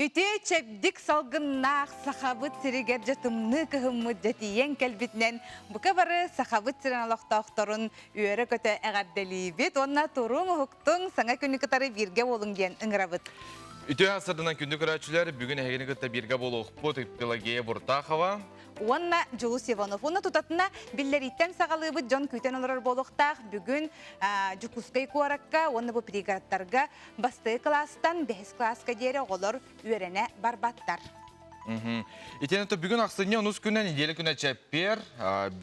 Бите чепдик салгыннақ сахабыт сиригер жатымны кыхыммыт жатиен кәлбітнен бұқа бары сахабыт сирен алақтауқтарын үйері көті әғарделейбет, онна тұрың ұқтың саңа күні кітары бірге болың ген ұңырабыт. Үті асырдынан күнді көрәтшілер бүгін әгені күтті бірге болу ұқпыт Пелагея Буртахова. Онна Жулус Иванов. Онна тұтатына білдеріттен сағалыбыт жон күйтен олар болуқтақ бүгін жүкускай қуараққа, онна бұл пригадтарға басты кластан 5 класска дері олар үйрене барбаттар. Итенеті бүгін ақсыне ұныз күнен елі күні чәппер,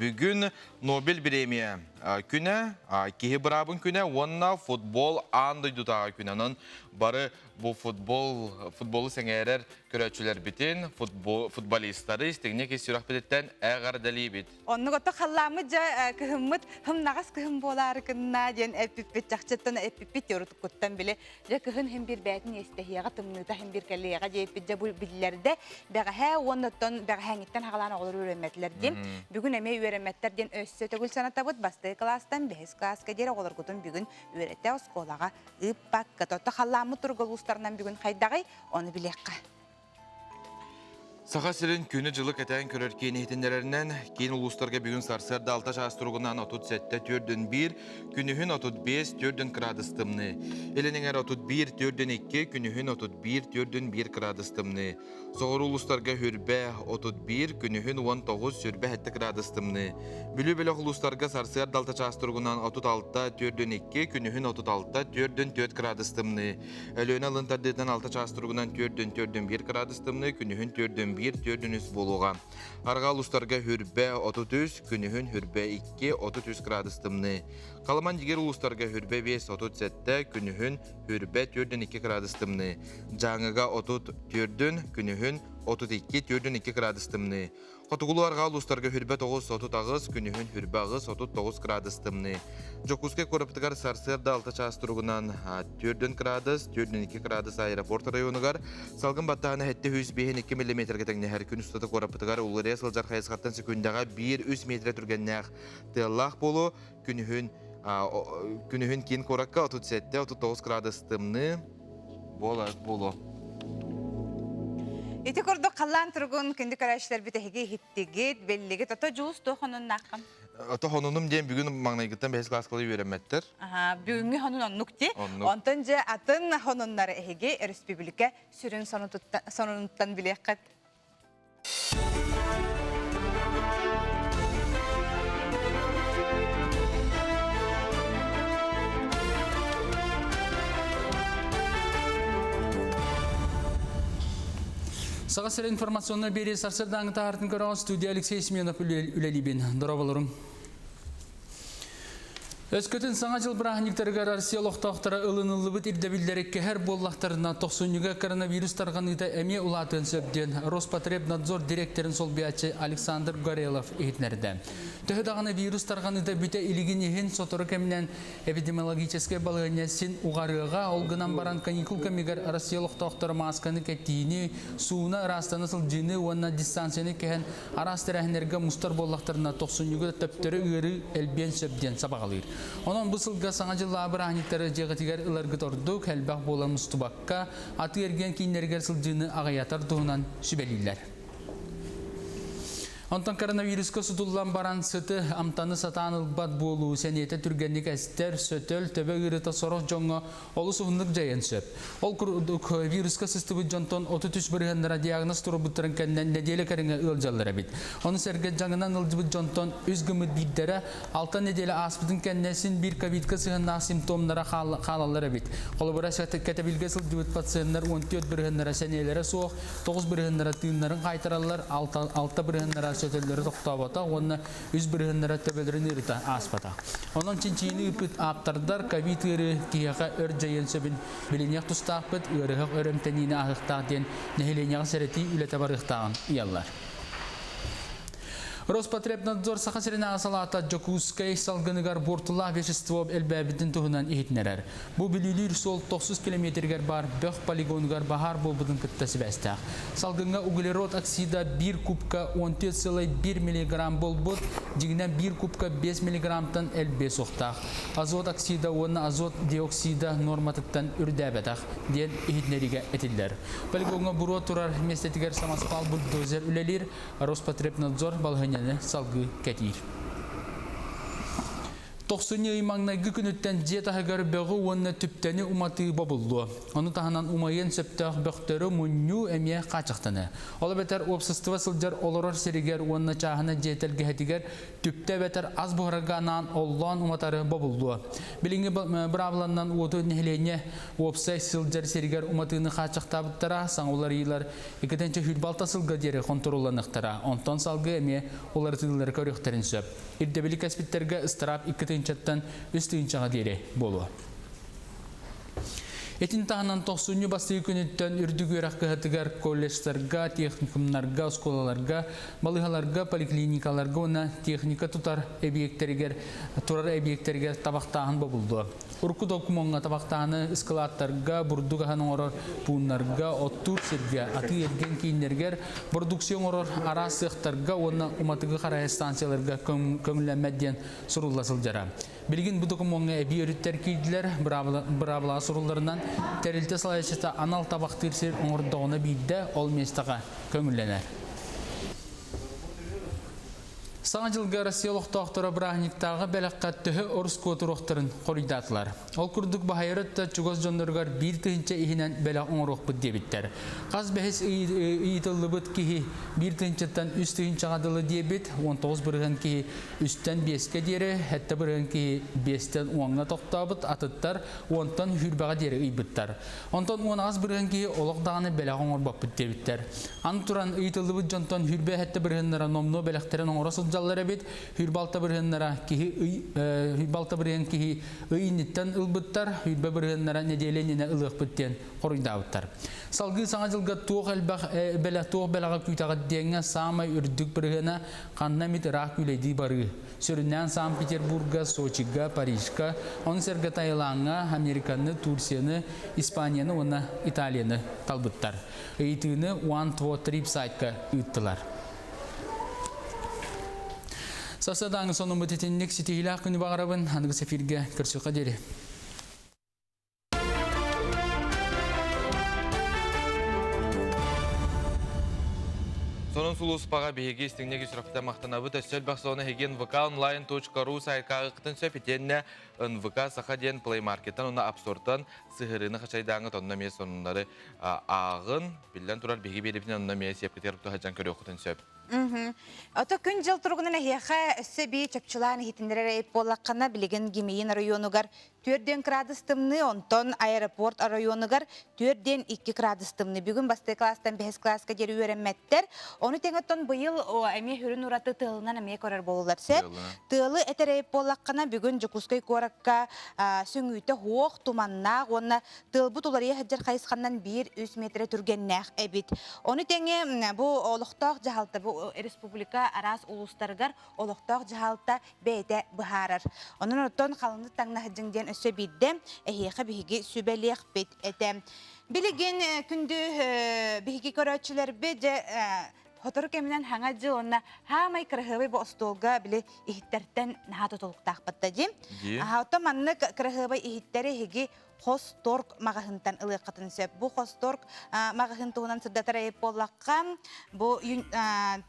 бүгін Нобель премия күні, кейі бұрабын күні, онна футбол анды дұтаға күнінің бары бұл футболы сәңерер көрәтшілер бітін, футболистары істігіне кесірақ бітеттен әғар дәлей біт. Онны ғотты қаламы жа кіхімміт, хым нағас кіхім болар күнна, ден әппіппет, жақчеттен әппіппет өрітік көттен білі, жа кіхін хім бір бәтін естехияға тымныта хім бір кәлеяға дейіппет жа бұл білілерді, бәғі оннаттан бәғі әңіттен хағаланы олар өремәтлерден, бүгін әме өремәттерден өссі төгіл санатабыт, басты кластан 5 класска дері олар күтін бүгін өретті осколаға ұппаққа. Тотты қаламы тұрғыл ұстарынан бүгін қайдағай, оны білеққа. Саға сірін күні жылы кәтәйін көрер кейін етіндерінен, кейін ұлыстарға бүгін сарсырды алта шастырғынан 37-1, күнігін 35-4 градыстымны. Елініңер 31-2, күнігін 31-1 градыстымны. Соғыр ұлыстарға хүрбә 31, күнігін 19-4 градыстымны. Бүлі-бөлі ұлыстарға сарсырды алта шастырғынан 36-2, күнігін 36-4 градыстымны. Әліні алынтардыдан алта шастырғынан 4-1 градыстымны, күнігін 4-1 болуға. Арғал ұстарға хүрбә 33, күнігін хүрбә 2-33 градыстымны. Қаламан дегер ұлыстарға хүрбә 5-37, күнігін хүрбә 4-2 градыстымны. Жаңыға 34, күнігін 32 градыстымны. Қотығылу арғал ұстарға хүрбә 9-30, күнігін хүрбә 9 градыстымны. Жокускай көріптігар сарсырды алты шастырғынан 4 градус, 4-2 градус аэропорт районығар. Салғын баттағына әтті 2 мм кетіңне әр күн ұстады көріптігар ұлырия сылжар қайысқаттан секундаға 1-3 метр түргеннәқ тыллақ болу, күнігін кейін көріққа 37-39 градустымны болу. Ити көрді қалан тұрғын күнді көрәшілер бітіге хиттігет, беллігет, ото жуыз тоқынын наққым. Ото хонуным дем бүгін маңнайгыттан 5 класскалы үйренметтер. Бүгінгі хонун оннук де. Онтан же атын хонунлары әйге республика сүрін сонуныттан білек қат. Сағасыр информационный бері сарсырдан аңыта көріған студия Алексей Семенов үлелебен. Дұрабалырың. Өскөтін саңа жыл бірағынықтарығар Россия лоқтауқтара ылынылы бұт ирдебілдерекке әр боллақтарына 90-ға коронавирустарған ұйта әме ұлатын сөбден Роспотребнадзор директорын сол биячы Александр Горелов етнерді. Төхідағаны вирустарған ұйта бүте илігін ехен соторы кәмінен эпидемиологическай балығыне сен ұғарыға олғынан баран каникул кәмегер Россия лоқтауқтара масканы кәттейіні суына растаны сыл жыны уанна дистанцияны кәхен арастыр әхінерге мұстар боллақтарына 90-ға төптері үйері әлбен сөбден сабағалыр. Onun bu sılga sana jılla abırahniktары жегітігер ыларгыт орду кәлбақ болан мұстубаққа аты ерген кейінергер сылжыны ағаятар туғынан сүбелейлер. Онтан коронавируска судуллан баран сыты амтаны сатан ылбат болу сәнеті түргенlik әстер, сөтөл, төбе ғырыта сорох жоңға олы суғындық жайын сөп. Ол вируска сыстыбы жонтон 33 бірғандыра диагноз тұры бұттырын кәннен неделі кәріңе ылжалыра бит. Оны сәргет жаңынан ылжыбы жонтон үзгіміт биддері 6 неделі аспытын кәннесін бір ковидка сығынна симптомнара қалалары бит. Қолы бұра кәтәбілге сылжыбыт пациенттер 14 бірғандыра сәнелері соқ, 9 бірғандыра түйінлерін қайтаралар, 6 бірғандыра сөтелері тоқтабата, оны үз біргіндері төбелерін үріті аспата. Onun çinçini üpüt aptarдар ковид ыры кияға өр жайын сөбін білінек тұстақпыт өріғық өрімтеніне ағықтақ ден нәхеленеға сәреті үлеті барықтағын иялар. Роспотребнадзор сахасырына асалата Жокускай салгыныгар бортула вещество элбәбитин туһунан ихитнерер. Бу билилер сол 90 километргер бар бөх полигонгар бахар болбудун кыттасы бәстәк. Салгынга углерод оксида 1 кубка 14,1 мг болбут, дигинен 1 кубка 5 мг-тан элбе соқтақ. Азот оксида онна азот диоксида норматыттан үрдәбәтақ ден ихитнериге этиллер. Полигонга буро турар местетигер самаспал бульдозер үлелер, Роспотребнадзор балғын салгы кәтир. 90 ыймаңнайгы күнүттен жетахагар бөгү онна түптени уматы бобулду. Оны таханан умайын сөптөх бөхтөрү мунню эмие качыктыны. Ола бетер обсыстыва сылжар олорор серигер онна чахына жетелге хетигер түпте бетер аз бухраганан оллан уматары бобулду. Билинги бравланнан уоту нехлене обсай сылжар серигер уматыны качыктабыттара саңулар ыйлар экетенче хүлбалта сылга дери контролланыктара. Онтон салгы эмие олар тыдылар көрөктерин сөп. Ирдебили каспиттерге ыстырап иккетенчеттен үстүнчаға дере болу. Этин тағынан 90 басты күнеттен үрдігер аққығатығар колледжлерга, техникумларга, сколаларга, балығаларга, поликлиникаларга оны техника турар объекттерігер табақтағын болду. Урку докумонға табақтағыны эскалаттарга, бурдуғахан орор пуынларга, оттур серге, аты ерген кейіндергер, продукцион орор ара сықтарга, оны уматығы қарай станцияларга көңіләмәдден сұруласыл жара. Билигин бу докумонға әбі өріттер кейділер, бравла сұруларынан тәрілті салайшыта анал табақтыр сер оңырдығына бейді ол местаға көңілленер. Саңа жылға Россиялық тоқтыры брахниктағы бәліққа түхі орыс көтіруқтырын қоридатылар. Ол күрдік бағайырытта чугоз жондырғар бір түхінче ихінен бәлі оңыруқ бұд дебіттер. Қаз бәхіс үйітілі бұд кейі бір түхінчеттен үст түхінче ғадылы дебіт, 19 бірген кейі үсттен 5-ке дері, әтті бірген кейі 5-тен 10-ға тоқтабыд, атыттар, 10-тан хүрбаға дері үйбіттар. 10-тан 10-ағыз бірген кейі олықдағаны бәлі оңыр бұд дебіттер. Аны тұран үйітілі бұд жонтан хүрбе әтті біргенлері номно бәліқтерін оңырасыл жаллары бит хүрбалта біргеннара кихи ыйниттен ылбыттар, хүрбе біргеннара неделеніне ылық біттен қорыйдауыттар. Салғы саңа жылға туық бәліға күйтаға дейінгі самай үрдік біргені қанна мит рақ күлейді бары. Сөрінен Санкт-Петербурга, Сочига, Парижка, оны сәргі Тайланға, Американы, Турцияны, Испанияны, оны Италияны талбыттар. Ыйтыны 1-2-3 сайтқа ұйттылар. Сасадаңы соның бұтетіннік сетейлі күні бағарабын, анығы сәфирге көрсіққа дері. Сонун сулуспага беги стеңнеги сұрақта мақтанабы төсел бақсауны хеген vkonline.ru сайткағы қытын сөпетенне НВК сақа ден Play Markеттан, оны апсортан сығырыны қачайдаңы тонна мес сонындары ағын білден тұрар беги беріпінен онна мес епкетеріпті хачан көрі қытын сөп. Ото күн жыл тұрғынан әйеқа өссі бей чөпчілан хитіндері әйіп болаққана білеген Гемейін районугар 4 градустымны, онтон аэропорт районугар 4-2 градустымны. Бүгін басты кластан 5 класска жері өрәммәттер. Оны теңіттон бұйыл әме хүрін ұраты тылынан әме көрер болулар сәп. Тылы әтер әйіп болаққана бүгін Жокускай коракка сөңүйті хоқ туманнақ, оны тылбы тұлария хаджар қайысқаннан 1-3 метрі түргеннәқ әбіт. Оны теңе бұл олықтақ жағалты, бұл республика арас ұлыстарғар олықтақ жағалта бәйті бұхарар. Оның ұттон қалынды таңна хаджыңден өсі бидді, әйеқі бігі сүбәлеқ бет әтем. Білеген күнді бігі көрәтшілер беді Хотору кемінен хаңа жыл онна хамай кіріғыбай бұл остолға білі ихиттерттен нағаты толықтақ баттадым. Хаута манны кіріғыбай ихиттері хеги Хосторг мағахынтан ылыққатын сөп. Бұл Хосторг мағахын туғынан сұрдатар әйіп болаққа бұл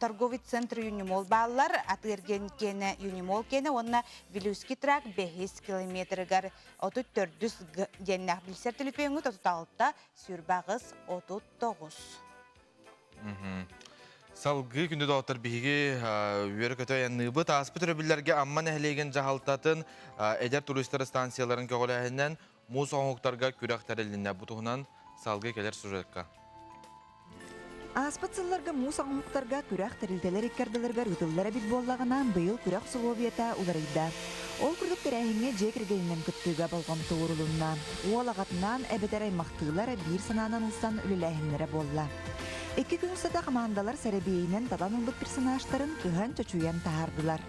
торговый центр юнимол балылар атырген кені юнимол кені онна Вилюски трак 5 километргар 34 деннақ білсер тіліпеңі 36-та сүрбағыз 39. Салғы күнді доғыттар бігі үйері көті әнныбы таспы түребілерге амман әхлеген жағалтатын әдер туристер станцияларын көғіләхінен мұз оңықтарға күрек тәреліне бұтығынан салғы келер сюжетқа. Аспатсыларға мұз оңықтарға күрек тәрелделер еккерделерге ұтылылары бит боллағынан бұйыл күрек сұловията ұларыйда. Ол күрдік тәрәйінге жекіргейінен күттіға болған тұғырылынан. Ол ағатынан әбетер аймақтығылары бір сананан ұлсан үліләхінлері болла. Эки күн сата командалар сәребейінен табан ұлбыт персонажтарын кыған чочуян тахардылар.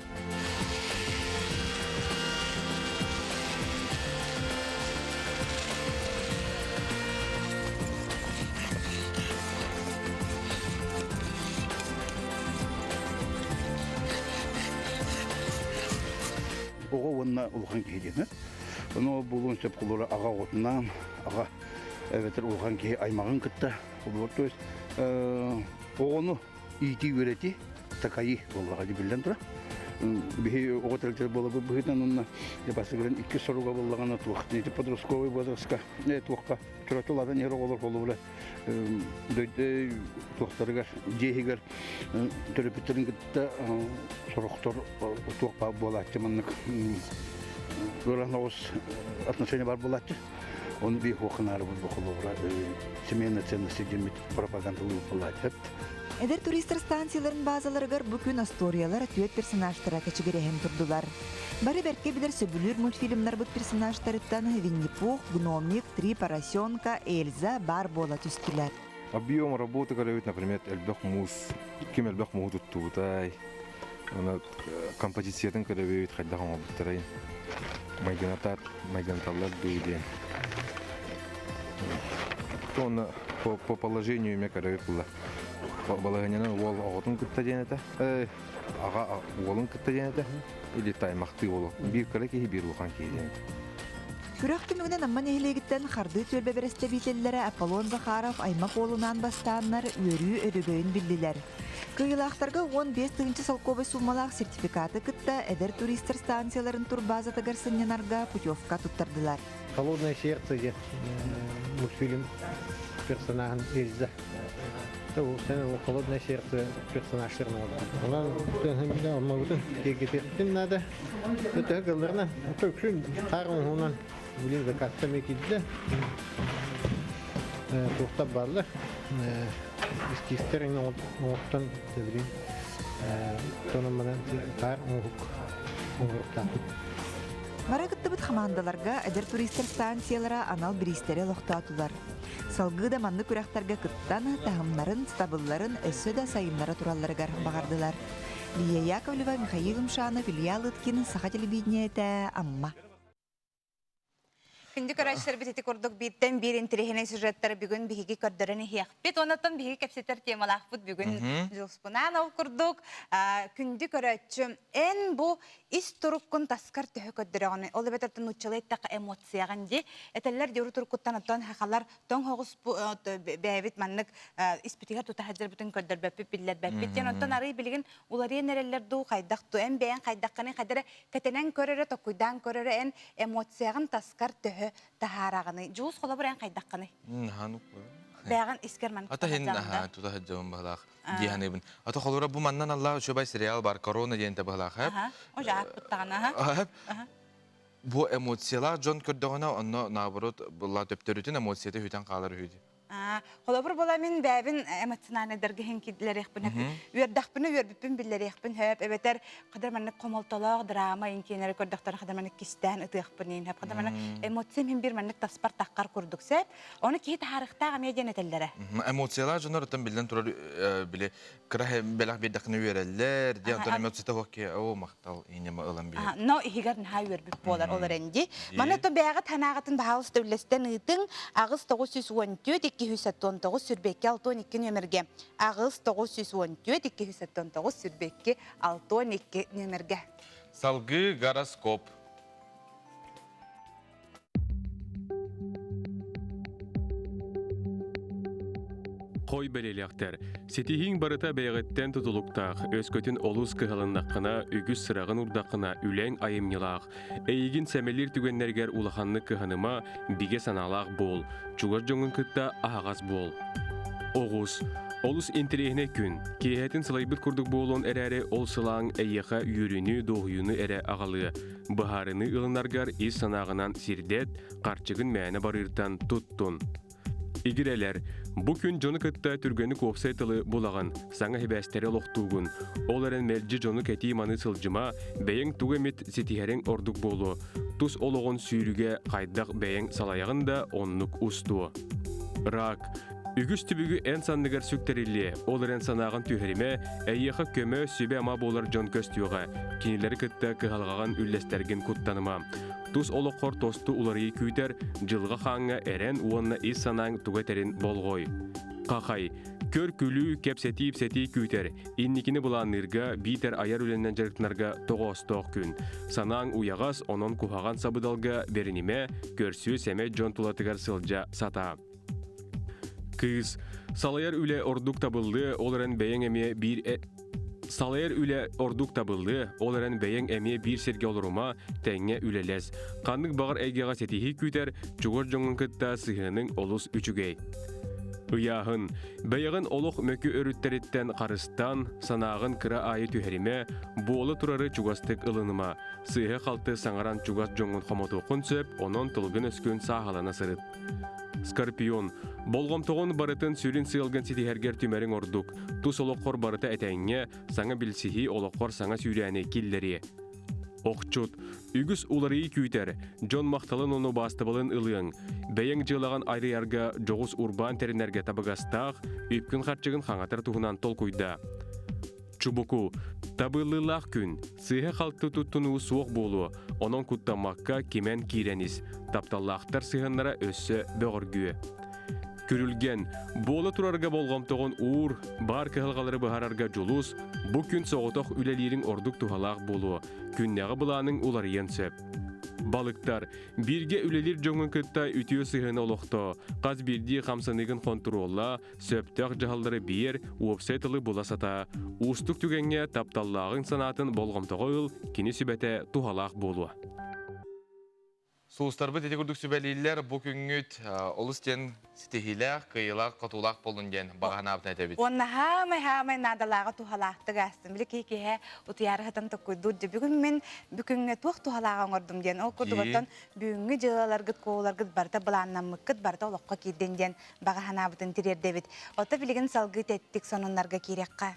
Оға онына ұлған кейдені. Оны бұлын сөп құлыры аға отынан, аға әветір ұлған кей аймағын күтті. Оғыны үйті өреті такайы болғаға дебілден тұра. Бихи оға тәріктер болы бұғыдан онына басы көрін 2 соруға болғаны туақты. Подростковый возрастқа туаққа тұратыладан ері олар болу бұлы. Дөйді туақтарығар, жейгер түріпіттерін күтті сұрықтар туақпа болатты мұнық. Өран ауыз отношения бар болатты. Оны бейх оқынары бұл бұқылуыра семейна ценности демет пропагандалығы болатты. Эдер туристер станцияларын базаларыгар бүкін асториялар түйет персонажтара кәчігерехен тұрдылар. Бары бәртке білер сөбілер мультфильмлар бұд персонажтарыттан Винни-Пух, Гномик, Три поросенка, Эльза бар бола түстілер. Объем работы, когда например, эльбек мус, кем эльбек мус тутай, композициядан когда ведь ходил он обтирай, майганаталлар дуйден. То по положению меня когда было. Балаганянан уол оғытын күтті денеті, аға уолын күтті денеті, или таймақты олы. Bir кәрі кейі бір ұлған кейденеті. Күрәк түмігінен амман әйілегіттен қарды төлбе бересті бейтелілері Аполлон Захаров аймақ олынан бастағанлар өрі өрігөйін білділер. Күйілақтарға 15-тігінші салковай сумалақ сертификаты күтті әдір туристер станцияларын турбазаты гарсынненарға путевка тұттардылар. «Холодное сердце» мультфильм персонажын Эльза. Ол холодное сердце персонажтарын oldu. Onlar tönhümde olmalıdır. Getirdim nada. Öte kıllarına. Töksün tarım ondan. Bilin de kaçta mekildi. Tuhta barlar. İstisterin oluktan bilin. Tonamadan tar olukta. Бара кыттыбыт командаларга эдер туристер станциялара анал биристери лохтатулар. Салгыда манны күрәхтәргә кыттан тагымнарын, стабылларын, өссө да сайыннары туралларыгар багардылар. Лия Яковлева, Михаил Умшанов, Илья Лыткин, Саха телевидениете, Амма. Күнді көрәшілер бітеті көрдік биттен бір интерехіне сюжеттері бүгін бігі көрдіріні хияқпет. Онаттан бігі кәпсеттер темалақ бұд бүгін жылспынан ол көрдік. Күнді көрәтші ән бұл ис тұрыққын таскар түхі көрдіріғаны. Ол бәтіртін ұтчылы еттіқі эмоцияған де. Әтәлілер деуір тұрыққыттан оттан хақалар тоң хоғыс бәйбет маннық испетігер тұта хәдзір бүтін көрдір бәппет білдер бәппет. Ден оттан арый білген олария нәрелер ду қайдақ ду ән бәйін қайдаққаны қадыры кәтенен көрері, токуйдан көрері ән эмоцияған таскар түхі тахарағаны. Жуыз қола бір ән қайдаққаны. Бәғін искерман Ата хин тута хаджам бахлах диханебин. Ата холора бу маннан Аллах шобай сериал бар корона дигән бахлах. О жаап буттагана. Бу эмоциялар жон көрдөгөнө онно наоборот була төптөрүтүн эмоцияты хүтән калыр хүди. Холобур бола мен бәбин эмоциональный дәргәһен кидләр ихпин. Үрдәхпин үрбипин билләр ихпин хөп. Эбетер кадәр мәнне комалталак драма инкенер көрдәктәр кадәр мәнне кистән итехпин. Хөп кадәр мәнне эмоциям бир мәнне таспар таккар күрдүксәп, аны ки тарихта гамеден этелләре. Эмоциялар жонордан билден турар биле крах белах бидәкне үрәлләр, диан тон эмоцията хокке о мактал инеме ылам бир. Но игәр нәһә үрбип болар олар инде. Мана то бәгә танагатын баһалыс дәүләстән итен агыз 914 219 сүрбекке 612 нөмерге. Агыз 914 219 сүрбекке 612 нөмерге. Салгы гороскоп. Қой бәлелектер. Сетихин барыта бәйгеттен тутулуктақ, өскөтін олус кыһалыннаққына, үгіс сырағын урдаққына үләң айымнилақ. Әйгін сәмелер түгеннергер улаханны кыһаныма биге саналақ бол. Чугар жоңын кытта ағаз бол. Оғыз. Олус интерехіне күн. Кейхетін сылайбыт күрдік болуын әрәрі ол сылаң әйеқа үйіріні доғыйыны әрі ағалы. Бұхарыны ылынаргар ес санағынан сирдет, қарчығын мәні барыртан тұттун. Игірелер, бұ күн жоны кытта түргені көпсайтылы болаған саңа хебәстері лоқтуғын. Ол әрін мәлжі жоны кәти маны сылжыма бәйін туғымет сетихәрен ордық болу. Тус олығын сүйріге қайдақ бәйін салаяғын да оннық ұсту. Рак. Үгүс түбүгү эн санныгар сүктерилли, олар эн санаган түйхериме, әйеха көмө сүбе ама болар жон көстюға, кинилері кытта кыхалғаған үллестерген куттаныма. Тус олоққор тосту уларыйы күйтер, жылға хаңға әрен уанна ис санаң туғатерин болғой. Қақай, көр күлі кепсети күйтер, инникini бұланырға битер аяр үленнен жарықтынарға тоғыз-тоқ күн. Санаң уяғас онон кухаған сабыдалға берініме, көрсі сәме жон тулатығар сылжа сата. Кыз, салайар үле ордук табылды, оларын бәйен әме бір серге олырума тәңе үлелес. Қандық бағыр әйгеға сетихи күйтер, чуғыр жоңын кытта сығының олыс үчігей. Ұяғын, бәйіғін олық мөкі өріттеріттен қарыстан, санағын кыра айы түйхериме, болы тұрары чуғастық ылыныма. Сығы қалты саңаран чуғас жоңын қомоту құнсөп, онын тылғын өскін сағалана сырыт. Скорпион, болғамтоғын барытын сүрін сыйлған сетихергер түмәрің ордук. Тус олыққор барыта әтәңе, саңа білсихи олыққор саңа сүйрәне киллері. Оқчут, үгіс уларый күйтер, жон мақталын оны бастыбылын ылыың. Бәйің жылаған айрыярға жоғыз урбан терінерге табығастақ, үпкін қатчығын қаңатыр туғынан тол күйда. Чубуку, табылылақ күн, сыйға қалты тұттыну суық болу, онын күттамаққа кемен киреніз, тапталлақтар сыйғанлара өссі бөғіргүйі. Күрілген, болы тұрарға болғамтығын ур, бар кығылғалары бұхарарға жолус, бұ күн соғытоқ үлелерін ордық тухалақ болу, күннәғы бұланың уларыен сөп. Балықтар, бірге үлелер жоңын кытта үтіо сыйғына олықты, қаз бірді қамсанығын контролла, сөптіғ жағалдары бер, уопсайтылы бұласата, ұстық түгенге тапталлағын санатын болғамтығы ұл, кені сүбәті тухалақ болу. Соғыстарбы тете күрдік сүбәлейлер бұ күнгіт олыстен сетехилер, қиылақ, қатулақ болын ден бағана абын әтебет. Онна хамай надалаға тухалақтық әстім. Білі кейке ұтыяры ғытын тұққойдуд. Бүгін мен бүкінге туақ тухалаға оңырдым ден. Ол күрдіғыттан бүгінгі жылаларғыт, коғыларғыт барда бұланнамыққыт барда олыққа кейден ден бағана абытын тирер дебет. Ота білігін салғыт әттік сонынларға керекқа.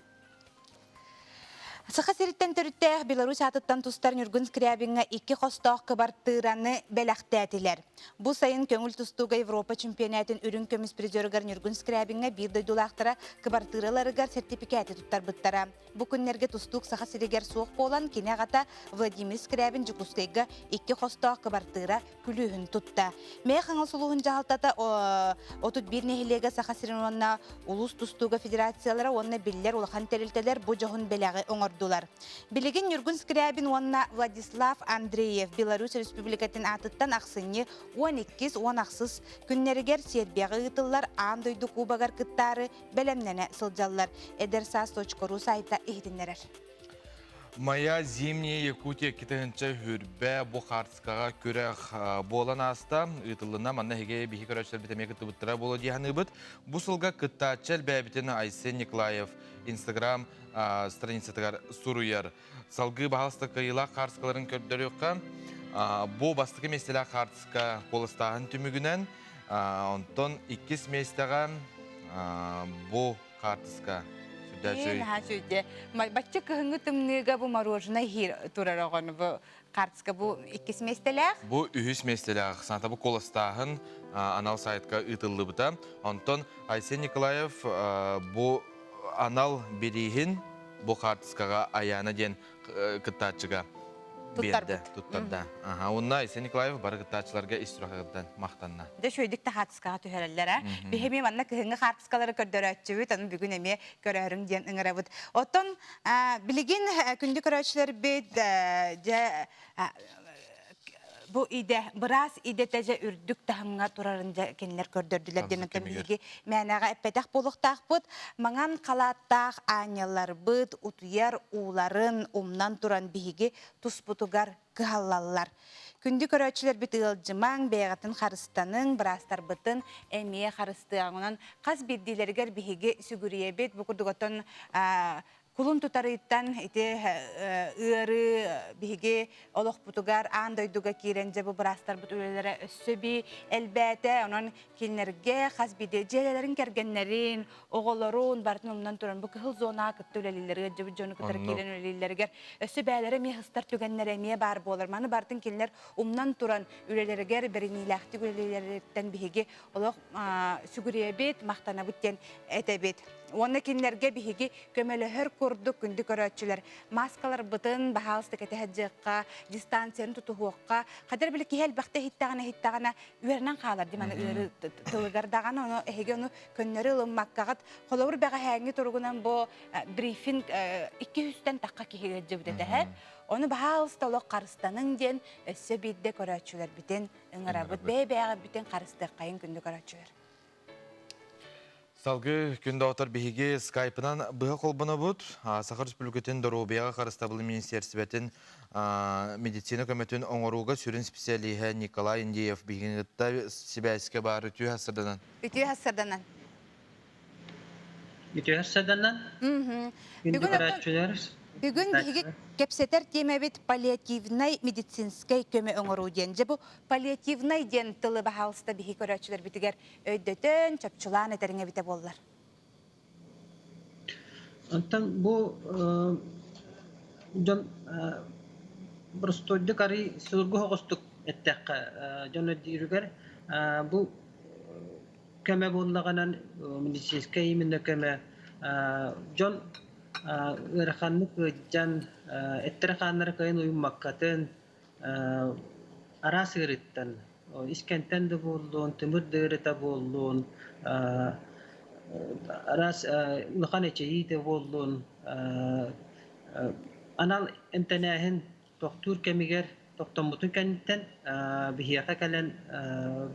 Сыха сериттен төрүттәх Беларусь атыттан тустар Нюргун Скрябинга 2 қостақ кыбартыраны бәләқтәтілер. Бұл сайын көңіл тустуға Европа чемпионатын үрін көміс призерігер Нюргун Скрябинга бір дойдулақтыра кыбартыраларығар сертификаты туттар бұттара. Бұл күннерге тустук сыха серигер суық болан кене ғата Владимир Скрябин жүкістегі 2 қостақ кыбартыра күліхін тұтта. Мәй қаңыл сұлуғын жағалтата 31 нехилеге сыха серинуанна улус тустуға федерациялары онына беллер улахан тәрілтелер бұл жоғын бәләғі оңыр. Билеген Нюргун Скрябин онна Владислав Андреев Беларусь Республикатын атыттан ақсыны 12-10 ақсыз күннерігер Сербияғы ұтылар андойды кубағар кыттары бәлемнені сылжалылар. Эдерсас.ру сайта ehtinлерер. Моя зимняя Якутия китайынча хүрбә бұ қартысқаға көрәқ болан аста ұтылына манна хеге бихи көрәчілер бітеме күтті бұттыра болу дейханы бұд. Бұ сылға кыттачел бәбітіні Айсен Николаев Инстаграм страницатығар сұруяр. Салғы бағалысты қиыла қартысқаларын көрдері өққа. Бұ бастықы местелі қартысқа қолыстағын түмігінен. Онтон 2 местеға бұ қартысқа. Баччы кыһыңы тымныга бу мороженое хир турараганы бу картска бу 2 местелек. Бу 3 местелек. Санта бу колостагын анал сайтка ытылды бута. Антон Айсен Николаев бу анал берихин бу картскага аяна ден кыттачыга берди. Туттарда. Онна Айсен Николаев бар кыттачыларга истирахаттан мактанна. Де шөйдик та картскага төһәрәлләр. Бехеме манна кыһыңы картскалары көрдөрәчүбүт, аны бүгүн эме көрөрүң ден ыңырабыт. Оттон билеген күндү көрөчлөр бит bu ide, biraz ide tece ürdük tahımına turarınca kendiler kördürdüler denetəm bilgi. Mənağa eppetak boluqtaq bud, mağan qalattaq anyalar bud, utuyar uğların umnan turan bilgi tusputugar kıhallallar. Kündü köröçüler bit ılcıman, beğatın xarıstanın, birastar bıtın, emeye xarıstığından qaz bildilerger bilgi sügürüye bit, bu kurduqotun Kulun tutarıttan iti ıırı bihigi olok butugar andoyduga kirence bu brastar but ülelere össöbi elbette onun kinlerge has bide jelelerin kergenlerin oğulların bartın ondan turan bu kıhıl zona kıttı ülelileri cıbı jonu kıtar kiren üleliler össöbelere mi hıstar tügenlere mi bar bolar manı bartın kinler umdan turan üleliler berinilahtı ülelilerden bihigi olok sügüriyebet mahtana bitten etebet. Onu kinlerge bihigi kömelöhör kurduk gündü körötçüler. Maskalar bıtın bahalstık etehecekka, distansiyanı tutuhuqqa. Kadar bile ki helbaqta hittağına üernen qalar dimana üeri tılgardağana onu ehege onu könneri ılınmakkağıt. Kolabur bağa hängi turgunan bu briefing 200'ten takka kihege cıvdeteher. Onu bahalstık olaq qarıstanın den össe bidde körötçüler biten ıngırabıt. Bey biten qarıstık qayın gündü körötçüler. Салгы күнді отыр бейге скайпынан бұға қолбына бұд. Сақыр Республикатын Доробияға қарыстабылы министерсібетін медицина көметін оңыруға сүрін специалиға Николай Индеев бейгін ғытта Сибәйске бары үтіу хасырданан. Үтіу хасырданан. Үтіу хасырданан? Күнді қаратшыларыз? Бүгін бейге кепсетер темебет паллиативнай медицинскай көмі оңыру денже. Бұл паллиативнай ден тылы бағалыста бейге көрәтшілер бітігер өйдөтін, чапчылан етеріңе біте болылар. Антан бұл жон бұрыстойды қари сылғы хоғыстық әттәққа жон өддейірігер. Бұл көмі болылағанан медицинскай именно көмі жон ыраханны кыджан эттерханнар кайын уймаккатын арасы гыттан искентен де болдун тымыр дырыта болдун арас лахане чейи де болдун анал эмтенехин доктор кемигер токтомутун кенттен бихияка кален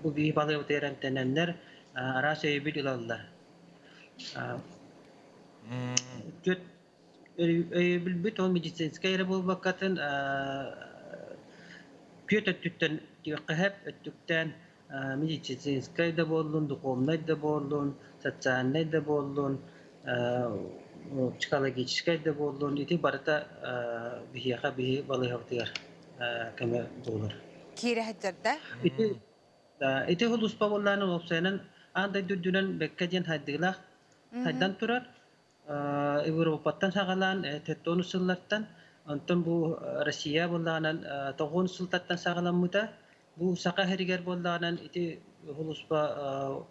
бу бии балы өтерен тененнер арасы өйбүл илаллар Jut bilbit on medicinskay ra bol bakatın köt öttükten diqahep öttükten medicinskay da bollun duqomnay da bollun satsanay da bollun psikologiskay da bollun iti barata bihiqa bihi balı hafdiyar keme bolur. Kire hajjarda? Iti hulus pa bollanın opsayanan anda düdünen bekkajen haddiglaq haddan turar. Европаттан сағалан, теттону сылларттан, онтон бу Россия боллағанан, тоғон сылтаттан сағалан мұта, бу сақа херигер боллағанан, ити хулуспа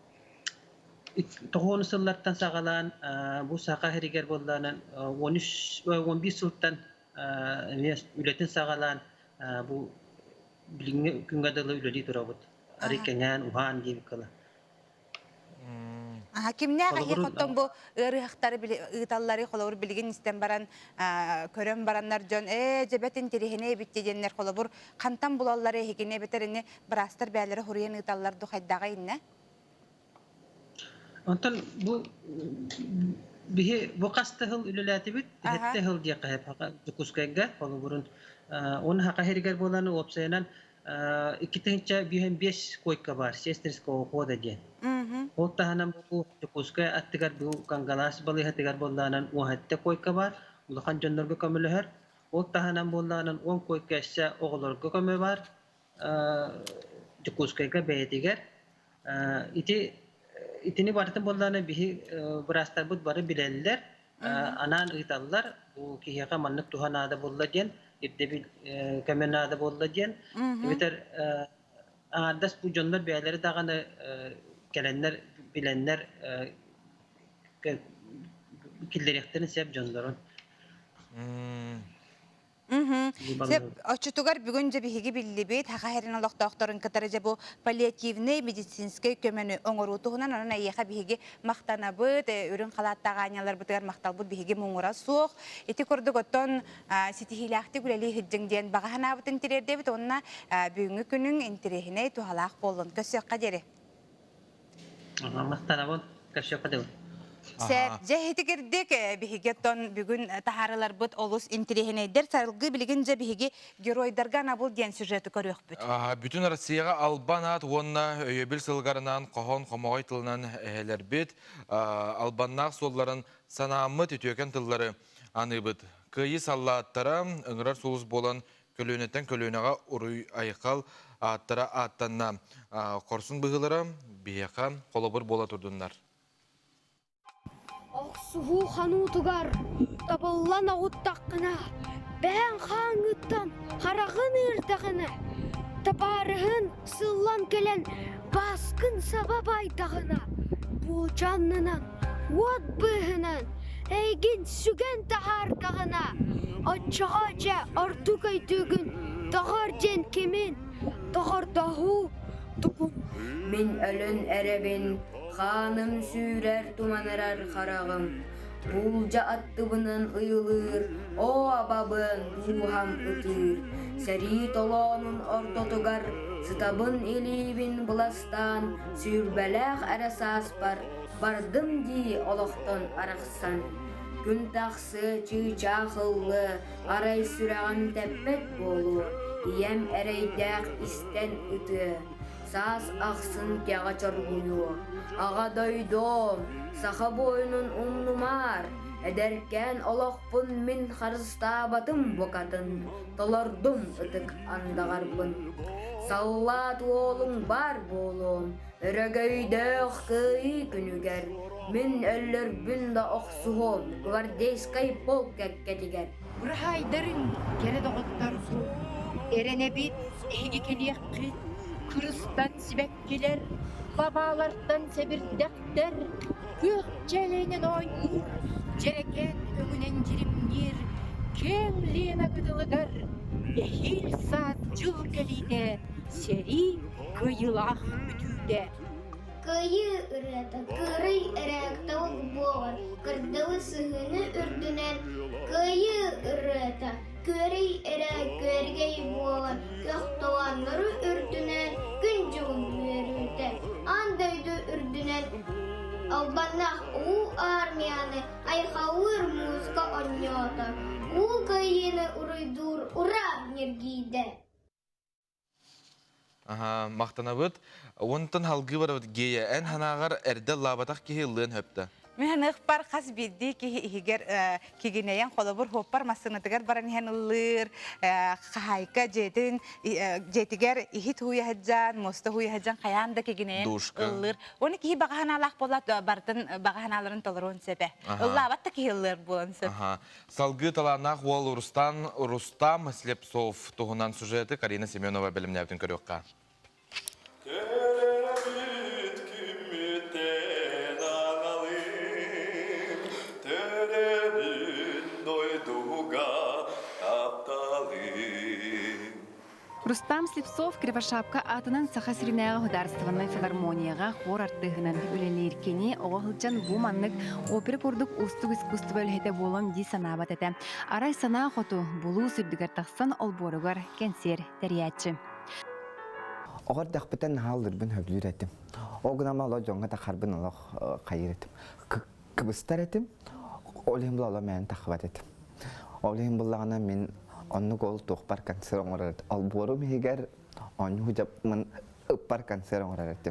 тоғон сылларттан сағалан, бу сақа херигер боллағанан, 13-15 сылттан үлетін сағалан, бу біліңе күнгадылы үледі тұрабыд. Арикенген, Ухан дейбі кала. Kimne gahi qotton bu ırıqtары ıtalları qolabur bilgin isten baran körön baranlar jon jebetin tirihine bittijenler qolabur qantan bulalları hegine beterini brastar bäleri huriyen ıtallar du haydaga inne. Ondan bu bihi bu qastahıl ülelati bit hettehıl diye qahep haqa dukuskayga qolaburun onu haqa heriger bolanı opsayanan ikitincha bihen 5 koyka var sestres ko koda diye. O tahanam bu dukuskay attigar bu kangalas balı hatigar bollanan o hatta koyka var. Ulakan jondorga kameleher. O tahanam bollanan 10 koyka ise oğulorga kame var. Dukuskayga beytiger. İtini barıtın bollana bihi brastar bud barı bileliler. Anan ıtallar bu kihiyaka manlık tuhanada bollajen. İbdebil kamenada bollajen. Biter adas bu jondor beyleri dağına gelenler bilenler killeriyaklarını sebep jondorun. Sep açıtugar bugünce bihigi billibit haqa herin Allah doktorun katarıca bu palliativni medisinskay kömeni oңоруутугунан ona yaqa bihigi maqtanabıt ürün qalattağanyalar bıtıgar maqtalbıt bihigi muңura suq iti kurduk otton sitihilaqti güleli hıjjın diyen bağahanabıtın tirerde bit onna büyüngü günün intirehine tuhalaq bollun kösöqqa deri. Maqtanabıt kösöqqa deri. Ser jehiti girdik bihigeton bugün taharılar bıt olus intirehine der sarılgı bilgince bihigi geroydarga nabul diyen süjeti körüq büt. Bütün Rossiyaga albanat onna öyebil sılgarынан qohon qomoğay tılынан eheler bit. Albannak solların санамы түтөкен тыллары аныбыт. Кыйы саллааттара ыңырар соғыз болан көлөнеттен көлөнеға ұруй айқал аттара аттанна қорсын бұғылары бияқа қолыбыр бола тұрдындар. Ақсуғу қанутығар, табыллан ағыттаққына, бән қаңыттан қарағын ұртағына, табарығын сыллан келен басқын сабап айтағына, бұл жанынан, от бұғынан, әйгін сүген тағардағына, отчаға жа арту көйтігін, тағар жен кемен, тағардағу тұқым. Мен өлін әребін, қаным сүйрер туманырар қарағым. Бұлжа аттыбынан ұйылыр, о абабын бұғам ұтыр. Сәрі толонын ортотығар, сытабын елейбін бұластан, сүйрбәләқ әрәсас бар, бардым ди олықтан арақсан. Күн тақсы чыйча қылы, арай сүраған тәппет болу, ием әрейдәқ істен ұты. Сас ақсын кяға чаргую, аға дойдом, сақа бойынын ұннумар, әдәркен олақпын мен қарыста батым бұқатын, толардым ұтық андағарбын. Саллат олың бар болуым, үрігейдіқ күйі күнігер, мен өлір бүнда оқсуғым, гвардейскай полк кәккетігер. Бұрхайдарын кері доғыттар су, әренебет егекелек қит, Кырыстан сибәккелер, бабалардан сәбірдәктер, көк жәлейнен ойныр, жерекен өңінен жерімнер, кем лена күділігір, әхил саат жыл кәлейді, сәрі күйылақ бүтуді. Кайы ырата, кырый әрәк тауық болар, кырдылы сығыны үрдінен. Кайы ырата, көрей әрәк көргей болар, көқтуанлары үрдінен, күн жүгін өрілді. Андайды үрдінен, албанақ ұл армияны айқауыр музыка ойнята. Ұл кайыны ұрайдур, ұра нергейді. Мақтанабыт, онтын халғы бар гея, ән ханағар әрді лабатақ кеге ұлын хөпті. Мен ықпар қас берді кегер кегенейен қолыбыр хоппар масынытығар баран хен ұлыр, қайқа жетігер ихит хуя хаджан, мосты хуя хаджан қаянда кегенейен ұлыр. Оны кеге бағаналақ болады бардың бағаналарын толырын сөбе. Лабатта кеге ұлыр болын сөп. Салғы таланақ ол Рустам Слепцов тұғынан сюжеті Карина Семенова білімнәвдің көріққа. Рустам Слепцов Кривошапка атынан Саха-Сиринаяға Государственной филармонияға хор артығынан үленеркені оғылжан бұманлық опера көрдік ұстық искусство өлхеті болын ди санабат әті. Арай сана қоту бұлу сүрдігер тақсан ол борығар кәнсер тәриятчы. Оғар дақпытан халдыр бұн хөблер әтім. Оғынама ала жоңға тақарбын олақ қайыр әтім. Кыбыстар әтім, олейін бұл ала мән тақыбат әтім. Олейін бұлағына мен onu gol toqpar kanser oңорат. Ал борум егер onu hujab men uppar kanser oңорат.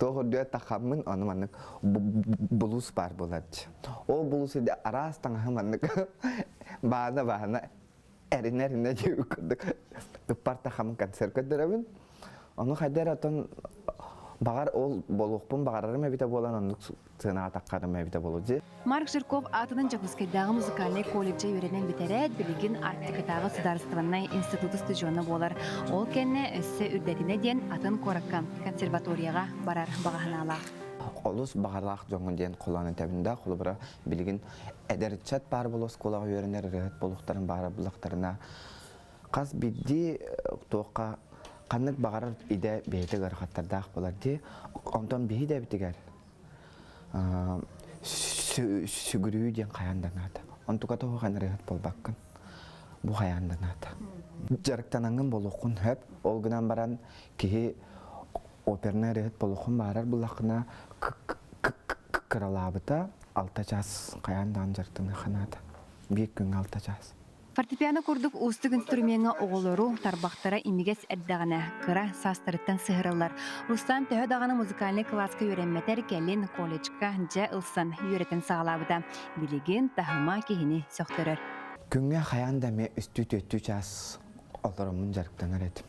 Тоғыр дөй тақамын оны маннык булус бар болады. Ол булусы арас таңағы маннык бағана әріне жеу көрдік. Uppar тақамын канser көдірәбін. Оны қайдар атын бағар ол болуқпын бағарарым әбіте болан онық сынаға таққарым әбіте болуды. Марк Жирков атының Жапускайдағы музыкальный колледжі үйренен бетерет білігін Арктикадағы Сударственный институты студионы болар. Ол кәнне өссі үрдетіне ден атын Коракка консерваторияға барар бағағынала. Олыс бағарлақ жоңын ден қоланы тәбінде қолы бұра білігін әдәрітчат бар болу сколаға үйренер рығыт болуқтарын бары бұлақтарына. Қаз бидді тоққа қанық бағарар иде бейті ғарқаттардақ болар де, онтан бейі де бітігер. Сүгірүү ден қаяндан аты. Онтуға тоғы қаны рығыт бол баққын. Бұ қаяндан аты. Жарықтанаңын болуқын хөп, олғынан баран кейі оперна рығыт болуқын барар бұлақына қыралабыта 6 час қаяндан жарықтың қанады. Бек күн 6 час. Фортепиано курдук устук инструменга оголору тарбактара имигес эрдагана кыра састырыттан сыгыралар. Рустам төһө даганы музыкальный класска үйренметер келин колледжка жа ылсан үйрөтен сагалабыда. Билигин тахыма кихини сөктөрөр. Күнгө хаянда ме үстү час олоромун жарыктанар этим.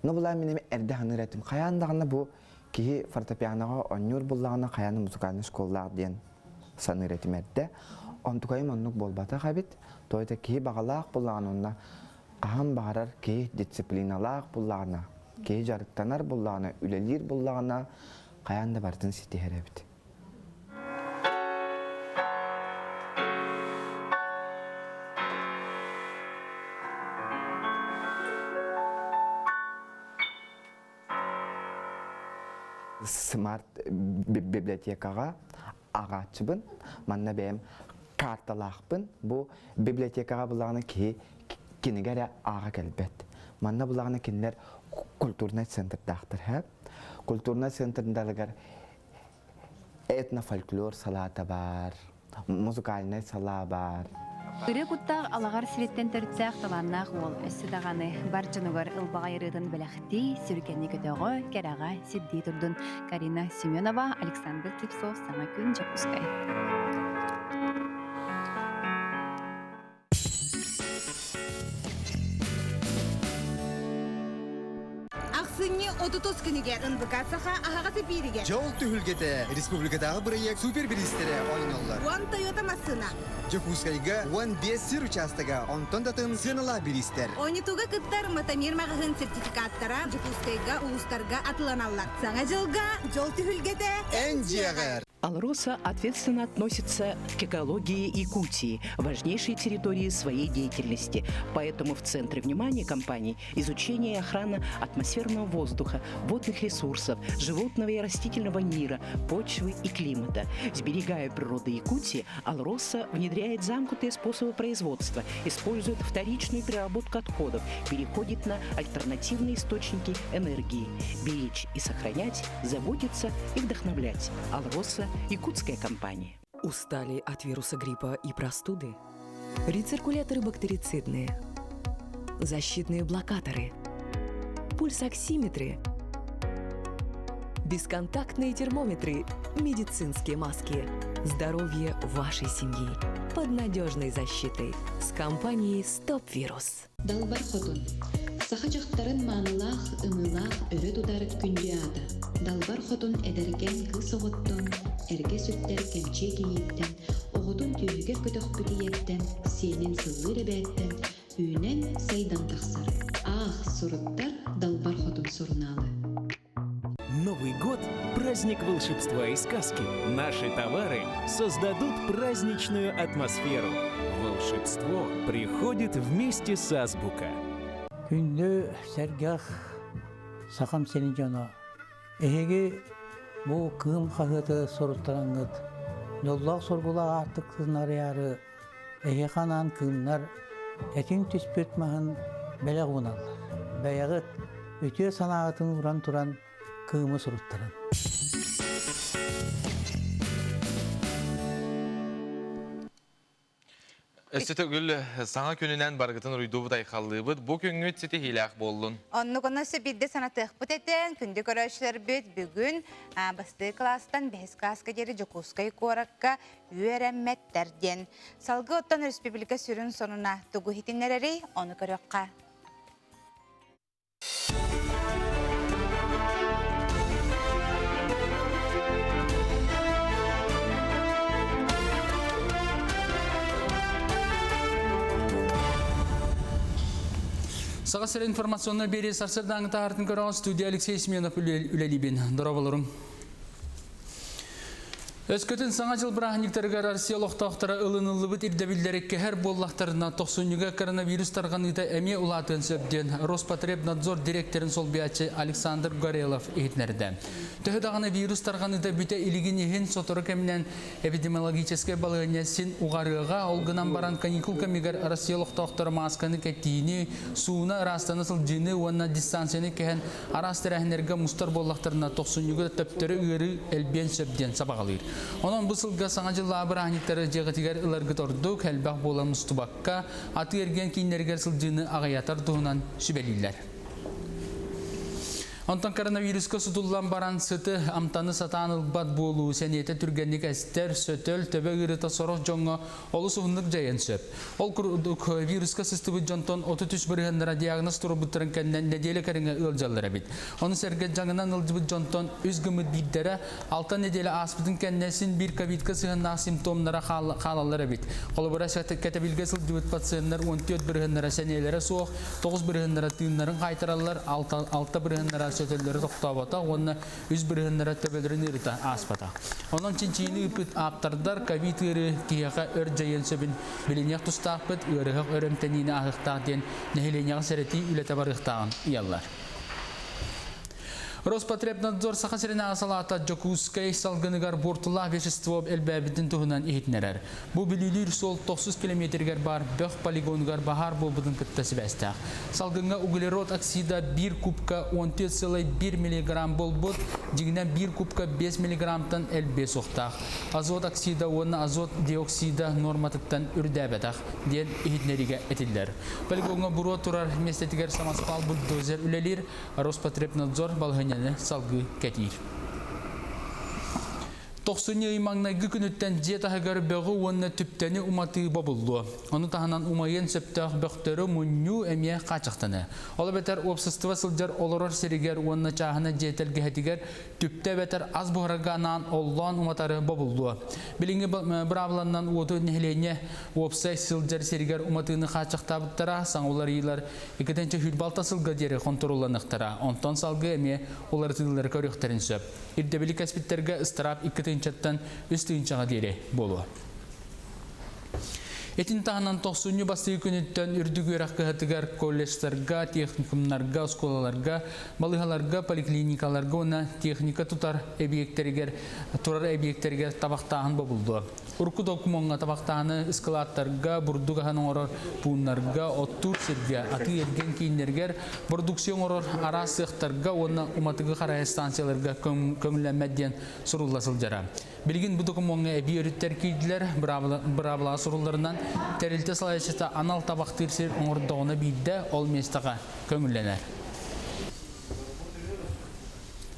Ну була менен эрде ханыр этим. Хаяндагына бу кихи фортепианога оннур буллагына хаяны музыкальный школалар ден саныр этим эрде. Онтукайым оннук болбата хабит. Тойта кихи багалаак буллагына кахам багарар кихи дисциплиналаак буллагына, кихи жарыктанар буллагына, үлелир буллагына хаянда бартын ситихеребит. Смарт библиотекага агачыбын, манна бэм карталаақпын. Бу библиотекага булагына кинигер ага келбет. Манна булагына кинилер культурный центрдактыр. Культурный центрдагар этнофольклор салата бар, музыкальный сала бар. Кыры куттаг алагар сиреттен төртсәк таланнак ол өссүдаганы барчынугар ылбагайрыдын беләхти сүркенни көтөгө керага сидди турдун. Карина Семенова, Александр Клипсов, саңа күн жакускай. Аксыны 30 күнүгө ындыкасаха ахагасы бириге. Жол түһүлгете республикадагы проект супербристере ойноллар. One Toyota машина. Жокускайга 15 сыр участога онтон датын сынала биристер. Ойнитуга кыттар мотомер магазин сертификаттара Жокускайга улустарга атланалар. Саңа жылга жол түһүлгете Энжиагер. «Алроса» ответственно относится к экологии Якутии, важнейшей территории своей деятельности. Поэтому в центре внимания компании изучение и охрана атмосферного воздуха, водных ресурсов, животного и растительного мира, почвы и климата. Сберегая природу Якутии, «Алроса» внедряет замкнутые способы производства, использует вторичную переработку отходов, переходит на альтернативные источники энергии. Беречь и сохранять, заботиться и вдохновлять. «Алроса» – якутская компания. Устали от вируса гриппа и простуды? Рециркуляторы бактерицидные, защитные блокаторы, пульсоксиметры, бесконтактные термометры, медицинские маски. Здоровье вашей семьи под надежной защитой с компанией Стоп Вирус. Далбар хотун. Сахачактарын маанылах, ымылах, өрө тудар күндүада. Далбар хотун эдерген кысоготтон, эрге сүттер кемче кийиттен, оготун түйүгер көтөхпүтиеттен, сенин сыллыр эбээттен, үйнен сайдан тахсар. Ах, суруттар далбар хотун сурналы. Новый год – праздник волшебства и сказки. Наши товары создадут праздничную атмосферу. Волшебство приходит вместе с Азбука. Күнді сәргәх сақам сені жана. Эге бұл кым қағыты сұрыттараңғыт. Жоллақ сұрғыла артық сынар яры. Эге қанан кымнар әтін түспет мағын бәлі ғуналар. Бәяғыт өте санағытын ұран тұран кымы сұрыттарын. Өстөтө гүл саңа күнүнен баргытын уйдубудай халлыбыт. Бу күнгү сити хилак болдун. Онну коннасы бидде санатык бутетен күндү көрөчлөр бүт бүгүн басты класстан бес класска жери Жокускай коракка үйренметтерден. Салгы оттан республика сүрүн сонуна тугу хитиннерери оны көрөкка. Сағасыр информационный бері сарсырдан аңыта көріған студия Алексей Семенов үлелебен. Дұрабаларың. Өскөтін саңа жыл бірағынықтарға Россия лоқтақтары ылынылы бұт ирдебілдерекке әр боллақтарына 90-ға коронавирустарған ұйта әме ұлатын сөбден Роспотребнадзор директорын сол биячы Александр Горелов етнерді. Төхідағаны вирустарған ұйта бүте илігін ехен соторы кәмінен эпидемиологическай балығыне сен ұғарыға олғынан баран каникул кәмегер Россия лоқтақтары масканы кәттейіні суына растаны сыл жыны уанна дистанцияны кәхен арастыр әхінерге мұстар боллақтарына 90-ға төптері үйірі әлбен сөбден сабағалыр. Onun bu sılga sana jılla bıraknikleri jeğitiger ılargı tordu kelbaq bolan mustubakka atı ergen kinlerger sılcını ağayatar tuğunan sübeliler. Ondan koronaviruska sutullan baran sıtı amtanı satan ılbat bolu seniyete türgenlik ester sötöl töbe gırıta soroh jonga olu suhunduk jayan söp. Ol kurduk viruska sistemi jonton 33 bırıhanlara diagnoz turu butran kenden nedeli karınga ıljallara bit. Onu serget jangınan ıljıbı jonton üzgümüt biddere alta nedeli aspıtın kennesin bir kavitka sığınna simptomlara xalalara bit. Kolubara ketebilge sılcıbıt patsığınlar 14 bırıhanlara seniyelere soğuk 9 bırıhanlara tığınların kaytarallar 6 bırıhanlara sötölleri toxtabata onu üz bırıhanlara tebelerin irita aspata. Onun çinçini ıpıt aptardar kavit ırı kiyaqa örjayen söbün bilinyak tustaqpıt ırıqaq örümtenini ahıqtaq den nehilenyak sereti ülete barıqtağın iyallar. Роспотребнадзор сахасырына салата Жокускай салгыныгар бортула вещество элбәбитин туһунан ихитнерер. Бу билилер сол 90 километргер бар бөх полигонгар бахар болбудун кыттасы бәстә. Салгынга углерод оксида 1 кубка 14,1 мг болбут, жигнән 1 кубка 5 мг-тан элбе соқтақ. Азот оксида оны азот диоксида норматыттан үрдәбәтақ ден ихитнериге этиллер. Полигонга буро турар местетигер самаспал бульдозер үлелер Роспотребнадзор балгын salgı ketir. 90 yıymağına gükünütten jetahıgar beğu onunla tüpteni umatı babuldu. Onu tahanan umayın septah bektörü munyu emye kaçıqtını. Ola beter obsestiva sılcar olurur seriger onunla çahına jetel gehetiger tüpte beter az buharaganaan ollan umatarı babuldu. Bilingi bravlandan otu nehlenye obsay sılcar seriger umatını kaçıqtabıttara sangular yıllar ikitençe hülbalta sılga deri kontrollanıqtara. Ondan salgı emye oları tığılları körüqterin söp. İrdebelik aspitlerge ıstırap ikitençetten üstüinçağa deri bolu. Etin tahanan 90 bastığı günütten ürdügürak kıhatıgar kolleçlerga, teknikumlarga, skolalarga, balıhalarga, poliklinikalarga ona teknika tutar ebiyekteriger tabaqtağın babuldu. Urku dokumonga tabaqtağını ıskalatlarga, burdugahan oror puunlarga, ottur sirge, atı ergen kiyinlerger, produksiyon oror ara sığıqtarga, ona umatıgı qaraya stansiyalarga kömüllenmedyen surullasıl jara. Bilgin bu dokumonga ebi örütter kiydiler, brabla surullarından Terilti salayışıta anal tabaqtır sir oңордоғына biyde ol mestağa kömüllener.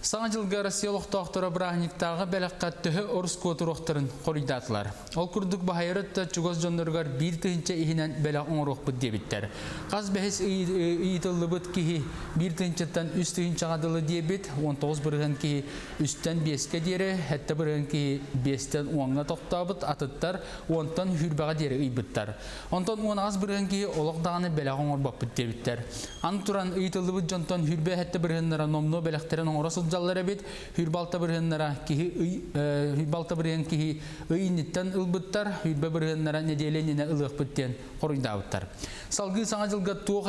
Sağa жылга Россиялық тоқтыры брахниктағы бәліққа түхі орыс көтір оқтырын қоридатылар. Ол күрдік бағайырытта чугоз жонларғар бір түйінче ихінен бәлі оңыруқ бұд дебіттер. Қаз бәхес үйітілі бұд кейі бір түйінчеттен үст түйінче ғадылы дебіт, 19 бірген кейі үсттен 5-ке дері, әтті бірген кейі 5-тен 10-ға тоқтабыт атыттар, 10-тан хүрбаға дері үйбіттар. 10-тан 10-ағыз бірген кейі олықдағаны бәлі оңыр бақ бұд дебіттер. Аны тұран үйітілі бұд жонтан хүрбе әтті біргенлері номно бәліқтерін оңырасы jallara bit hürbalta birhenlere kihi ıynitten ılbıttar hürbe birhenlere nedelenine ılık bitten koruydavutar. Salgı sana jılga tuğ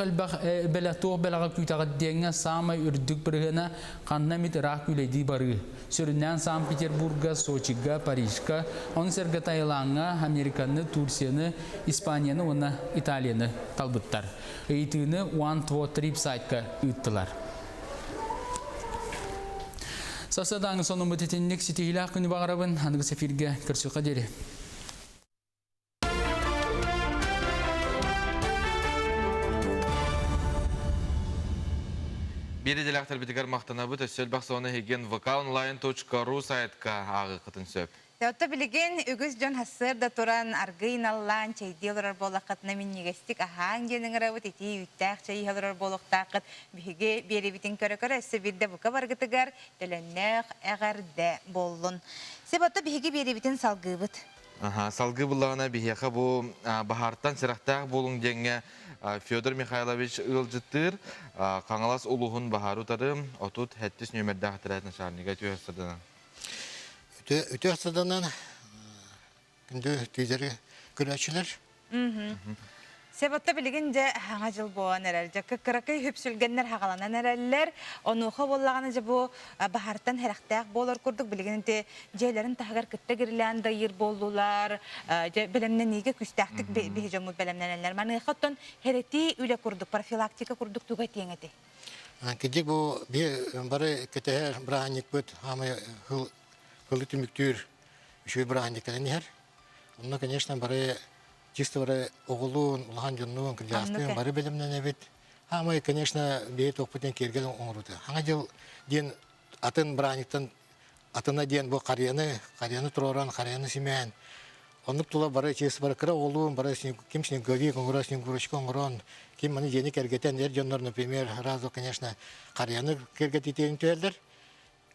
bela tuğ belaga küytağı denge samay ürdük birhene kannamit rak üleydi barı. Süründen San Peterburg'a, Sochi'ga, Paris'ga, onun serga Tayland'a, Amerikan'ı, Türkiye'ni, İspanya'nı, ona İtalya'nı talbıttar. Eğitini One Two Trip Site'ga ıttılar. Sasadan sonu mutetinlik sitihilah kuni bağırabın hangi sefirge kırsuqa deri. Biri dilaktır bitigar maqtanabı tössel baxsona hegen vokaonline.ru saytka ağı qıtın söp. Tevta bilgen ügüz jon hasır da turan argın allan çeydiyolar bolaqatna minnigestik ahan geningravut iti üttaq çeyhalar bolaqtaqat bige beri bitin köre sebirde buka bargıtıgar telenneq əgərdə bollun. Sebata bige beri bitin salgıbıt. Salgı bullağına biheqa bu bahartan sıraqtaq bolun denge Fyodor Mikhailovich ılcıttır. Qangalas uluğun baharu tarım otut hettis nömerde hatıraytın şarniga tüyasırdınan. Öte hastadan gündü tezeri güreşçiler. Sebatta bilgince hangacıl boğan erelce. Kıkırakay hüpsülgenler haqalanan ereller. Onuğa bollağınca bu bahartan heraqtaq bolar kurduk. Bilgince ceylerin tahgar kıtta girilen dayır boldular. Belemden nege küstaqtık bihicamut belemden eller. Mani xatton hereti üle kurduk. Profilaktika kurduk tuğa tiyengeti. Kedik bu bir barı keteher brahanik böt. Hama hılı tümüktür. шөй браһандыктан нихер. Онна, конечно, бары чисто бары оғылуын, улахан жоннуын, кыржастын, бары белімнен әбет. Хамай, конечно, бейт оқпытен кергел оңыруды. Хаңа жыл ден атын браһандыктан атына ден бұл қарияны тұроран, қарияны семен. Оннук тула бары честі бары кыра оғылуын, бары кем снеговик, оңыра, снегурочка оңырон, кем маны жені кергетен, жоннор, например, разу, конечно, қарияны кергететейін түйелдер.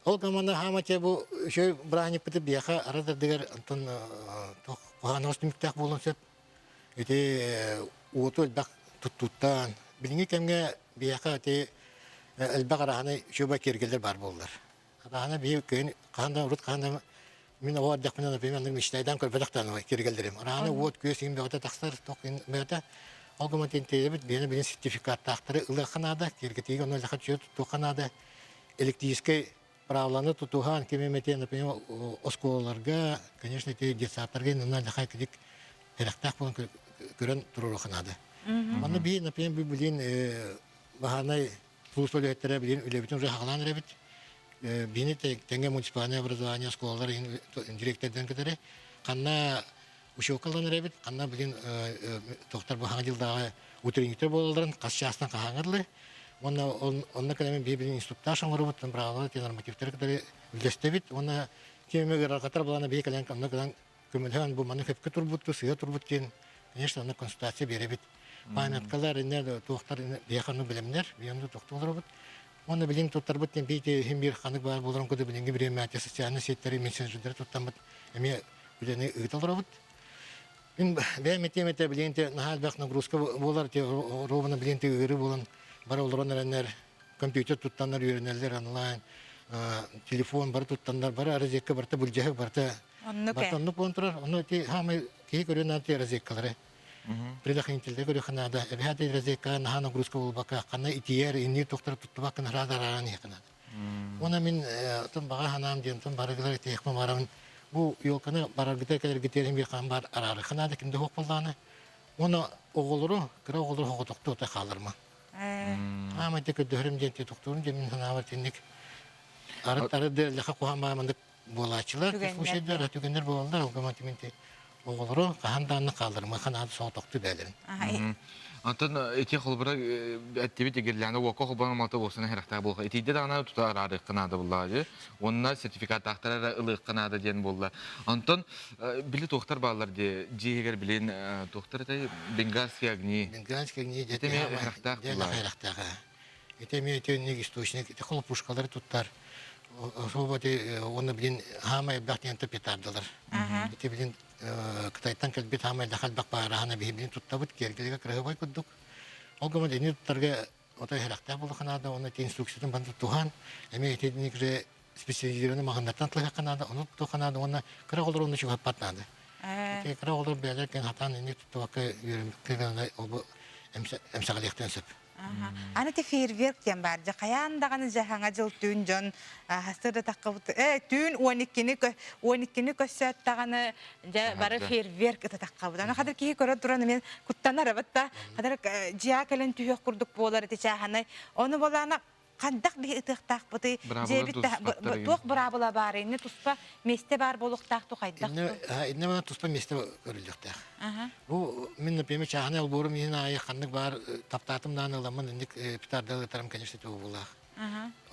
Ол команда хамате бұл шөй браһандык бітіп бияқа арадардығар антон қоғаны остымықтақ болын сөп. Өте уоту әлбәк тұттан. Біліңі кәмге бияқа өте әлбәк арағаны шөбі кергелдер бар болдыр. Арағаны бейі көйін қағанда ұрыт қағанда мен оғардақ мінен өпеймен мештайдан көрбәдақтан кергелдерім. Арағаны уот көйесігін бәғыта тақсар тоқын бәғыта. Ол команден тейбіт бені сертификат тақтыры ұлы қанады, кергетегі оны әліқат жөй тұтту қанады. Электрический правланы тұтуған кемеметен, например, осколаларға, конечно, детсаттарға нұна әліқай кедік әріқтақ болын көрін тұру қанады. Оны бейін, например, білін бағанай плюс өлеттері білін үлебетін уже қағылан әребіт. Бейіні тәңге муниципальное образование осколалар директорден кедері. Қанна ұшуқалдан әребіт, қанна білін тоқтар баған жылдағы утренниктер болаларын қас шастан қағаңырлы. Онна кәлемен бейбілін институттар шаңғыры бұттын бірағылы те нормативтері кәдері үлдесті біт. Онна кемемегер арқатар боланы бей кәлен қанна кәлен көмілген бұл маны көпкі тұр бұтты, сұйы тұр бұттен. Конечно, онна консультация бере біт. Памяткалар, тоқтар бейқаны білімдер, бейінді тоқтылар бұт. Онна білін тоқтар бұттен бейте хембер қанық бар боларын көді білінгі біреме әте социальный сеттері, мессенджерлері тоқтан бұт. Әме білені ұйталар бұт. Мен бәйметемете білінте нағал бәқ нагрузка болар, рована білінте үйірі болан. Бары оларан әрәнер, компьютер туттандар үйренелер онлайн, телефон бары туттандар, бары аразекка барта бүлжәһі барта. Оннук болын тұрар, оны хамай кей көрен аты аразеккалары. Предохранительде көрі қанада. Әбәді аразекка наға нагрузка болбақа, қана итиер, иннер тоқтар туттыбақын радараран еқынады. Оны мен баға ханам дейін, барығылар етеқпен барамын. Бұл елканы барарғытай кәдер гетерін бір қан бар арары қанады, кімді хоқ болданы. Оны оғылыру, кіра оғылыру хоқытоқты ота қалырма. Амайда көдөрім денте тоқтуырын демін ханавар теннік. Арыттары дәліға қоған бағамандық болачылар, көшедер, түгендер болалар, олғаматименте оғылыру, қағанданны қалырма, қанады соғы тоқты бәлерін. Антон эти холбара әттебет егерләне уаққа холбана малта болсына хәрәқтағы болға. Этейді дағына тұта арарық қынады боллады. Онына сертификат тақтарара ылық қынады ден болды. Антон, білі тоқтар бағалар де, жегер білен тоқтар әтай бенгарский огни. Бенгарский огни детеме хәрәқтағы боллады. Етеме өтеуінек источник, ете қолы пушкалары тұттар. Оны білен хамай бәқтенті петардылар. Ете білен Қытайттан кәлбет хамай дақал бақ бағарағына бейбілін тұттабыт кергелігі қырығы бай күддік. Ол көмі дәне тұттарға отай хәрәқтақ болды қанады, оны инструкциядан банды тұған, әме етедінек же специализированный мағындаттан тылға қанады, оны тұтты қанады, оны қырақ олар оны шығып батнады. Қырақ олар бәлер кен хатан әне тұттыбақы үйірімдік ол әмсағалияқтан сөп. Аны те фейерверк ден бар. Қаяндағаны жағаңа жыл түн жон хастырды таққа бұты. Түн 12-ні көссеттағаны бары фейерверк ұты таққа бұты. Аны қадар кейі көрі тұраны мен құттанар абытта. Қадар жия кәлін түйек құрдық болар еті жағаны. Оны болағына қандақ бір ұтықтақ бұты. Тоқ бұрабыла бар. Ені тұспа месте бар болуқтақ тұқайдақ. Ені мана тұспа месте көрілдіқтақ. Бұл мен, например, чағаны алборым ең айы қандық бар. Таптатымдан аламын, ендік питардалы тарым, конечно, тұғы болақ.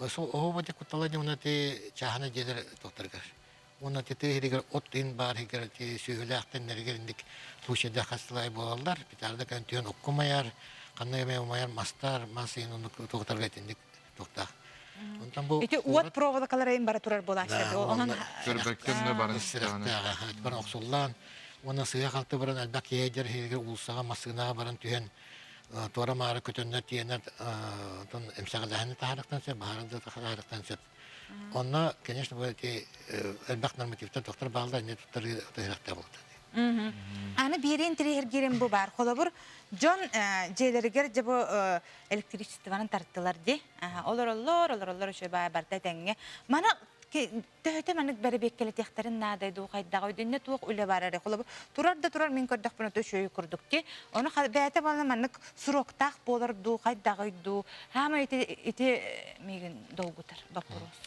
Оғы бәді құтталады, оны чағаны жедер тоқтырғар. Оны тегер оттын бар, егер сөйләқтен әргер ендік случайда қастылай болалар. Питарды кәнтүйен оққымайар, қандай мәймайар, мастар, масын оны тоқтарға етіндік тоқтақ. Эти уот проволокаларайын бара турар болашады. Көрбәккенне барын сирақтағы. Барын оқсуллан, оны сыға қалты баран әлбәк ейдер, егер ұлсаға, масығынаға баран түйен туара мары көтөннер тиенер әмсағалағыны тағарықтан сөп, бағарында тағарықтан сөп. Оны, конечно, әлбәк нормативтер тоқтар бағылдар, не тұттары тағарықта болды. Аны берен тирегерген бұл бар. Қолы бұр, Джон жейлерігер же бұл электричествоның тарттылар де. Олар үші бай барда тәңге. Мана төхеті мәнік бәрі беккелі тектәрін надайды ұқайдағы өденне туық үлі барары. Қолы бұр, тұрар мен көрдік бұны төшөйі күрдік де. Оны бәйті балына мәнік сұроқтақ болар ұқайдағы үйді. Хама еті меген долгутар, бақырос.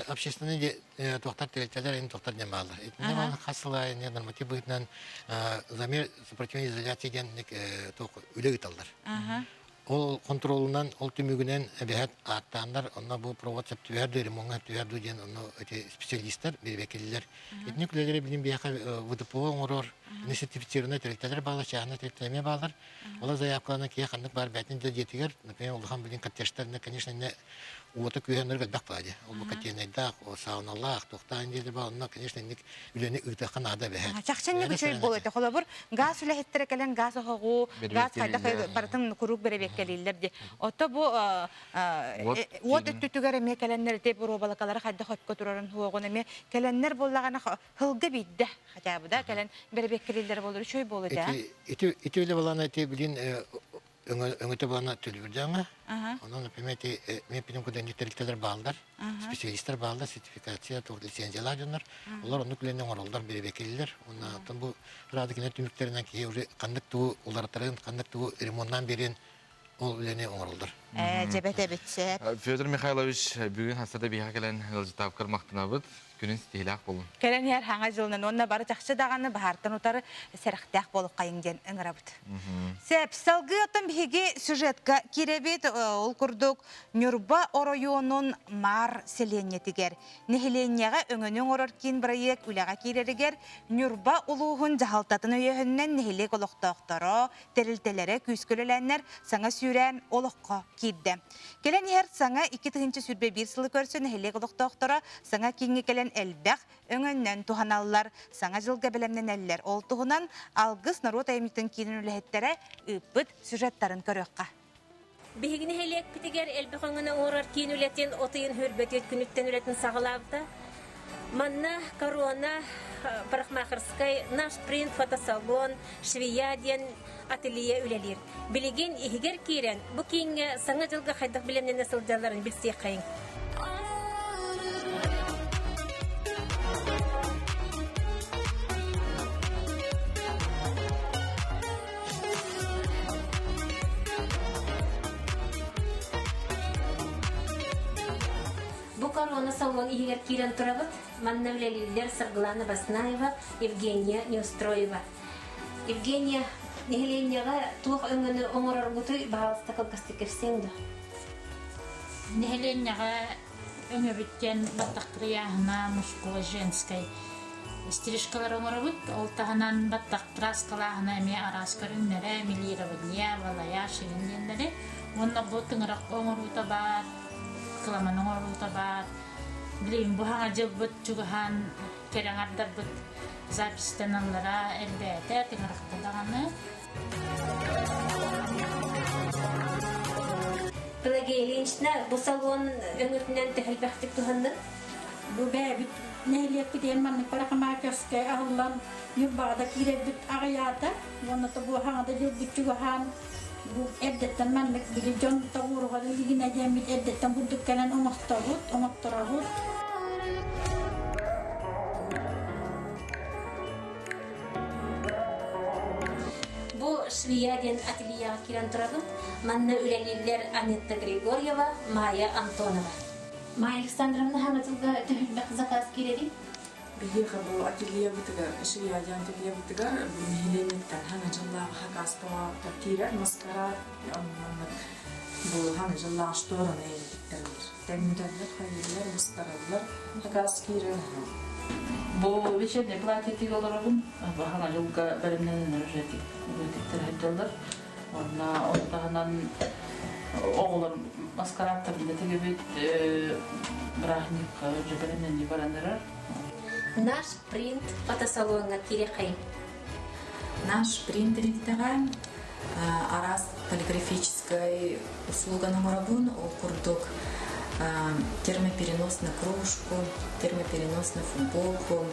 общественный доктор территориалар ин доктор немалар. Итне ман хасыла не норматив бытнан замер сопротивления изоляции ден ток үлеги талдар. Ол контролунан, ол түмүгүнен бәһәт аттандар, онна бу провод септүбәрдер, ремонт түбәрдер ден онна эти специалисттар, бербекелләр. Этне күләләре билим бияха ВДПО оңорор, не сертифицированный территориалар баглар, чагына территорияме баглар. Ола заявкаларына кие хандык бар бәтин дә жетигәр, например, улхан билин каттештарны, конечно, не уота күһәннәр гәдәк баде. Ол бу катенайда, о сауналах, тохтан диле ба, онна, конечно, ник үләне үтәхан ада бәһәт. Чакчан не күчөй болот. Холобур газ үләһеттер келен газ огу, газ кайда бартын курук беребеккелилер ди. Ото бу вот түтүгәр эме келеннәр дип робалакалар хадда хатка турарын хугын эме келеннәр боллагана хылга бидде. Хәтта бу да келен беребеккелилер болор чөй болот да. Ити үле баланы ити билин öngöte bana tülürdüğüne. Onun hükümeti mepinin kudden nitelikteler bağlılar. Spesialistler bağlılar, sertifikasyon, lisenziyalar diyorlar. Onlar onun küllerine varollar, biri bekliler. Ondan bu radikine tümüklerinden ki kandık tuğu, ularıtların kandık tuğu remondan birin ol küllerine varollar. Cebete bitse. Fyodor Mikhailovich, bugün hastada bir hakelen hılcıtap kırmaktına bud. Günün istihilak bolun. Kelen yer hanga жылынан онна бары жақсы дағаны бахартан отары сәріқтәк болып қайыңден ыңырабыд. Сәп, салғы атын бігі сюжетка керебет ол күрдік Нюрба оройуының мар селенетігер. Нехеленияға өңінің орор кейін бірайек үліға керерігер Нюрба ұлуғын жағалтатын өйіхіннен нехелек олықтақтары, тәрілтелері күйскіліләнер саңа сүйрен олыққа кейді. Келен ер саңа 2-тігінші сүрбе бір сылы көрсі нехелек олықтақтары саңа кейінге келен әлбәқ өңіннен туғаналар саңа жылға білемнен әлілер. Ол туғынан алғыз народ әйміктің кейінің үліхеттері үппіт сюжеттарын көріққа. Бігіне хелек бітігер әлбәқ өңіні орар кейін үлетін отыйын хүрбәтет күніттен үлетін сағылабды. Манна, корона, парахмахарскай, наш принт, фотосалон, швеяден, ателье үлелер. Білеген егер кейрен, бұл кейінге саңа жылға қайдақ білемнен әсілдаларын білсек қайын. Корона салон игер кирен турабыт, манна үлелилер Сарглана Баснаева, Евгения Неустроева. Евгения нехеленияға туық өңіні оңырар бұты бағалысты қылқасты керсеңді. Нехеленияға өңі біттен баттаққырияғына мужского женской стрижкалар оңырар бұт, ол тағынан баттаққыраскалағына әме араскар үнлері, милирования, валая, шегіндендері. Онна бұтың ұрақ оңыр бұта бар, кыламаның оңыр бұта бар. Білейін бұхаңа жыл бұт жүгіған кереңардар бұт запистен аллара әлбәті теңіріқті дағаны. Пелагейлинчна, бұл салон өңіртінен тәхілбәқтік тұғанды? Бұл бәбіт нәйлеп бітен манның парақамакерскай ағылан юрбағада кирет бүт ағаята. Онаты бұхаңада жыл бұт жүгіған bu evdetten manlık biri can tavuruğa da ligine cemit evdetten bu dükkanın omaktırağut. Bu Şviyaden ateliye kiran turabın, manna üleliler Anetta Grigorieva, Maya Antonova. Maya Alexandrovna hanatılga tühülbek zakaz kiredi? Biliyor bu atölye bitiga, Şviyaden atölye bitiga, bu mihilenekten hanacıllah hakaspava tatira, maskara, bu hanacıllah ştoran eğilir. Temüdenler, hayırlar, maskaralar, hakas kiren. Bu вечерне платите олорун, бахана жылга беремнен режети. Бүтүктөр хеделер. Онна отагынан оглор маскараттарында тегебит брахник жеберенен дибарандар. Наш принт фотосалонга кирекай. Наш принтериттага арас полиграфическая услуга на марабун окурдук. Термоперенос на кружку, термоперенос на футболку,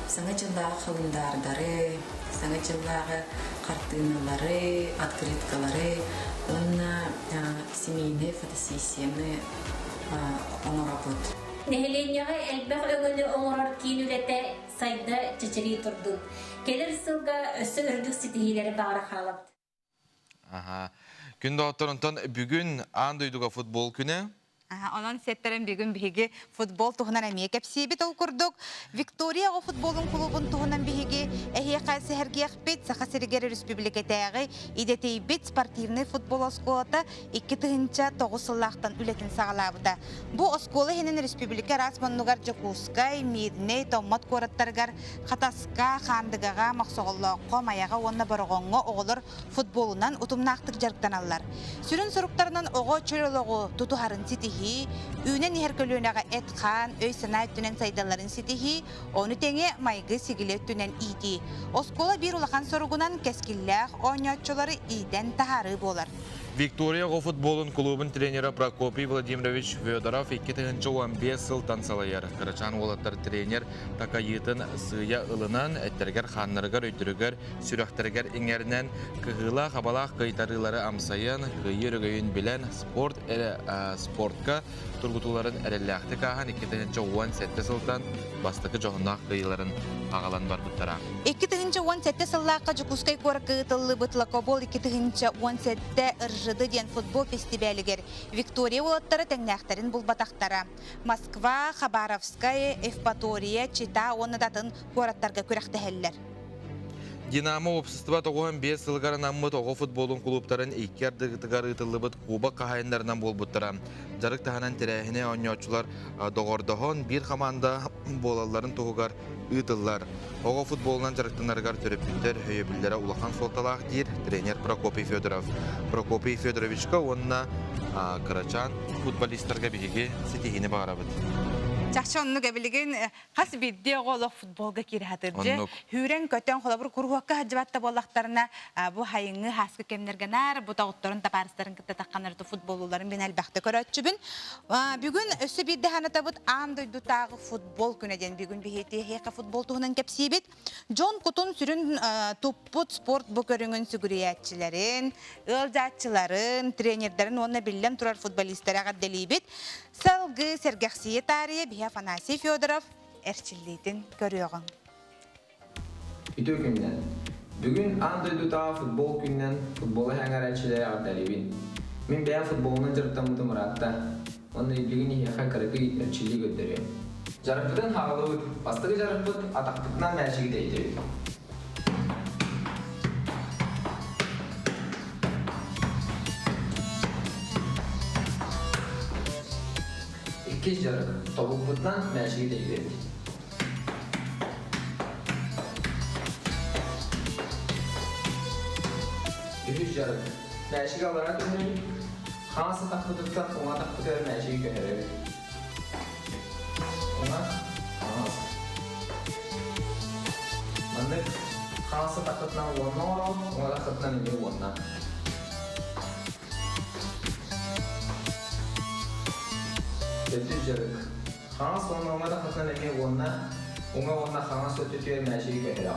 саңачылдағы қалындардары, саңачылдағы картиналары, открыткалары, онна семейные фотосессияны оңырабыд. Нехеленияға әлбәқ өңіні оңырар кейін үләті сайда чечери тұрды. Келер сылға өсі үрдік сетігелері бағыра қалапты. Күнді отырынтан бүгін андойдуға футбол күні. Ondan setlerin bir gün bihigi futbol tuğunan emiye kepsiyebit ol kurduk. Victoria o futbolun kulubun tuğunan bihigi ehiye kalsi hergiyakbit Sakasirigeri Respublikatayı ideteybit sportivni futbol oskolata 2-9 sıllıqtan ületin sağlabıda. Bu oskola henin Respublika Rasmanlugar Jakuskay, Midney, Tommat Korattargar, Kataska, Xandıgağa, Maqsoğulluqqa, Mayağa, onna barğonğa oğulur futbolunan utumnaqtık jargtan allar. Sürün soruklarından oğu çöroloğu tutuharın sitihi Ünen herkölüğünağa etkan, öy sanayet tünen saydaların sitihi, onu tenge maygı sigilet tünen iti. Oskola bir ulaqan sorugunan keskillah, oynatçıları iden taharı bolar. Victoria Go futbolun klubun treneri Prokopy Vladimirovich Fyodorov 2015 yıl tansalayar. Karaçan olatlar trener takayıtın sığya ılınan etterger xannargar öydürüger, sürüxterger ingerinen kıhıla xabalaq kıytarıları amsayan, kıyı rögöyün bilen sportka turgutuların erelliaqtı kahan 2017 yıldan bastıkı çoğunaq kıyıların ağalan var buttara. 2017 yıllıqqa Jukuskay korakıtıllı bıtlakobol 2017 ırjıdı diyen futbol festivaliger Victoria olatları tengnaqtarin bulbataqtara. Moskva, Khabarovskaya, Evpatoriya, Chita, onnadatın korattarga köreqteheller. Dinamo общество тоғын 5 сылғарын аммыт оғы футболын клубтарын икер дығытығарытылыбыт Куба қағайындарынан болбыттыра. Жарық тағанан тірәхіне ойнаушылар доғырдығын бір команда болаларын тоғығар ұйтылар. Оғы футболынан жарықтынарғар түріппіндер өйебілдері улақан солталақ дейір тренер Прокопий Федоров. Прокопий Федоровичка онына Карачан футболистерге бігеге сетихіне бағарабыд. Çaxça onu qəbilgin qas biddi oğuluq futbolga kiri hatırcı. Hüren kötən xolabur kurhuaqqa hacıbatta bollaqlarına bu hayını haskı kemlergenar, bu tağıtların taparısların kıtta taqanırdı futbolluların ben elbəxtə körətçübün. Bugün ösü bir dəhana tabut andoydu tağı futbol günədən bugün biheti heyqa futbol tuğunan kepsiyebit. John Kutun sürün tupput sport bu körüngün sügüriyatçilerin, ılcatçıların, trenerlerin onunla bilən turar futbolistleri ağaddeliyibit. Salgı sergəxsiye tarihi bihe Afanasiy Fyodorov erçilliğin görüyorsun. Ütü günden. Bugün Andoydu Tağı futbol günden futbolu hangar elçileri ardalibin. Min beyan futbolunun jarıktamıdı Murat'ta. Onun ilgini yaxa kırıkı elçiliği gönderiyor. Jarıklıdan hağılığı, bastığı jarıklık ataklıktan melçiği deydi. İki jarık, topukludan melçiği deydi. Üç jarık, melçiği alarak dönüyor. Hansı taklıdıktan ona taklıkları melçiği gönderiyor. Ona hansı. Mandık hansı taklıktan ona taklıktan indi ona. Ötüz jarık. Hansı ona taklıktan indi ona hansı ötütüyor melçiği gönderiyor.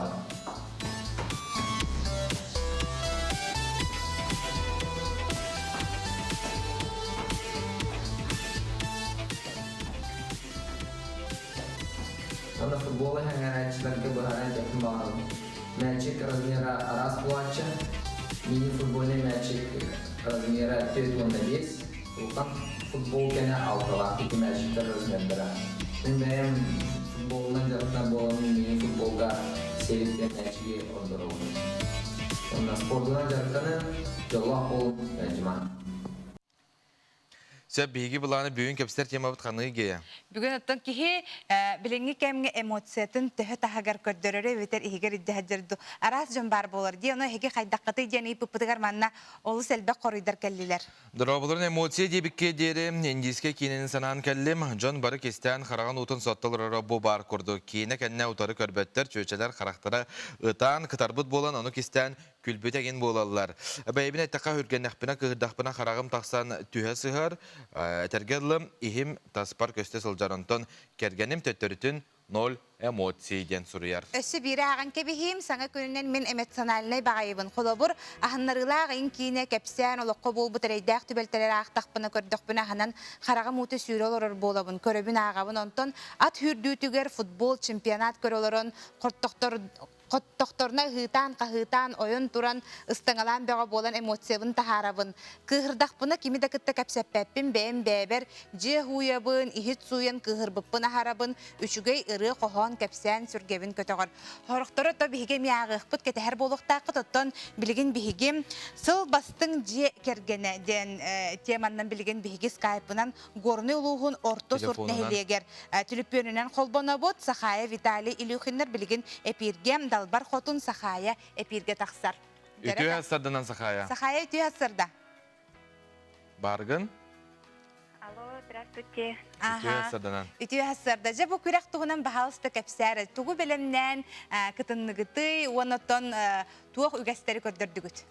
Onda futbolu hangar elçilerge baharan yakın bağlı. Melçik razmera aras buatça, mini futbolne melçik razmera 4.5. Ulan futbol gene altılar, iki melçikler razmera. Benim futboldan jarıktan boğanın mini futbolga selipte melçiği orada oldu. Onda spordan jarıktanı jollah bol melciman. Sen bilgi bulanı büyün kepsler temabıt kanığı geya. Bugün ötün ki bilingi kemge emotsiyatın tühü tahagar kördörörü veter ihiger iddihacardu. Aras jön bar bolar diye onu hege kaydakkatı diyen ipı pıtıgar manna olu selbe koruyder kelliler. Durabuların emosiya diyebikke derim, endiske kinin sanan kellim, John barı kesten xarağın utun sottalara bu bar kurdu. Kine kendine utarı körbetler, çöçeler xaraktara ıtan, kıtarbıt bolan onu kesten külbüte gen bolallar. Beyibine taka hürgennekbine kıhırdakbine xarağım taksan tühe sığar, etergerlim ihim taspar köste sılcaronton kergenim töttörütün nol emosiya diyen suruyar. Ösü biri ağın kebihim, sana kününden min emosyonalnay bağayıbın kolobur. Ahınlarıla ağın kine kepsen oluqqa bol butaraydak tübelteler ağıqtaqbına kördükbına hanan xarağı mutu sürü olurur bolabın. Köröbün ağabın onton at hürdütüger futbol çempionat körülürün Хоттохторна гытан, кахытан, ойон туран, ыстыңалан бега болан эмоциябын тахарабын. Кыһырдахпына кими да кытта кәпсәппәппин бәйін бәбер, же хуябын, ихит суян кыһырбыппын ахарабын, үчүгей ыры кохон кәпсән сүргебин көтөгөр. Хорохторо то биһиге миягыхпыт кетәһәр болуктаакы тоттон билигин биһигим сыл бастың же кергене ден теманнан билигин биһиги скайпынан горны улугун орто сорт нехилегер түлүппөнүнөн колбонобот Сахая Виталий Илюхиннер билигин эпиргем далбар хотун Сахая эпирге таксар. Үтү хасардан Сахая. Сахая үтү хасарда. Баргын. Алло, здравствуйте. Үтү хасарда. Же бу күрәк тугунан баһалысты кәпсәр. Тугу белемнән кытынныгыты, онотон туох үгәстәре көрдөрдүгүт.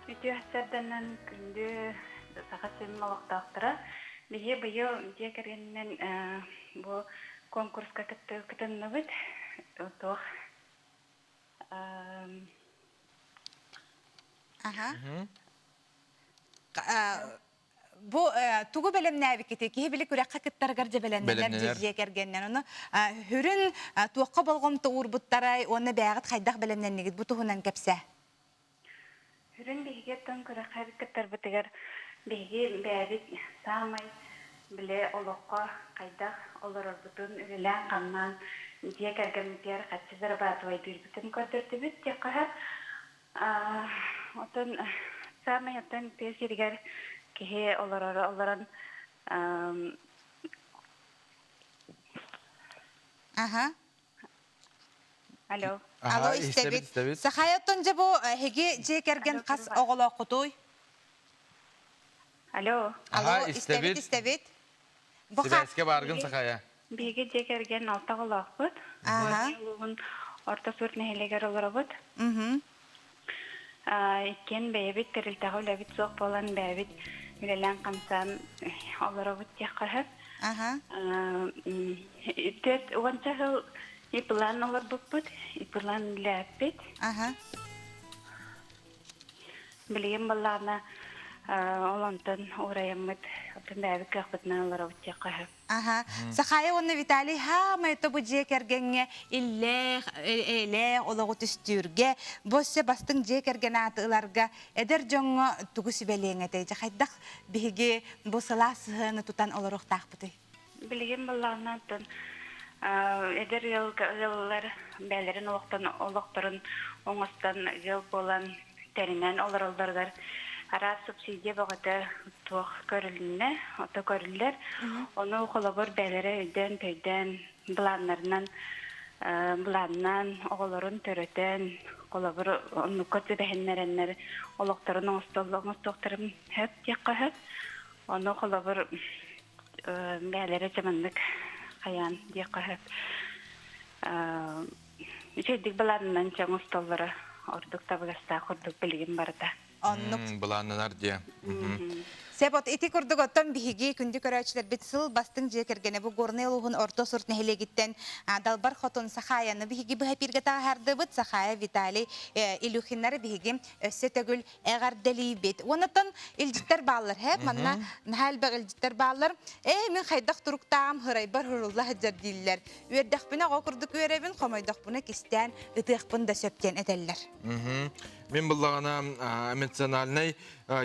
Үтү хасардан күндү сахасын малыктактыра. Бие быйыл же кергеннен бу конкурска кытынныгыт. Туох Бу тугу белемнәби ките ки биле күрәккә киттәргәр җебеләннәр җиргә кергәннән аны хүрен туакка болгом туурбуттарай оны бәгыт хайдак белемнәннигит бу туһунан кәпсә хүрен биге тон күрәккә киттәр битегәр биге бәбит самай биле олокка хайдак олорор бутун үлән каннан җия кергән тияр хәтсезер батвай битен көтөртү бит якка отон самай отон тесиргәр кеһе олоран Алло. Алло, истебит. Сахаяттан же бу хеге же керген кас оголо кутой. Алло. Алло, истебит. Сибәскә баргын Сахая. Биге же керген алта оголо кут. Улугун орта сорт нехелегер олорабыт. Иккен бәйбит терилтәгә үләбит сок болан бәйбит үләлән камсан олорабыт яккаһып. Тет уанчагыл иплан олар буппут, иплан ләппит. Билем балларна олантан ураямыт, отын бәйбит кахбытнан олорабыт яккаһып. Сахая оны Виталий хамай то бу же кергенге иле ологу түстүрге боссе бастың же керген атыларга эдер жоңго тугу сибелеңете жахайдак биге босаласыны тутан олорох тахпыты. Билген балларнан эдер еллар бәлерин олоқтарын оңостан жыл болан теринен олоролдардар. Ара субсидия бағыты туақ көріліне, оты көрілер. Оны қолабыр бәлері өйден, төйден, бұланнарынан, оғыларын төрөтен, қолабыр оны көті бәхіннерінлер, олықтарын оңыстықтарын хөп текқа хөп. Оны қолабыр бәлері жамандық қаян текқа хөп. Үшейдік бұланнан чаң ұсталары ордық табығаста құрдық білген барда. Буланнар дия. Себот ити курдук оттон биһиги күндү көрөчүлөр бит сыл бастың же кергене бу горне улугун орто сорт нехилегиттен далбар хотон Сахаяны биһиги бу хапирге тагардыбыт Сахая Виталий Илюхиннары биһиги өссө төгүл эгардели бит. Онотон илжиттер баалар хеп манна нахал багылжиттер баалар мен хайдак туруктаам хырайбар хурулла жардиллер. Үрдөхпүнө курдук өрөбүн комойдохпуна кистен ытыхпын да сөптен этеллер. Мен буллагана эмоциональный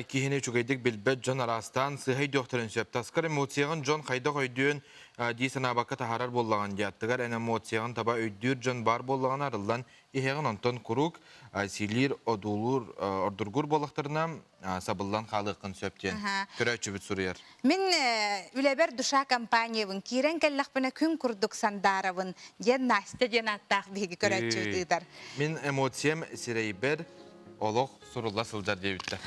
кихине чугайдык билбет жон арастан сыхай докторын сөп. Таскар эмоцияғын жон қайда қойдуын дейсен абаққа тахарар боллаған дияттығар ән эмоцияғын таба өйдүр жон бар боллаған арылдан ихеғын онтон құрук силир ордургур болақтарына сабылдан қалықын сөптен. Көрәтші бүт сұрыяр. Мен үләбер душа компаниявын кирен кәлләқпіна күн күрдік сандаравын ден Настя ден аттақ бейгі көрәтші бұтыдар. Мен эмоциям сирейбер олық сұрылла сылжар дейбітті.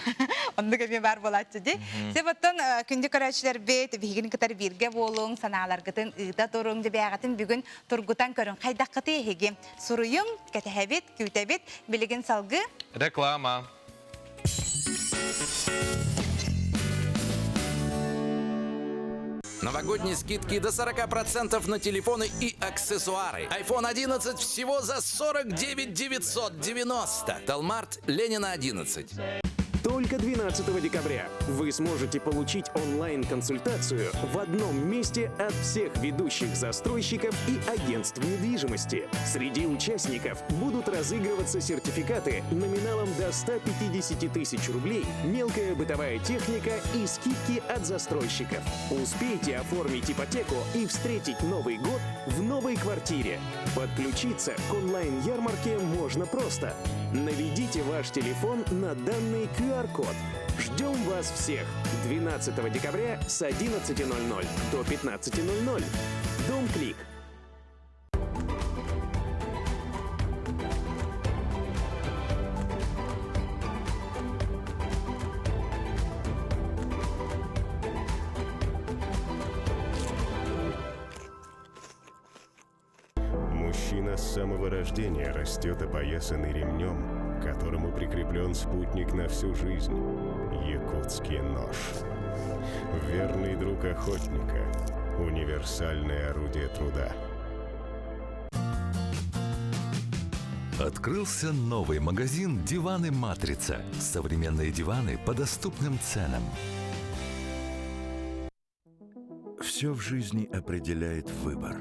Онды көме бар болатшы де. Себоттан күнді көрәтшілер бет, бейгін кітар бірге болуң, саналар кітін ұйда тұрың де бәғатын бүгін тұрғытан көрін қайдақ қыты ехеге. Сұруйым, кәтәхәбет, күйтәбет, білігін салғы. Реклама. Новогодние скидки до 40% на телефоны и аксессуары. iPhone 11 всего за 49 990. Талмарт, Ленина 11. Только 12 декабря вы сможете получить онлайн-консультацию в одном месте от всех ведущих застройщиков и агентств недвижимости. Среди участников будут разыгрываться сертификаты номиналом до 150 тысяч рублей, мелкая бытовая техника и скидки от застройщиков. Успейте оформить ипотеку и встретить Новый год в новой квартире. Подключиться к онлайн-ярмарке можно просто. Наведите ваш телефон на данный QR-код. Ждем вас всех 12 декабря с 11:00 до 15:00. Дом Клик. Мужчина с самого рождения растет опоясанный ремнем, к которому прикреплен спутник на всю жизнь – якутский нож. Верный друг охотника, универсальное орудие труда. Открылся новый магазин «Диваны Матрица». Современные диваны по доступным ценам. Все в жизни определяет выбор.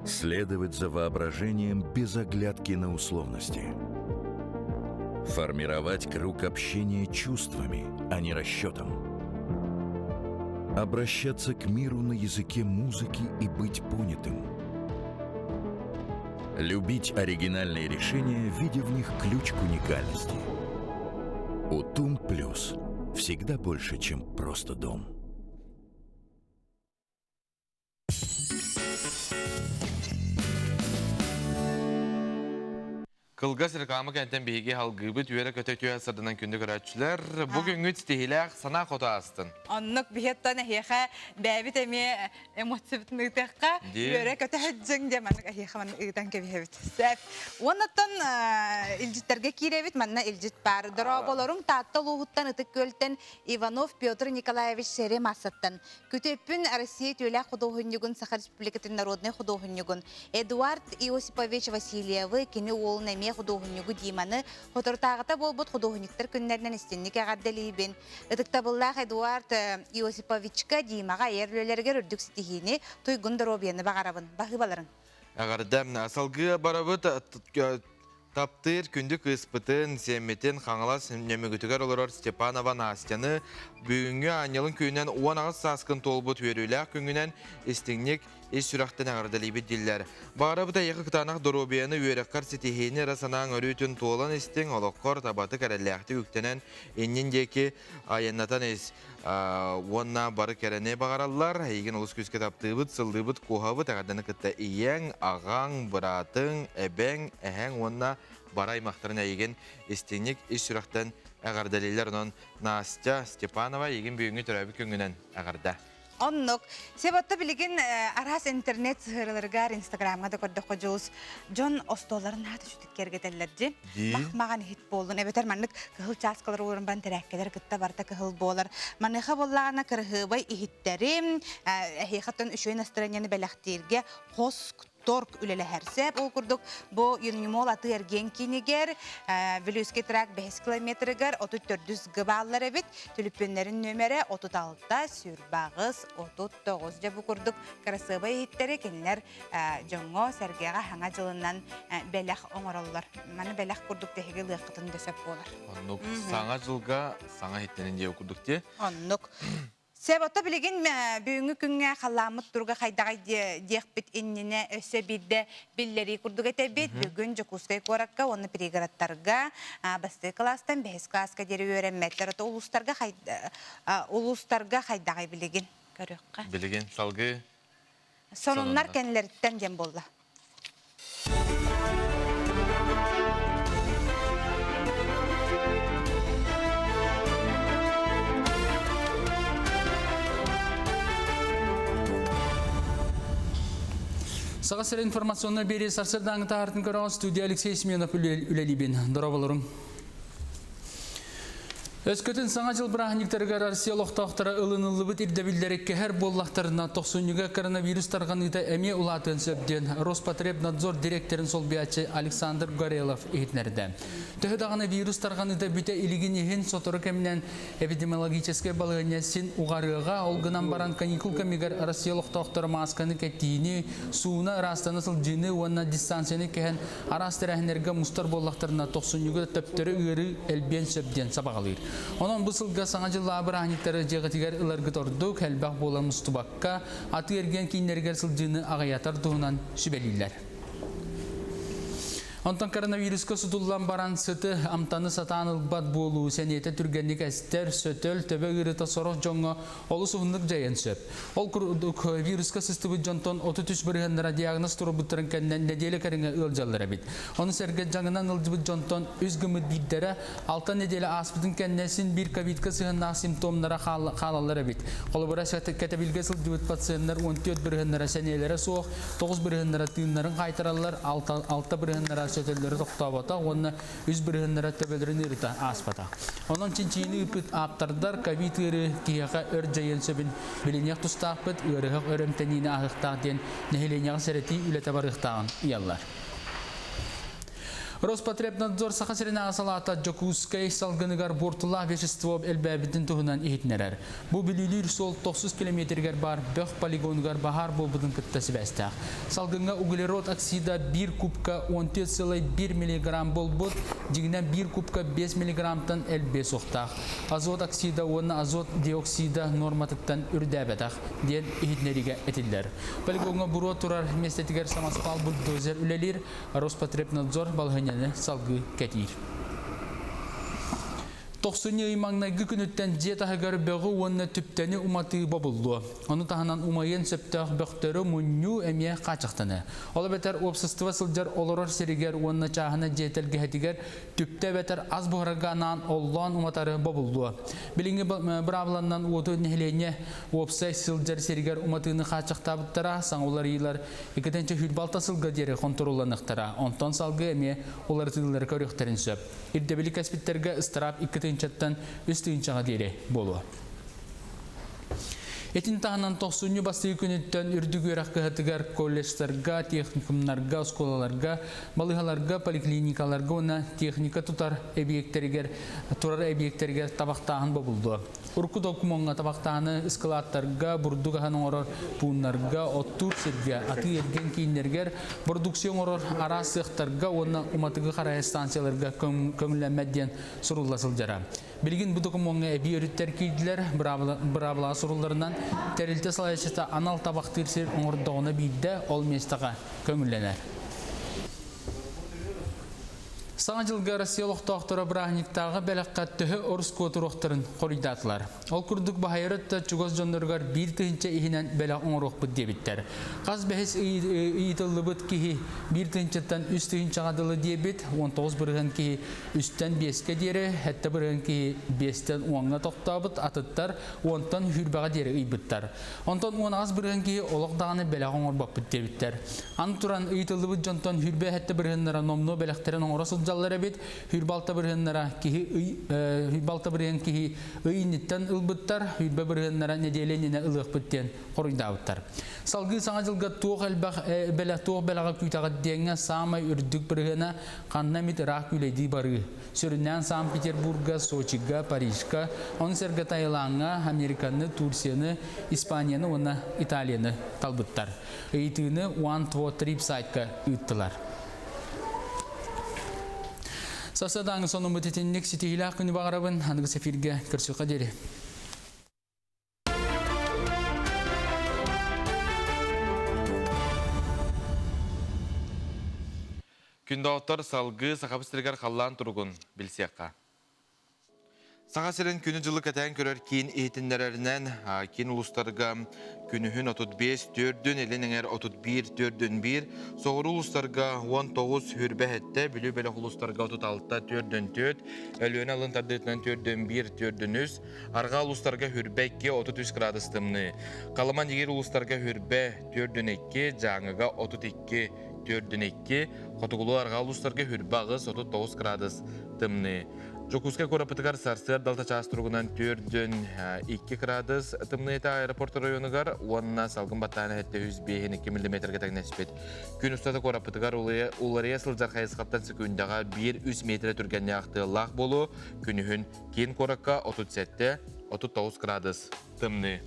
Следовать за воображением без оглядки на условности. Формировать круг общения чувствами, а не расчетом. Обращаться к миру на языке музыки и быть понятым. Любить оригинальные решения, видя в них ключ к уникальности. Утум Плюс. Всегда больше, чем просто дом. Kılgas reklama kenten bihigi halgıbı tüyere köte tüye sırdınan kündü görətçüler. Bugün üç tihilak sana kodu astın. Onluk bihettan ehiyeğe bäbit emi emotsibitini ıtıqqa tüyere köte hüccün demanlık ehiyeğe manı ıdan kebihebit. Onattan ilcitlerge kirevit manna ilcit bar. Daraboların tattal uğuttan ıtık gölten Ivanov Pyotr Nikolaevich Seremassattan. Kütüpün Россия tüyelak xudoğunyugun Sakha Respublikatin Narodnay xudoğunyugun Eduard Iosipovich Vasilyev'ı kini oğlun emi xudoğunyugu dimany xotортагыта болбут xudоğуниктер күннәрнән истинник агаддалибин. Ытыктабыллах Эдуард Иосиповичка димага ерлелерге үрдүк стихини туйгун доробияны багарабын. Багыбаларын. Агардам асалгы барабыт таптыр күндү кыспытын, семметин, хаңалас немегүтүгер олорор Степанова Настяны бүгүнгү анялын күйінен 10 саскын толбут өрүләк күнгүнен истинник иш сүрақтен ағырдалибі диллер. Бағарабыта екі қытанақ доробияны өреккар сетихейні расанан өрүтін толан істің олыққор табаты кәрәләқті үктенен еннендекі айыннатан ес онна бары кәрәне бағаралар. Еген ұлыс күзге таптыбыт, сылдыбыт, қоғабыт ағаданы кітті иен, ағаң, бұратың, әбәң, әхәң онна барай мақтырын әйген істенік иш сүрақтен ағырдалилер онын Настя Степанова еген бүйінгі түрәбі күнгінен ағырда. Оннук. Себатта билигин арас интернет сыгырылыргар Инстаграмга да көрдө кожуус Джон остоларын хаты шүтіккерге теллерди. Маған хит болдун. Эбетер маннык кыхыл часкалар уурун бан терәккелер кытта барта кыхыл болар. Маныха боллагана кырхыбай ихиттерим. Эхихаттан үшөй настроенияны бәләхтирге хос торг үлеле хәрсәп ол күрдік. Бу юннимол аты эрген кинигер, Вилюске трак 5 километргер, 34 гыбаллар эбит, түліппенлерін нөмері 36-та, сүрбағыз 39 жабы күрдік. Красыба ехеттері кенлер жоңо сәргеға хаңа жылынан бәләқ оңыралылар. Маны бәләқ күрдік дәхеге лықытын дөсіп болар. Оннук, саңа жылға саңа хеттенін деу күрдік те? Оннук. Себатта билеген бүгүнгү күнгө халламыт турга хайдагай диэхбит иннине өсө бирде биллери курдук этебит бүгүн жокускай коракка оны пригородтарга басты класстан 5 класска дери өйрөнмөттөр улустарга хайдагай билеген көрөкка билеген салгы сонуннар кенлерден жем болду. Сағасыр информационна бері сарсырдаңы тағыртын көріған студия Алексей Семенов үлелибен. Дұрабаларың. Өскөтін саңа жыл бірағынектергер Россия лоқтақтары ылынылы бұт ирдебілдерекке әр боллақтарына 90-ға коронавирус тарғаныда әме ұлатын сөбден Роспотребнадзор директорын солбиячы Александр Горелов ехетнерді. Төхідағаны вирус тарғаныда бүті илігін ехін соторы кәмінен эпидемиологическе балығыне сен ұғарыға олғынан баран каникул кәмегер Россия лоқтақтары масканы кәттейіні суына растаны сылжыны уанна дистанцияны кәхен арастыр әхінерге мұстар боллақтарына 90-ға төптері үйірі әлбен сөбден сабағалыр. Онан бұсылға саңа жылла абырағынеттері жеғатигер ұларғыт ордук әлбақ болан мұстубаққа аты ерген кейінергер сылжыны ағаятар туғынан сүбелейлер. Онтан коронавируска сутуллан баран сыты амтаны сатан ылбат болу сәнеті түргенlik әстер, сөтөл, төбе ғырыта сорох жоңға олы суғындық жайын сөп. Ол вируска сыстыбы жонтон 33 біргендера диагноз тұры бұттырын кәннен неделі кәріңі ылжалыр әбет. Оны сәргет жаңынан ылжыбы жонтон үз гымыд бейдері 6 неделі аспытын кәннесін бір ковидка сығынақ симптомнара қалалыр әбет. Қолы бұра кәтәбілге сылжыбыт пациенттер 14 біргендера сәнелері соқ, 9 біргендера тыынларын қайтаралар, 6 біргендера сөтелері тоқтабата, оны үз біргендері төбелерін үріті аспата. Onun çinçini üpüt aptardar kavit ırı kiyaqa ör jayın söbün bilinyak tustaqpıt ırıqaq örümtenini ahıqtaq den nehilenyak sereti ülete barıqtağın iyallar. Роспотребнадзор сахасырына асалата Жокускай салгыныгар бортула вещество элбәбитин туһунан ихитнерер. Бу билилер сол 90 километргер бар бөх полигонгар бахар болбудун кыттасы бәстә. Салгынга углерод оксида 1 кубка 14,1 мг болбут, жигинен 1 кубка 5 мг-тан элбе соқтақ. Азот оксида оны азот диоксида норматыттан үрдәбәтақ ден ихитнериге этиллер. Полигонга буро турар местетигер самаспал бульдозер үлелер Роспотребнадзор балғыня salgı ketir. 90 yılmağına günütten jetahıgar beğu onu tüpteni umatı babuldu. Onu tahanan umayın septah bektörü munyu emiye kaçaktını. Ola beter obsestiva sılcar olorar seriger onu çahına jetel gehetiger tüpte beter az buharaganan ollan umatarı babuldu. Bilingi bravlandan otu nehlenya obsay sılcar seriger umatını kaçaktabıttara sangolar yıllar ikitençe hülbalta sılga deri kontrollanıqtara. Ondan salgı emiye olar tığları körükterin söp. İrdebilik aspitlerge ıstırap ikitençe çattan üstünçağa deri bolu. Etin tahanan 90 bastığı günütten ürdügü rakıhatıgar kolleçlerga, teknikumlarga, skolalarga, balıhalarga, poliklinikalarga ona teknika tutar ebiyekteriger tabaqtağın babuldu. Urku dokumonga tabaqtağını ıskılatlarga, burdugahan oror punlarga, ottur sirga, atı ergen kiyinlerger, produksiyon oror ara sığıqtarga, ona umatıgı qaraya stansiyalarga kömüllenmedyen surullasılcara. Bilgin bu dokumonga ebi örütter kiydiler, brabla surullarından Terilte salayçıta anal tabaqtır sir oңордоғына biyde ol mestağa kömüllenər. Sağa жылга Россия лоқтақтары бірағынықтағы бәліққа түхі орыс көтіроқтарын қорыйдатылар. Ол күрдік бағайырытта чугоз жонларғар бір түйінші ихінен бәліқ оңыроқ бұд дебіттер. Қаз бәхіс үйітілі бұд кейі бір түйіншіттен үст түйінші ғадылы дебіт, 19 бірген кейі үсттен 5-ке дері, әтті бірген кейі 5-тен 10-ға тоқтабыт, атыттар 10-тан хүрбаға дері үйбіттар. 10-тан 10-ағыз бірген кейі олықдағаны бәліқ оңыр бақ бұд дебіттер. Аны тұран үйітілі бұд жонтан хүрбе әтті біргенлері номно бәліқтерін оңырасы jallara bit hürbalta birhenlere ki hürbalta birhen ki ıynitten ılbıttar hürbe birhenlere nedelenine ılık bitten koruydauttar. Salgı sağa jılga tuğ elbaq bela tuğ belaga kütaga denge samay ürdük birhena kannamit rak üledi barı. Sürünen San Peterburg'a, Sochi'ga, Paris'ga, on serga Tayland'a, Amerikan'ı, Türkiye'ni, İspanya'nı, ona İtalya'nı talbıttar. Eğitini one to trip site'ga üttılar. Sasadan sonu mutetinlik sitihila kuni bağırabın hangi sefirge kırsuqa deri. Күндауттар салгы сақапыстыргар қаллан тұрғын білсеққа. Сақасырын күні жылы кәтән көрер кейін ейтіндерерінен кейін ұлыстарға күнігін 35-4-ден елініңер 31-4-1 соғыры ұлыстарға 19 хүрбе әтті білі бәлі ұлыстарға 36-4-4 әлуен алын тардетінен 4-1-4-3 арға ұлыстарға хүрбе 2-33 градыстымны қаламан егер ұлыстарға хүрбе 4-2 жаңыға 32-4-2 Қотығылу арға ұлыстарға хүрбе ағыз 39 градыс тымны Жокускай корапытыгар сарсыр далта частыругунан түрдүн 2 градус тымныйта аэропорт районугар уанна салгын баттаны хетте 102 мм тегнеспет. Күн устата корапытыгар улария сылжар хайысқаптан секундага 1-3 метр түргенне ақтылақ болу, күнүхүн кен коракка 37-39 градус тымны.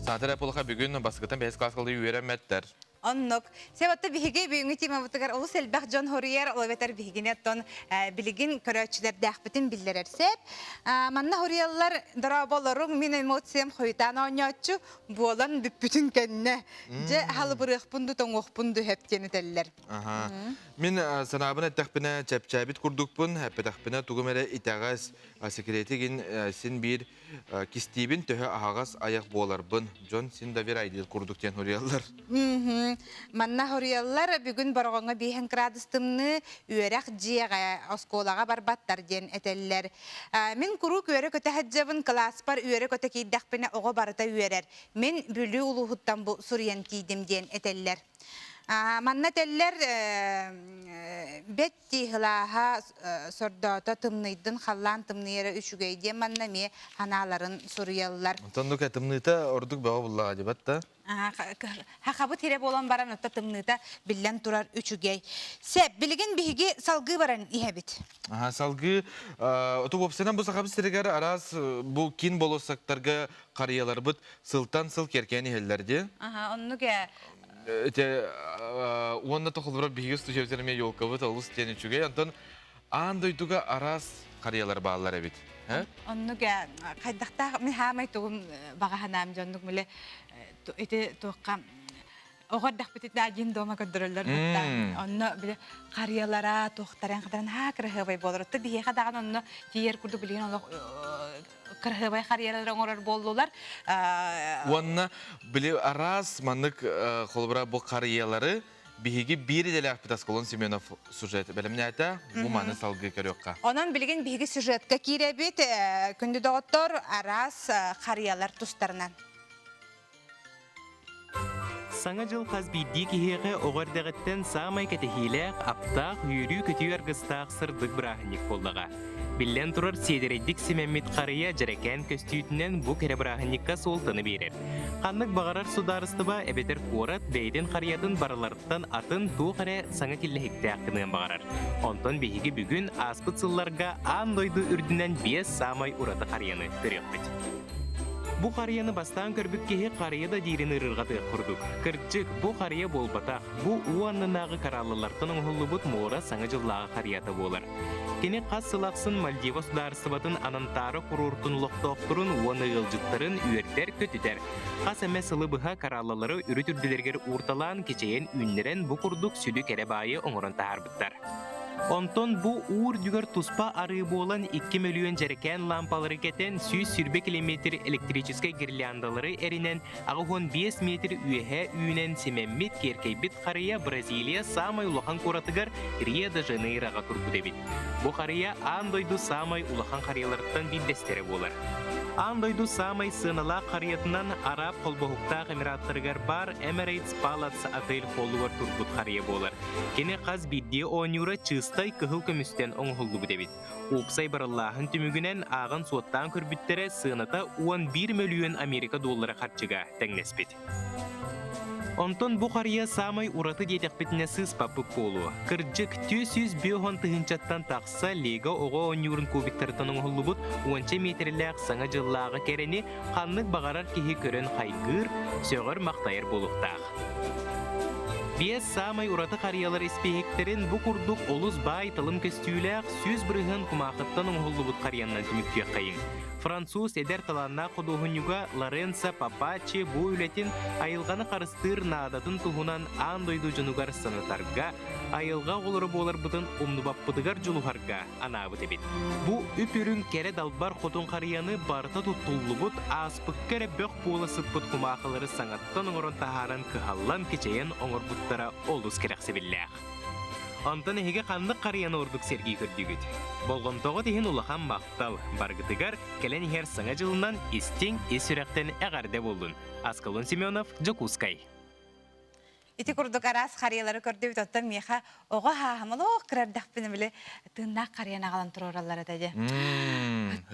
Сатыр әпылыға бүгін басқыттан 5 классқылды үйерен мәттер. Оннук. Себатта биһиге бүгүнкү тема бутугар улус элбах Джон Хорьер олветер биһигине тон билигин көрөчүлөр дахбытын биллерерсеп. Манна Хорьерлар дараболорун мен эмоциям хойтан оньочу болан бүтүн кенне. Же халбырык пунду тоңок пунду хептени теллер. Мен санабын эттахпына чапчабит курдукпун, хепетахпына тугумере итагас секретигин син бир кистибин төһө агас аяк боларбын. Джон син да бир айдыл курдуктен Хорьерлар. Манна Хорьерлар бүгүн боргонга 5 градустымны үйөрөк жига осколага барбаттар ден этеллер. Мен курук үйөрө көтөһөжөбүн класс бар үйөрө көтө кийдакпына ого барыта үйөрөр. Мен бүлүү улуһуттан бу сурьян кийдим ден этеллер. Манна теллер бетти хлаха сордота тымныйдын халлан тымныйра үшүгейде манна ме ханаларын сурьяллар. Тондук тымныйта ордук бага буллага дебатта. Хакабы тере болан баран отта тымныйта биллен турар üçügey. Сеп билген биги салгы баран ихебит. Салгы ото бопсенан бу сакабы сирегер арас бу кин болосактарга карыялар бут сылтан сыл керкени хеллерди. Оннуге Уонна тохолбура биги студиятерме ёлкабыт олус теничуге антон андойдуга арас карыялар баалар эбит. Оннуге кайдакта мен хамай тугум багаханам жондук меле эте тоққа оғырдақ бітетін әген дома көдірілдер бұтта. Онны біле қариялара тоқтарен қадаран кірхыбай болыр. Отты бейе қадаған онны тиер күрді білген олық кірхыбай қариялар оңырар болдылар. Онны біле арас маңдық қолыбыра бұл қариялары бейге бері делі ақпытас қолын Семенов сюжеті. Бәлімне әті бұл маңы салғы көріққа. Онын білген бейге сюжетка кейребет күнді доғыттыр арас қариялар тұстарынан. Саңа жыл қазбейді кеғеғі оғырдағыттен самай кәтехиләқ, аптақ, үйірі көтүй арғыстақ сырдық бірағынек болдыға. Білден тұрар седереддік семеммет қария жарекән көстүйітінен бұл кәрі бірағынекқа солтыны берер. Қанлық бағарар сударыстыба әбетер қорат бәйден қариядың барыларыттан атын ту қария саңа келләхекті ақынығын бағарар. Онтон бейгі бүгін аспыт сылларға андойды үрдінен 5 самай ұраты қарияны көрек. Бу қарияны бастан көрбіккеге қария да дейрін ұрырғаты құрдық. Кірчік бу қария болбатақ, бу уаннынағы каралылартын оңғылы бұт мора саңа жыллағы қарията болар. Кені қас сылақсын Мальдива сударысыбатын анантары құруртын лоқтоқтырын уаны ғылжыттарын үйертер көтітер. Қас әмә сылы бұға каралылары үрі түрділергер ұрталан кечейен үннерен бу құрдық сүді кәрі байы оңырын тағарбыттар. Онтон бу ур дүгөр туспа ары болан 2 миллион жарекән лампалары кетен 100 километр электрическай гирляндалары әрінен ағығын 5 метр үйәхә үйінен семеммет керкейбіт қария Бразилия самай улахан коратыгар Рио-де-Жанейроға тұрбы дебит. Бу қария андойду самай улахан қарияларыттан билдестері болар. Андойду самай сынала қариятынан Араб қолбоғықтақ эмираттыргар бар Emirates Palace отель қолуар тұрбыт қария болар. Кені қаз бидде оңюра чыстай кығыл көмістен оңғылды бұдебет. Опсай бараллахын түмігінен ағын суаттан көрбіттері сыныта 11 миллион Америка доллары қарчыға тәңнеспет. Онтон бу қария самай ураты детекпетіне сыз папы полу. Кырджык 200 тыгынчаттан тақса лега оға оңюрын көбіктердің оңғылы бұд 10 метрләқ саңа жыллағы керені қанлық бағарар кеге көрін қайгыр, сөғір мақтайыр болуқтақ. Бес самай ураты қариялар еспейектерін бұ күрдік олыз бай тылым көстүйләқ сөз бірігін құмақыттан оңғылы бұд қарияннан түмікке қайын. Француз эдер таланна қодуғынюға Лоренцо Папачи бұ үлетін айылғаны қарыстыр наадатын тұғынан андойду жынуғар санатарға, айылға олары болар бұтын умнубаппыдығар жұлуғарға анабы дебет. Бұ үпірін кәрі далбар қотын қарияны барта тұттулы бұт, аспық кәрі бөқ болы сыппыт құмақылары саңаттан оңырын тахаран кығаллан кечейін оңыр бұттара олыс керексе білләқ. Антон эһиге қандық қарияны ордық сергей көрдігіт. Болғымтоғы теген улахан мақтал, барғытыгар кәлен хер саңа жылынан истең есүрәқтен әғарде болдың. Аскалон Семенов, Жокускай. Ити курдук арас қариялары көрді бит оттан меха оға хахамалох кірардақ бені біле тыңнақ қарияна қалан тұроралар әтәде.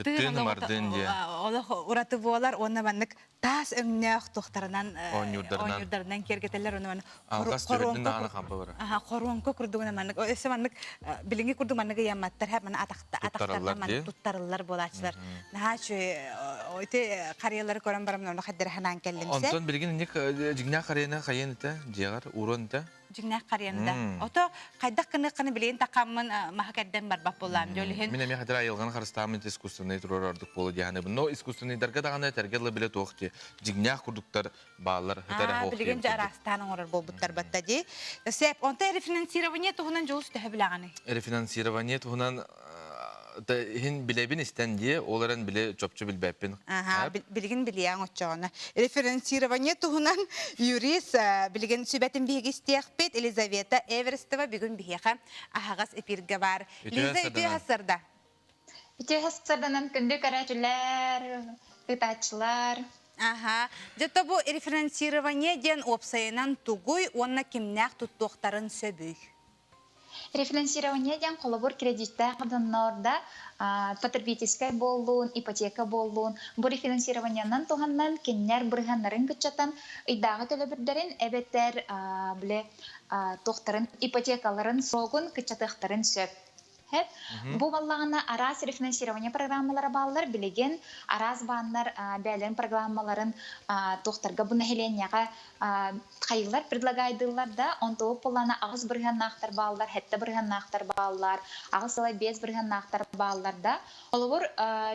Үттін мардын де. Олық ураты болар, оны маннык тас өңнәқ тоқтарынан Оңюрдарынан кергетелер, оны Алғас түрдің ағаны қампы бар. Қоруанко күрдігіне маннык. Өсі маннык біліңгі күрдік манныгы яматтар, хәп мана атақтарына маннык туттарылар болачылар. Наға шөй ойты қариялары көрін барамын, оны қаддары ханан кәлімсе. Онтон білген нек жигна қарияна қайын еті, жеғар, урон еті? Жигнақ қарияны да. Ото қайдақ қыны білейін тақамын махакәрден бар бап болам. Мен әме қадыр айылған қарыстамын искусственный тұрор ардық болу дияны. Но искусственный дарға дағаны тәргерлі біле тоқты. Жигнақ күрдіктар балар, хытары хоқ. Білген жарастаның орыр бол бұттар бәтті де. Сәп, онта рефинансирование тұғынан жол үсті білағаны? Рефинансирование тұғынан хин билебин истенди, оларын биле чопчу билбеппин. Билген билияң отчағына. Референсирование туғынан юрист билген сүбәтін бейгі істияқпет Елизавета Эверстова бүгін бейға ағағас эпирге бар. Лиза, үті ғасырда? Үті ғасырданан күнді көрәтілер, ұтачылар. Жата бұл референсирование ден опсайынан тугуй, онна кімнәқ тұттуқтарын сөбүй. Рефинансирование ден қолыбыр кредитті қадынларда потребительскай болуын, ипотека болуын. Бұл рефинансированиянан туғаннан кеннер бірғанларын күтчатан ұйдағы төлі бірдерін әбеттер тоқтарын ипотекаларын соғын күтчатықтарын сөп. Бұл баллағына арас рефинансирование программалары балылар білеген арас бағынлар бәлін программаларын тоқтарға бұны хеленияға қайылар предлагайдылар да онтауып болана ағыз бірген нақтар балылар, хәтті бірген нақтар балылар, ағыз сылай без бірген нақтар балылар да. Олығыр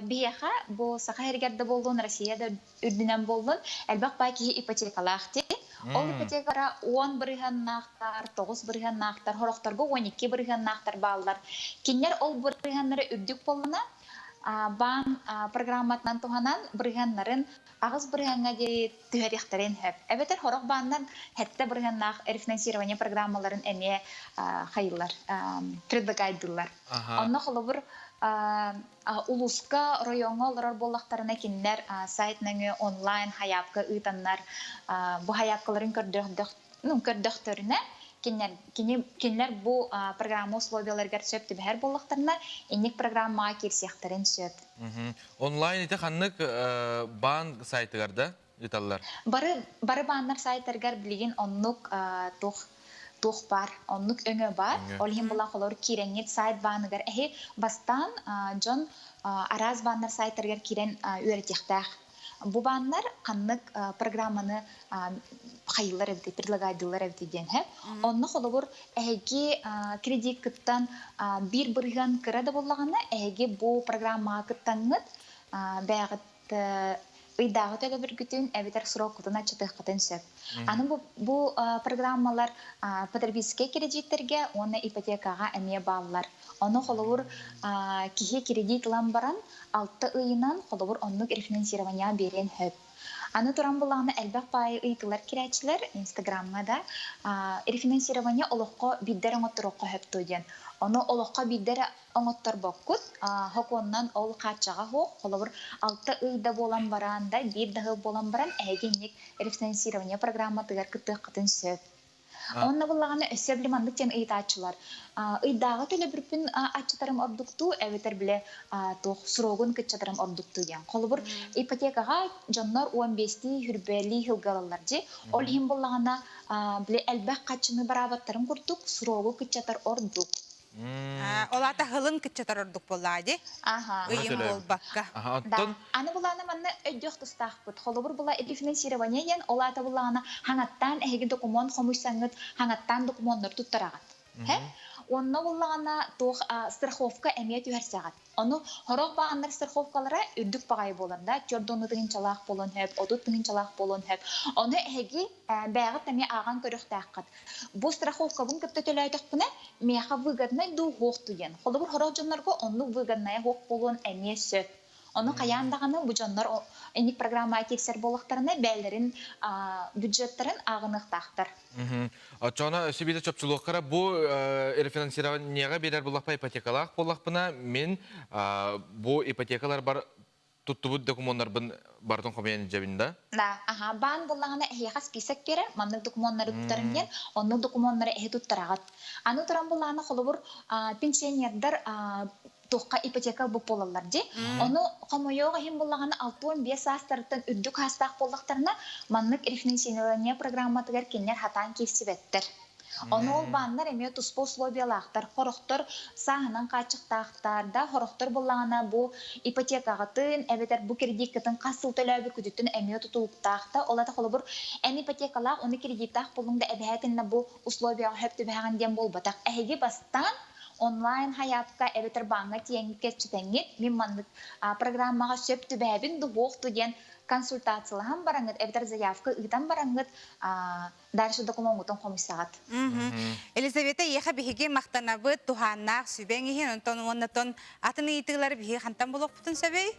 бейеға бұл сақа әргерді болуын, Россияда үрдінен болуын, әлбақ байкеге ипотекалақты. Ол ипотекара 10 бірген нақтар, 9 бірген нақтар, хорықтарға 12 бірген нақтар балылар. Кинер ол біргенлері үрдік болуына бан программатынан туғанан біргенлерін ағыз біргенге де түхәріқтарен хөп. Әбетер хорық баннан хәтті біргеннақ рефинансирование программаларын әне қайылар, предлагайдылар. Онна қолы бір улуска районға олар болақтарына кинер сайтныңы онлайн хаяпқа ұйтанлар бұл хаяпқаларын көрдіқтөріне кинер бұл программа условияларғар сөпті бәр болақтарына енек программа керсияқтарын сөп. Онлайн еті қаннық бан сайтығарда ұйталар? Бары баннар сайттарғар білеген оннық тух бар, оннук өңө бар. Ол хим була холор киреңет сайт баныгар. Бастан жон араз баннар сайттаргар кирен үйретектақ. Бу баннар қаннык программаны қайылар әвді, предлагайдылар әвді ден. Онны холор кредит кыттан бір бірген кірады болағына бу программа кыттаңыд бәғыт Ыйдағы төлі бір күтін әбетер сұрау құтына чытық қытын сөп. Аны бұл программалар потребительский кредиттерге, оны ипотекаға әме балылар. Оны қолуыр кихе кредит ламбаран 6 ыйынан қолуыр онлық рефинансирования берен хөп. Аны туран бұлағына әлбәқ байы ыйтылар керәчілер Инстаграмға да рефинансирования олыққа биддер оңыттыр оққа хөп тойден. Оны олыққа биддері оңыттар баққыт, хоқуыннан ол қатшаға хоқ, қолыбыр 6 ұйда болан баранда, 1 дағы болан баран, әгенек рефинансирование программа тұғар күтті қытын сөп. Онна бұлағаны өсеблімандық тен ұйда атшылар. Ұйдағы төлі бірпін атшытарым ордукту, әветер біле сұрогын күтчатарым ордукту ден. Қолыбыр ипотекаға жонлар 15-ті хүрбәлі хылғалалар де, ол хем бұлағына біле әлбәқ қатшыны барабаттарым құрдық, сұрогы күтчатар ордук. Олата хылын кітчатар ордук болады. Үйім бол баққа. Аны бұлағына манны өйдіқ тұстақ бұд. Қолыбыр бұла рефинансирование ен, олата бұлағына хаңаттан әйгі документ қомышсаңыд, хаңаттан документтар тұттарағат. Онна бұлағына страховка әмет үйерсеғат. Оны хорог бағандар страховкалары үрдік бағай болында, көрдоны тыңын чалақ болын хөп, одут тыңын чалақ болын хөп. Оны әйгі бәғыт әме аған көріқті аққат. Бұл страховка бұн көпті төлі өйтіқ бұны, меға выгоднай ду хоқ туген. Қолы бір хорог жонларға оны выгоднай хоқ болын әме сөп. Оны қаяндағаны бұл жонлар әнік программа тексер болықтарына бәлдерін бюджеттарын ағынықтақтыр. Чона сөбейді чөпчілуққара бұл рефинансированияға берер болақпа ипотекалақ болақпына мен бұл ипотекалар бар туттубут документтарбын бардын комьян жабинда. Да, баан буллагана эхига список бере, маннык документтары туттарынген, оннук документтары эхи туттарагат. Аны туран буллагана холобур пенсионердар тоққа ипотека бұп болалар де. Оны қамойоға хем болағаны 6-5 астарыттан үрдік хастақ болақтарына маннык рефинансирование программатығар кеннер хатан кесібеттір. Оны ол баннар әме тұспо условиялақтар, қорықтыр сағынан қачықтақтарда, қорықтыр болағана бұл ипотекағытын, әбетер бұл кредиткатын қасыл төләбі күдіттін әме тұтылықтақта, олады қолы бұр ән ипотекалақ, оны кредиттақ болыңда әбәтінна бұл условияға хөпті бәған дем бол батақ. Әйге бастан онлайн хаятка эбетер банга тиеңге читеңгет мен мандык программага сөптү бәбин дугокту ден консультациялам бараңыт эбетер заявка ыдан бараңыт дальше документун комиссият. Елизавета еха биһиге мактанабыт туханнак сүбеңиһин онтон оннотон атыны итиглер биһи хантан болуп бутун сөбөй.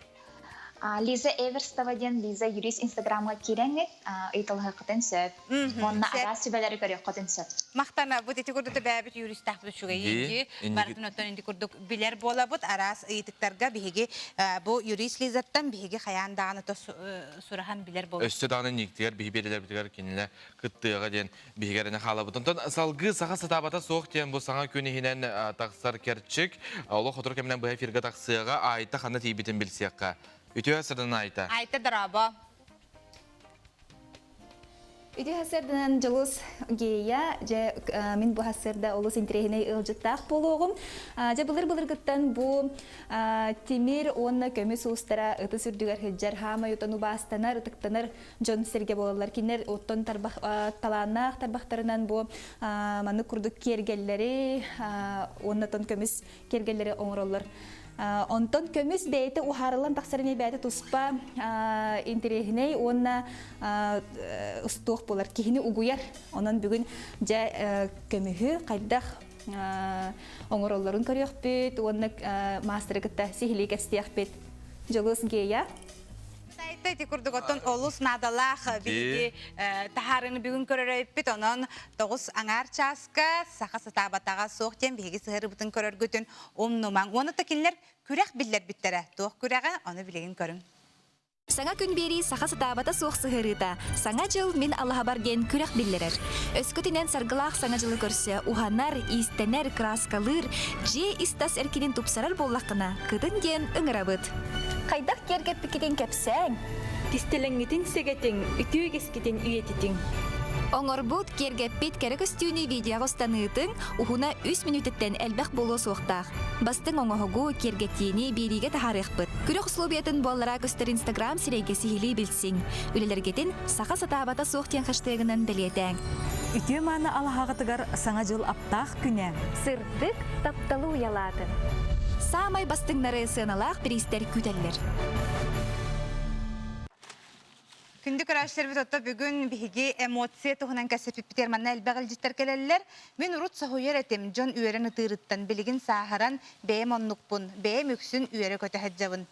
Лиза Эверстова ден Лиза юрист инстаграмга киреңет ыйтылгы кытын сөп. Онна ага сүбелери көрөк кытын сөп. Мактана бут эти көрдөтө бәбит юрист тахты шуга енди. Бардын отон инди көрдөк билер бола бут арас ыйтыктарга биһиге бу юрист Лизаттан биһиге хаяндаганы то сурахан билер болот. Өстөданы никтер биһи берелер битер киниле кыттыга ден биһигерне халабытын. Салгы саха сатабата соқ ден бу саңа күнүһинен таксар керчик. Оло хотор кемнен бу эфирге таксыга айта хана тийбитин билсекка. Ütü hasırdan ayta. Ayta daraba. Ütü hasırdan jalus geya, je min bu hasırda olus interehine ılcıttaq boluğum. Je bılır gıttan bu timir onna kömüs ustara ıtı sürdüger hıccar hama yutanu bastanar, ıtıktanar jon serge bolallar. Kinler otton talanaq tarbaqtarınan bu manı kurduk kergelleri, onnaton kömüs kergelleri oңrollar. Онтон көміс бәйті ұхарылан тақсарыне бәйті тұспа интерегіней онна ұстуық болар. Кехіні ұғуяр. Онын бүгін жа көміхі қайдақ оңыролларын көріяқ бет, онны мастері күтті сихілі кәстіяқ бет. Жолыз гея. Тайты курдук отон олус надалах биги тахарыны бүгүн көрөрөйппит онон 9 аңар часка саха сатабатага соктен биги сыгыры бутун көрөргөтүн умнуман. Оны такинлер күрәк биллер биттере. Тох күрәгә аны билеген көрүн. Саңа күн бери саха сатабата соқ сыгырыта. Саңа жыл мен Аллаха барген күрәк биллерер. Өскөтүнен саргылах саңа жылы көрсө уханар, истенер, краскалыр, же истас эркинин тупсарар боллакына кытын ден ыңырабыт. Қайдақ кергеп пікетін кәпсәң? Тистелеңгетін сегетің, үтігескетін үйететін. Оңорбут кергеппит керекөстүүнү видеого станытың ухуна 3 минуттен элбэх болу соқтақ. Бастың оңоғугу кергеттиini бириге тахарықпыт. Күрек условиятын боллара көстер Инстаграм сирейге сихили билсиң. Үлелергетін саха сатабата соқтен хаштегінен білетәң. Үтө маны алахағытыгар саңа жыл аптақ күнә. Сыртык тапталу ялатын. Самай бастыңнары сыналақ пристер күтәллер. Күнді көрәшілер бит отта бүгін бігі эмоция тұғынан кәсіпіп бітерманна әлбәғіл жеттер келелер. Мен ұрут сағуер әтем жон үйерін ұтырыттан білігін сағыран бәйім оннықпын, бәйім өксін үйері көті әджавын.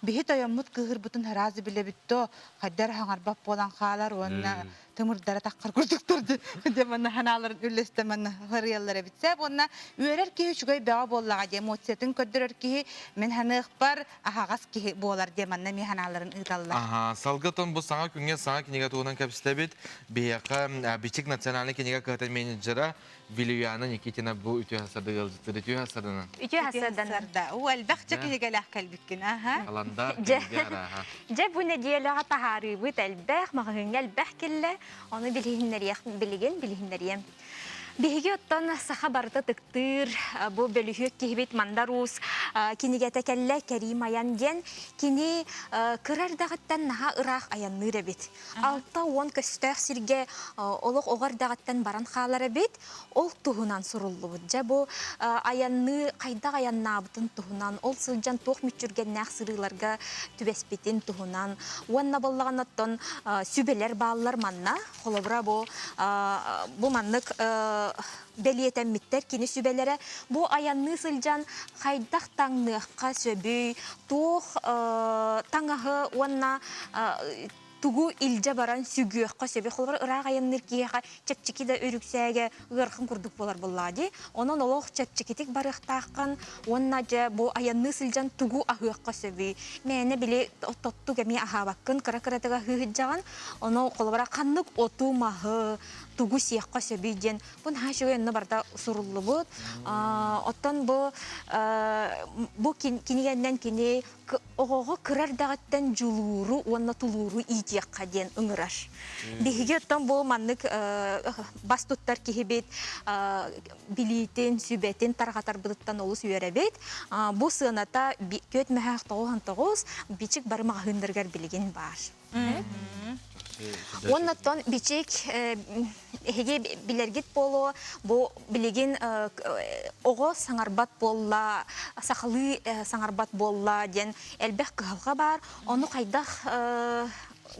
Бігі тойаммұт кығыр бұтын харазы біле бітті, қайдар хаңарбап болан қалар, онына тымырдары таққар күрдіктірді. Деманна ханаларын үлесті манна ғыриялары бітсе, онына үйерер кейі жүгай бәға боллаға де эмоциятын көддірер кейі, мен ханық бар, ағағас кейі болар деманна мен ханаларын ұйталар. Салғытын бұл саңа күнге саңа кенеге туғынан көпісті бет, бейақы Бичик национальный кенеге кығытын менеджера Вилюяна Никитина бұл үті хасарды ғылжыттыр. Үті хасардынан? Үті хасардан. Ол әлбәқ кенеге ләқ кәлбіккен. Аланда кенеге ара. Же бұл неделіға тахары бұт әлбәқ, мағығын әлбәқ келі, оны білігінлеріем. Биһиги оттон саха барыта тыктыр, бу бөлүхүк кихибит мандарус, киниге текелле Керим аян ден, кини кырардагаттан наха ырах аянныр бит. 6-10 көстөх сирге олық оғардагаттан баран халары бит, ол туһунан суруллу бут. Жа бу аянны кайдак аяннабытын туһунан, ол сылжан тоқ мүчүргеннәк сырыларга түбеспитин туһунан. Уанна боллаган оттон сүбелер баалар манна, холобра бу маннык белиетен миттер кини сүбелері. Бу аянны сылжан хайдақ таңныққа сөбүй, тух таңағы уанна тугу илже баран сүгүйөккө сөбе холбар ырак аянныр киеха чепчики да өрүксәге ырхын курдук болар буллади. Онон олох чепчикитик барыктаккан, онна же бу аянны сылжан тугу ахыакка сөбү. Мене биле тотту геми ахабаккын кыра-кыратыга хыжаган, оны холбара каннык оту махы тугу сиякка сөбү ден. Бун хашыгы энне барда суруллу бут. Оттан бу кинигенден кини огого кырар дагаттан жулуру, онна тулуру итиякка ден ыңыраш. Биһиге оттан бу маннык бас туттар кихибет билитен, сүбетен таргатар быттан олус үйрәбет. Бу сыната көт мәхәк тоғыз бичик бармак хындыргар билеген бар. Оннаттан бичик эге билергит болу, бу билеген ого саңарбат болла, сахалы саңарбат болла ден элбек кылга бар. Оны кайдах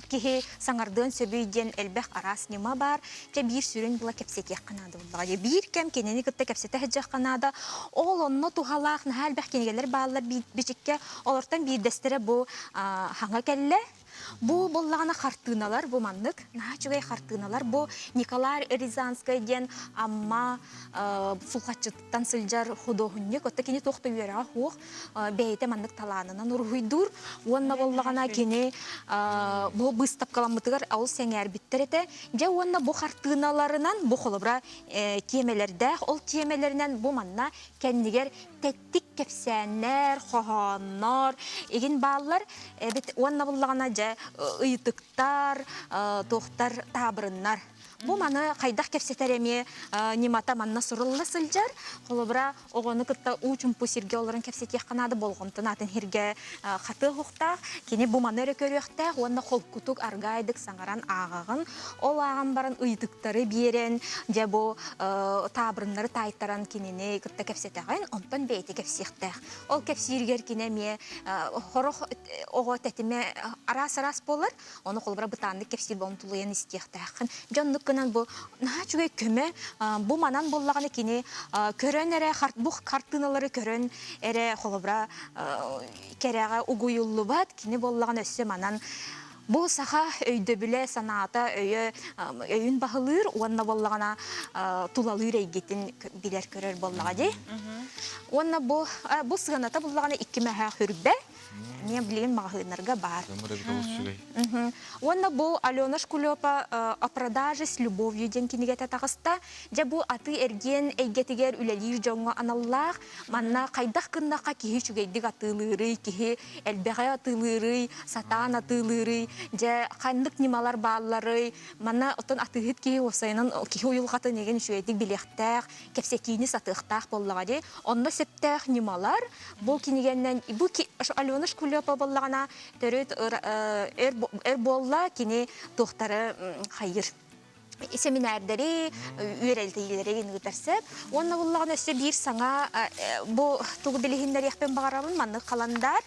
кихи саңардын сөбүйден элбек арас нема бар. Те бир сүрін була кепсет яқынады болла. Бир кем кенени кытта кепсете жақынады. Ол онно тухалақ нәхәл бәк кенегелер балар бичикке олортан бир дестере бу хаңа келле. Бу боллагана хартыналар, бу маннык, нахачугай хартыналар, бу Николай Рязанскай ден амма сулхатчыттан сылжар художник, отта кини тоқты үйера хух, бейте маннык таланынан ургуйдур, уанна боллагана кини бу быстап каламытыгар ауыл сәңер биттерете, же уанна бу хартыналарынан бу холобра кемелерде, ол кемелерінен бу манна кәннигер тәттик кепсәннәр, хоханнар, еген баллар, уанна боллагана же ыйтыктар, тоқтар, табырыннар. Бу маны кайдах кепсетереме немата манна сурулла сылжар. Холобра огоны кытта учун пусирге оларын кепсетек канады болгонтун атын хирге хаты хуктак. Кини бу маны көрөктак, онна холкутук аргайдык саңаран агагын, ол аган барын ыйтыктары берен, же бу табырыннары тайттаран кинини кытта кепсетеген, онтон бейте кепсектак. Ол кепсиргер кинеме хорох ого тетиме арас болар. Оны холобра бытанды кепсир болтулуян истектак. Жоннук кынан бу нахачугай көмө бу манан боллаганы кини көрөн эре бу картыналары көрөн эре холобра керега угуюллубат кини боллаган өссө манан бу саха өйдө биле санаата өйүн бахылыр уанна боллагана тулалыр эйгетин билер көрөр боллагади. Уанна бу сыганата боллагана 2 мәхә хүрбе. Мен билген магазинларга бар. Уанна бу Алена Шкулёпа о продаже с любовью ден кинигете тагыста, же бу аты эрген эйгетигер үлелир жоңго аналлах, манна кайдах кыннака кихи чугейдик атылыры, кихи элбеге атылыры, сатан атылыры, же кандык нималар баалары, манна отон атыгыт кихи осайнын кихи уюлгаты неген чугейдик билектак, кепсетини сатыктак боллагади, онно септак нималар, бу кинигеннен бу Алена Шкулёпа боллагана төрөт болла кини тохтары хайыр семинардары үйрелтейлері генігітерсеп. Онна боллаган өсі бир саңа бу тугу билихиндер яқпен бағарабын манны қаландар.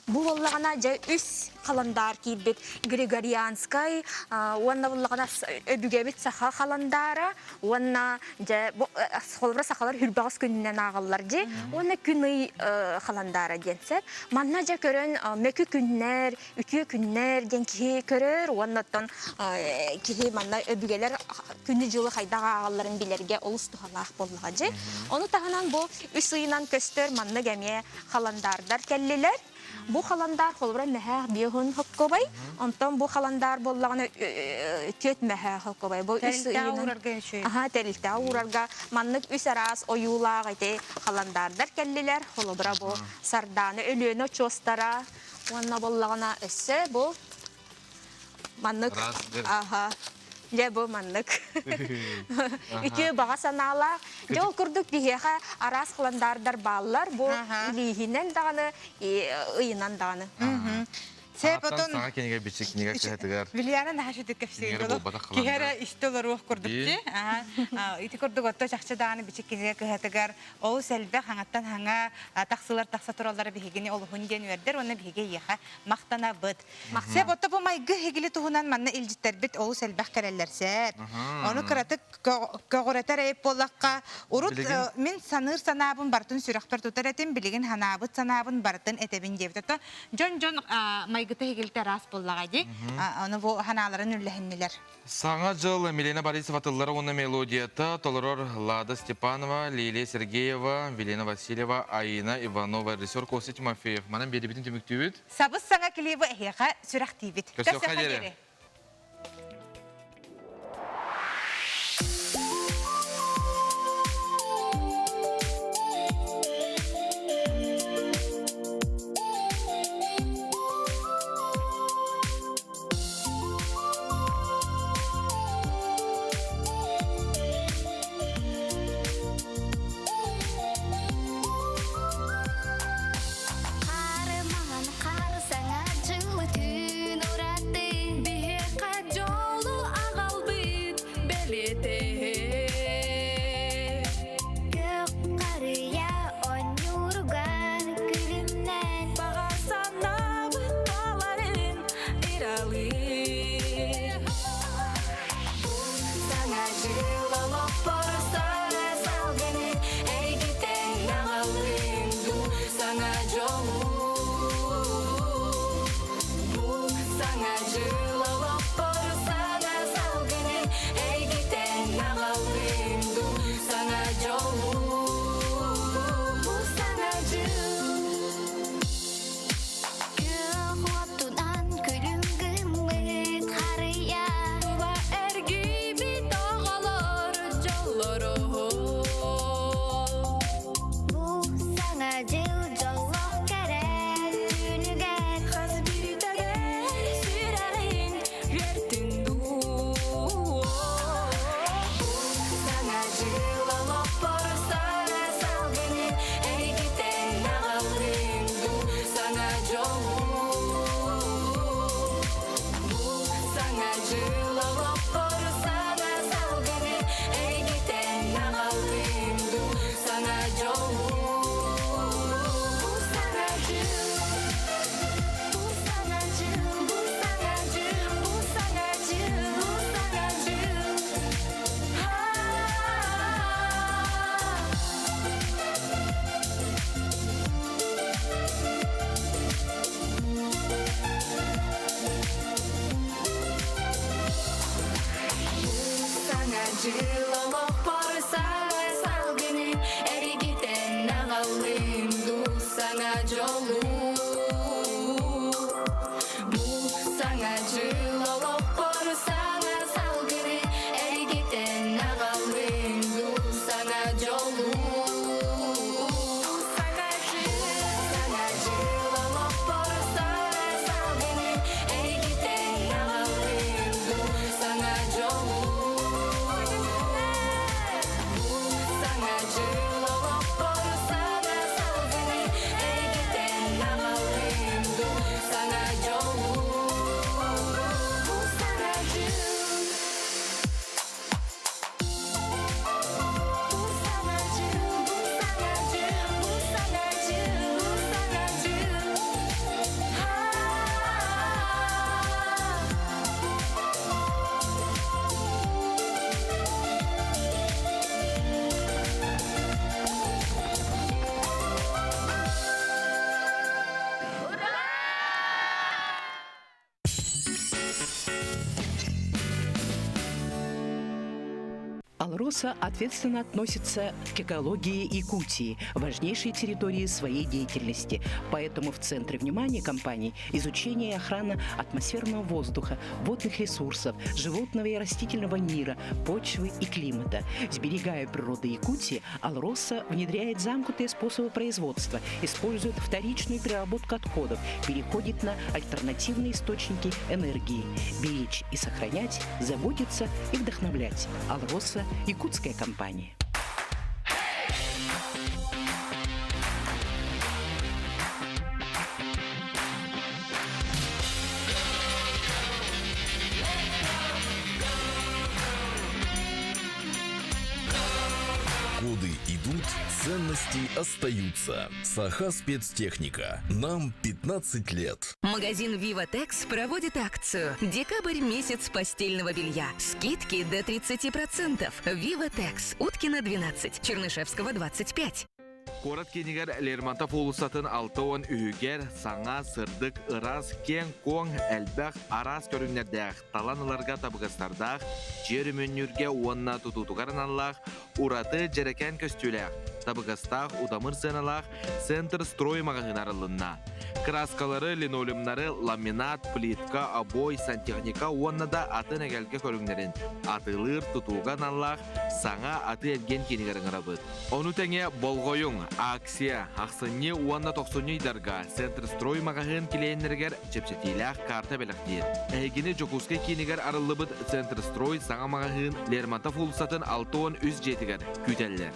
Бу боллагана жа үс қаландар кейбет Григорианскай, онна боллагана өбүгебет саха қаландары, онна жа холбра сахалар хүрбағыз күнінен ағалар же, онна күні қаландары денсеп. Манна жа көрін мөкі күннер, үкі күннер ден кей көрір, оннаттан кей манна өбүгелер күні жылы қайдағы ағаларын билерге олыс тұхалақ болуға же. Оны тағынан бұл үс ұйынан көстер манна гәме қаландардар кәллелер. Бу халандар холбра мәһәк биһун хоккобай, онтон бу халандар боллаганы төт мәһәк хоккобай. Бу үс тәрилтә урарга маннык үс арас оюлаг ите халандардар келлелер, холбра бу сарданы өлөнө чостара, онна боллагана эссе бу маннык Лебо маннык. Үтө бага санала. Жол курдук дихеха арас кыландардар баллар. Бу илихинен даганы, ыйынан даганы. Сепотон сага кенеге бичик неге кетегер. Вилияна нахашы диккепсиген болу. Кихера истолар рух курдукчи. Ити курдук отто чакча даганы бичик кенеге кетегер. Ол селбе хаңаттан хаңа таксылар такса тураллары бихигини ол хунден вердер, оны бихиге яха мактана быт. Сепотто бу майгы хигили туһунан манна илжиттер бит ол селбе кереллер сеп. Оны кыратык көгөретер эп боллакка урут мен саныр санабын бартын сүрактар тутар этим билеген ханабыт санабын бартын этебин деп. Жон гыта хигилте раз боллагади. Оны бу ханаларын үлләһеннеләр. Саңа жыл Милена Борисова тыллары оны мелодията толорор Лада Степанова, Лилия Сергеева, Велена Васильева, Аина Иванова, режиссер Косы Тимофеев. Манан бери битин түмүктүбүт. Сабыз саңа килебе эхега сүрәктибит. Көсөк хадере. Алроса ответственно относится к экологии Якутии, важнейшей территории своей деятельности. Поэтому в центре внимания компании изучение и охрана атмосферного воздуха, водных ресурсов, животного и растительного мира, почвы и климата. Сберегая природу Якутии, Алроса внедряет замкнутые способы производства, использует вторичную переработку отходов, переходит на альтернативные источники энергии. Беречь и сохранять, заботиться и вдохновлять. Алроса – якутская компания. Годы идут, ценности остаются. Саха спецтехника. Нам 15 лет. Магазин Vivatex проводит акцию «Декабрь – месяц постельного белья». Скидки до 30%. Vivatex. Уткина, 12. Чернышевского, 25. Корат кенигер Лермонтов улусатын 6 үйгер, саңа, сырдык, ырас, кен, коң, әлбәқ, арас көрінердәқ, таланыларға табығыстардақ, жер мүннүрге уанна тутутуғарыналақ, ураты жерекен көстүләқ, табығыстақ, удамыр сыналақ, центр строй мағағынарылынна. Краскалары, линолеумнары, ламинат, плитка, обой, сантехника уаннада атын әгәлге көріңнерін. Атылыр, тутуған аллақ, саңа аты әлген кенігерін арабыд. Оны тәңе болғойың, акция, ақсынне уанна 90 дарға, центр строй мағағын келейінергер чепчетиләқ карта бәліқтейір. Әйгені жокускай кенігер арылыбыд центр строй саңа мағағын Лермонтов улысатын 6-10 үз жетігер күтәлілер.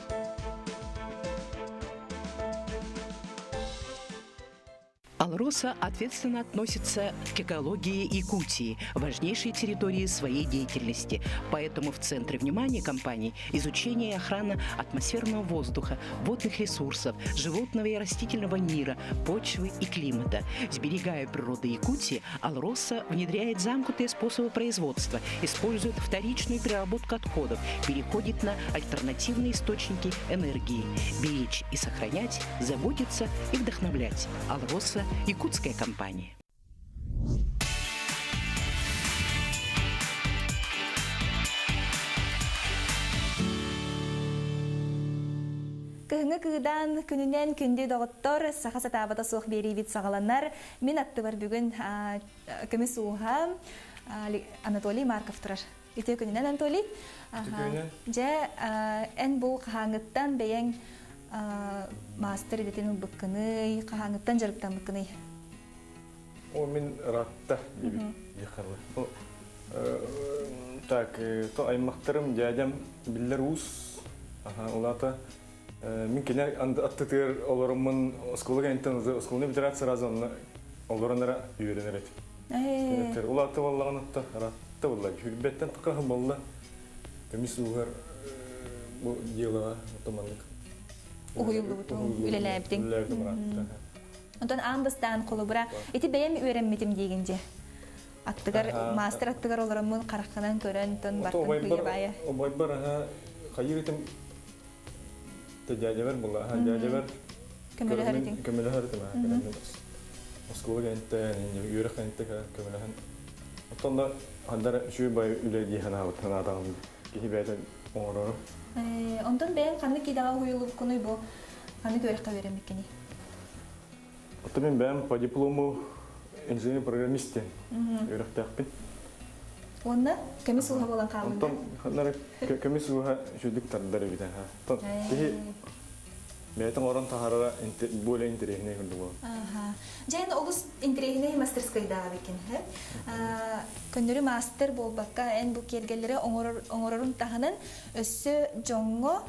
Алроса ответственно относится к экологии Якутии, важнейшей территории своей деятельности. Поэтому в центре внимания компании изучение и охрана атмосферного воздуха, водных ресурсов, животного и растительного мира, почвы и климата. Сберегая природу Якутии, Алроса внедряет замкнутые способы производства, использует вторичную переработку отходов, переходит на альтернативные источники энергии. Беречь и сохранять, заботиться и вдохновлять. Алроса – якутская компания. Кыһыңы кыыдан күнүнен күндү доғыттор саха сатабата суох берибит сагаланар. Мен аттыбар бүгүн көмүс уха Анатолий Марков турар. Ите күнүнен Анатолий. Же эн бу кахаңыттан бейен мастер детен быккыны, кахаңыттан жарыктан быккыны. О, мен ратта бибит якарлы. Так, то аймактарым дядям биллер ус. Улата мен кенер аттытыр оларымын осколга интен осколны битират сразу оларынара үйренер эти. Кенеттер улата боллаган атта ратта болла. Хүрбеттен тыкка болла. Кемис угар бу дела отоманлык. Угуйлу бутун үлеләбдин. Онтон амбыстан колубура эти бәем өйрәнмедим дигенде. Аттыгар мастер аттыгар оларымын каракканан көрән тон бартын кыйбая. Обай бар хайырытым дядя была, дядя бар. Көмөлө харитим. Осколга инте, юрак инте көмөлө. Оттонда хандар шүй бай үле дихана утана адам кихибәтен оңорор. Онтон бәем каны кидага хуйлу куной бу. Каны көрәккә берем икени. Оттон бәем по диплому инженер-программист. Юрак тәкпин. Онна кемис уха болан калында. Онтон хандар кемис уха шүдик тардар бит. Тон кихи бәйтен оран тахарара более интересный хурду бу. Жайын олус интерегіне мастерскайда бекен. Көндөрү мастер болбакка эн бу кергеллери оңорорун таханын өссө жоңго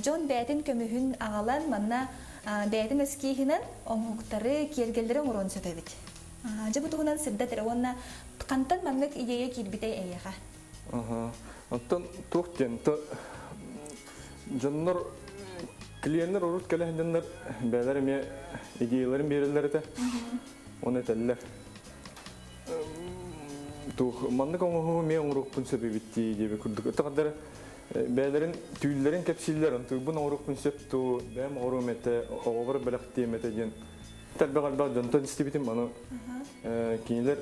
жон бәйтин көмүхүн агалан манна бәйтин эскихинен оңуктары кергеллери оңорон сөтөбүт. Жабы тугунан сырда теревонна кантан маңгык идея кирбитей эйега. Онтон туктен то жоннор клиенттер урут келендер бәләр ме идеяларын береләр дә. Оны тәлләр. Тух манны коңгы ме оңрук пунсеп битти дип күрдүк. Тагдар бәләрен түйләрен капсилләр анту бу оңрук пунсеп ту бәм орумете овер беләктемете дигән. Тәлбәгәл бәдән тәдистибитим маны. Киниләр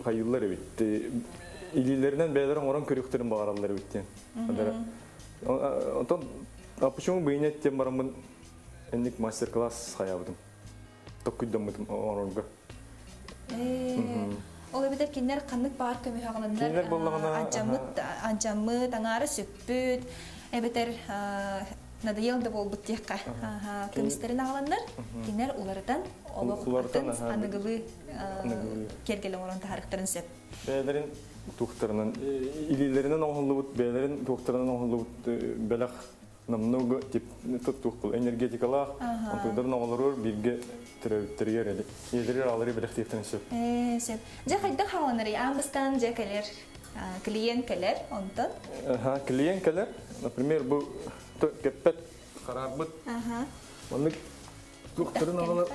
кайыллар бит. Илиләрдән бәләрен оран көрөктәрен багаралар бит. Онтон а почему бы и нет тем барамын эник мастер-класс хаябдым. Токуйдым оронга. Ол битер кинер каннык бар көмү хагындар. Анчамыт, аңары сөппүт. Битер надоелды болбут текка. Кемистерин агаландар. Кинер улардан олоктан аныгылы кергеле орон тарихтарын сөп. Бәләрен тухтарынан илиләреннән оңлыбыт, бәләрен тухтарынан оңлыбыт бәләх намного тип туттук энергетикалар онтударны алырыр бирге терәүттергә әле. Едер алыры белектән сөп. Сөп. Жа кайда халаныры амбыстан жакалар, клиенткалар онтон. Клиенткалар, например, бу кеппет карарбыт. Моны туктарын алалар.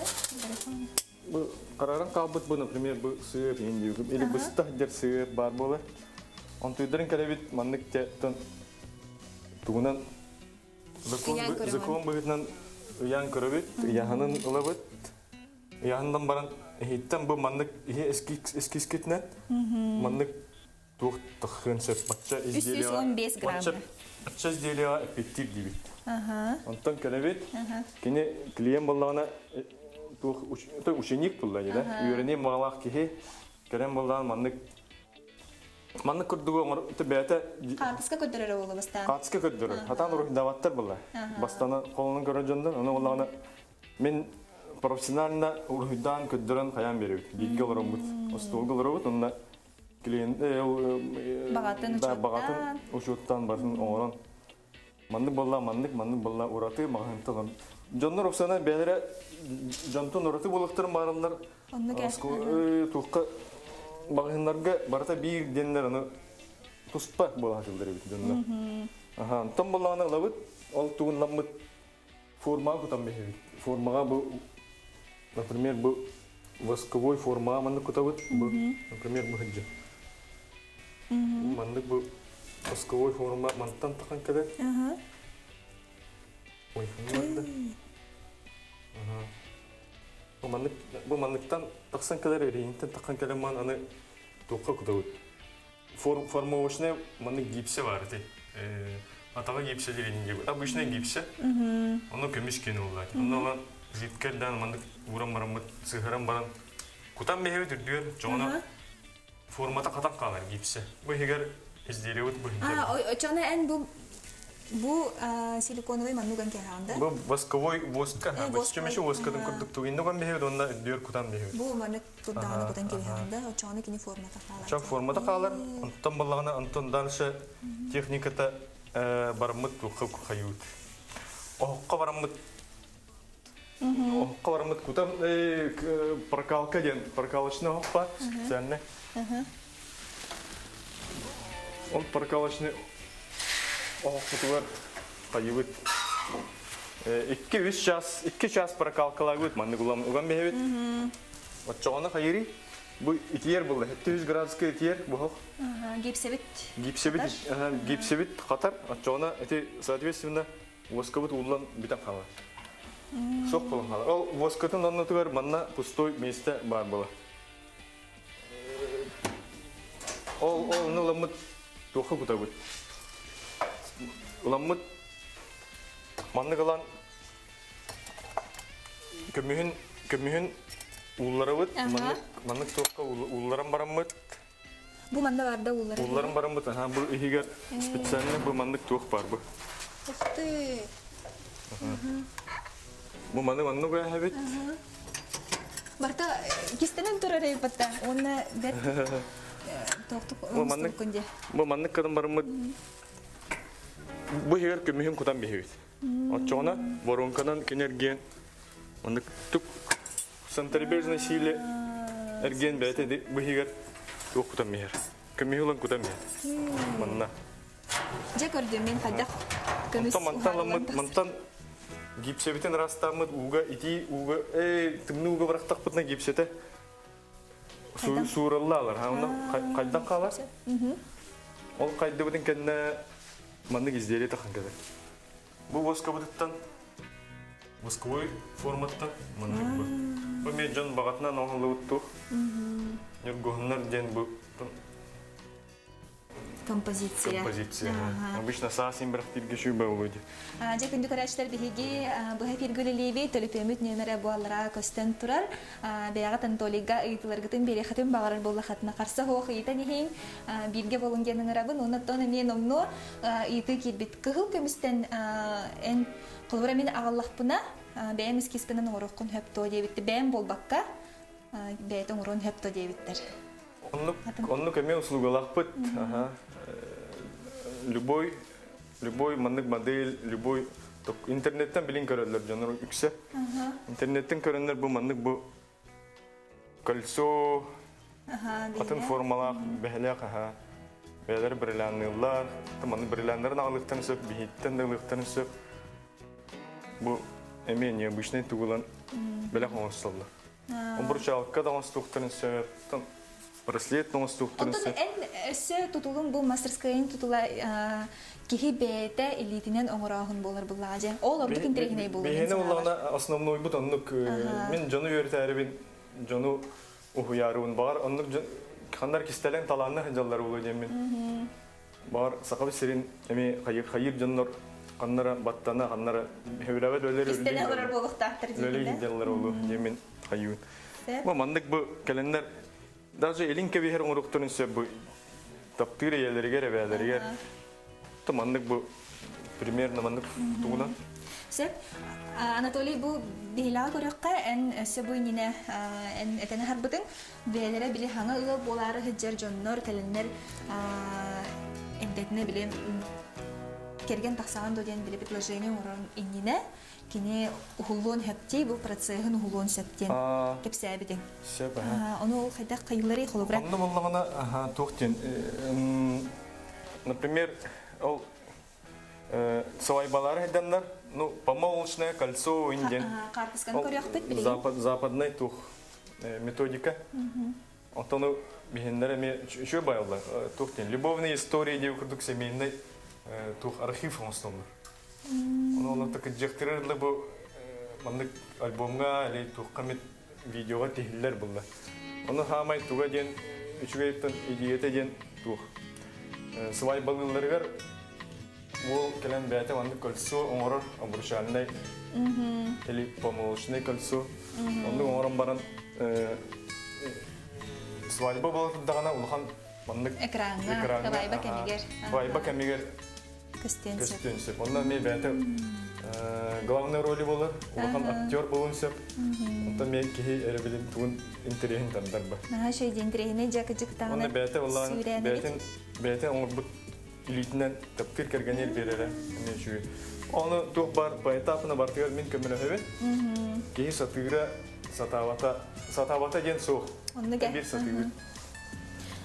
Бу караран кабыт бу, например, бу сөп инде или бу стаһдер сөп бар болар. Онтударны калебит маннык тон тугунан закон быгытнан Ян көрөбүт, яһанын ылабыт. Яһандан баран хиттен бу маннык эскискетнет. Маннык тух тахын сеп батча изделия. 315 грамм. Батча изделия эффектив дибит. Ага. Антон көрөбүт. Кини клиент боллагана тух ученик булла да. Үйрөнө магалак кихи. Керем болдан маннык көрдүгө бәте Катыска көдөрөр болу бастан. Катыска көдөрөр. Хатан рух даваттар булла. Бастана колунун көрөжөндөн аны боллагана мен профессионально урухдан көдөрөн каян беребит. Билге олорун бут. Остолго олорут, онда клиент багатын учуттан барын оңорон. Маннык болла ураты магантылын. Жоннор оксана бәлере жонтун ураты болуктар баралар. Тухка багынларга барата бир денлер аны туспа болашылдыр бит жоннор. Аха, том боллагана лабыт, ол тугунламыт форма кутам бехи. Формага бу, например, бу восковой форма манны кутабыт, бу, например, бу хаджа. Манны бу восковой форма мантан такан каде. Ага. Ой, фанларда. Ага. Бу манныктан таксан каде рейнтен такан каде ман аны туққа кутабыт. Форма ошне манны гипсе бар ти. Атага гипсе диринге. Обычный гипсе. Оно көмүшкен улла. Оно житкерден манды урам-марамыт сыгырам баран. Кутам мехеви түрдүр, жоңона формата катан калар гипсе. Бу егер изделебит бу. Чона эн бу силиконовый мануган келганда. Бу восковой воска. Восчемеше воскадан курдук тугиндоган мехеви онда дүр кутан мехеви. Бу маны кутан кутан келганда, чона кини формата калар. Чок формата калар. Антон баллагана антон дальше техниката бармыт тухка кайут. Окка бармыт. Окка бармыт кутам прокалка ден, прокалочный окка, сенне. Он прокалочный окка кайут. 2 час прокалкалагыт манны гулам уган бехебит. Вот чона кайри. Бу итер булды. 200 градуска итер бу. Гипсебит катар. Чона эти соответственно восковыт улан битап кала. Сок болон кала. Ол воскатын онна тугар манна пустой месте бар була. Ол ламыт тоха кутабыт. Ламыт манны калан көмүхүн улларыбыт, маннык тоққа улларым барамыт. Бу манда барда улларым. Улларым барамыт, бу егер специально бу маннык тоқ бар бу. Ух ты. Бу манны гая хабит. Барта кистенен турар эйпатта. Онна бет тоқтук онстукунде. Бу маннык кадам барамыт. Бу егер көмүхүн кутан бехебит. Отчона воронкадан кенерген маннык тук центрибежной силе эрген бәте бу егер тоқ кутан мехер. Көмүхүн кутан мехер. Манна. Же көрдүм мен кадак көмүс. Мантан гипсебитен растамыт уга ити уга тымны уга барактак бутна гипсете. Сураллалар. Аны кайдан калар? Ол кайды бутен кенне манны изделие такан кеде. Бу восковыттан восковой форматта манны бу. Бу мен жан багатынан оңлутту. Нергоннар ден бу композиция. Обычно сасин бирок тирге шуба болуди. Же күндү карачлар биһиги бу хепиргүлелеби төлөпөмүт нөмөрө буалара көстөн турар. Бияга тантолига ыйтыларгытын бери хатын багарар болла хатына карса хох ыйтан ихин бирге болгонун рабын оннотон мен омно ыйты кирбит кыгыл көмүстен эн кулбара мен агаллахпына бээмис кискенен ороккун хөптө дебитти бэм болбакка бээтен орон хөптө дебиттер. Онну көмө услугалахпыт. Любой маннык модель, любой интернеттен билин көрөлөр жаныр үксе. Интернеттен көрөнөр бу маннык бу кольцо, атын формалак, бехлек, бәлер бирләннылар, манны бирләннәрен агылыктан сөп, бихиттен агылыктан сөп. Бу эме необычный тугулан белек оңсылды. Он бурчалыкка да оңстуктан сөп, браслет тоңостуктурун. Онтон эн өссө тутулун бу мастерскайын тутула кихи бете элитинен оңорахын болар буллаже. Ол ордук интерегиней болар. Бехене улана основной бут оннук мен жону өртәрбин жону ухуярын бар. Оннук хандар кистелен таланны жаллар болу демен. Бар сакабы сирин эми хайыр жоннор каннара баттана каннара хевлаве өлөр өлөр. Кистелен олар болуктактыр дейди. Өлөр жаллар болу демен хайыр. Бу мандык бу календар даже элинке бехер оңруктурун сөп бу таптыры елерге ребелерге то мандык бу примерно мандык тугуна. Сөп Анатолий бу била көрөккө эн сөбү нине эн этене харбытын белере били хаңа ылы болары хыжжар жоннор теленнер эндетне билем керген таксаган доден биле предложение уран иннине кини ухулон хепти бу процессын ухулон септен кепсәбиден. Сөп. Ону хайда кайылары холобра. Аны буллагана токтен. Например, ол свайбалары хеданнар, ну, помолочное кольцо инден. Карпыскан көрөкпөт биле. Западный тух методика. Антону бихендер ме еще байлар. Токтен любовные истории девушек семейный тух архив основной. Onu tak jektirirle bu mandık albümga ile tuğkamit videoga tehiller bunlar. Onu hamay tuğa den üçüge ipten idiyete den tuğ. Sıvay balınlargar bu kelen beyte mandık kolsu onurur aburşalnay. Eli pomolşnay kolsu. Onu onurum baran sıvay balık dağına ulhan mandık ekranga kavayba kemiger. Kavayba kemiger. Костенсеп. Онда мен бәті главный роли болар, олған актер болынсеп. Онда мен кей әрі білім туын интереген тандар ба. Шөйді интерегіне жакыжық тағына Онда бәті олан бәті оңыр бұт илетінен тәпкір кәрген ер берері. Оны туқ бар, по этапына бартығар мен көмілі өбет. Кей сатығыра сатавата ден соқ. Бір сатығыр.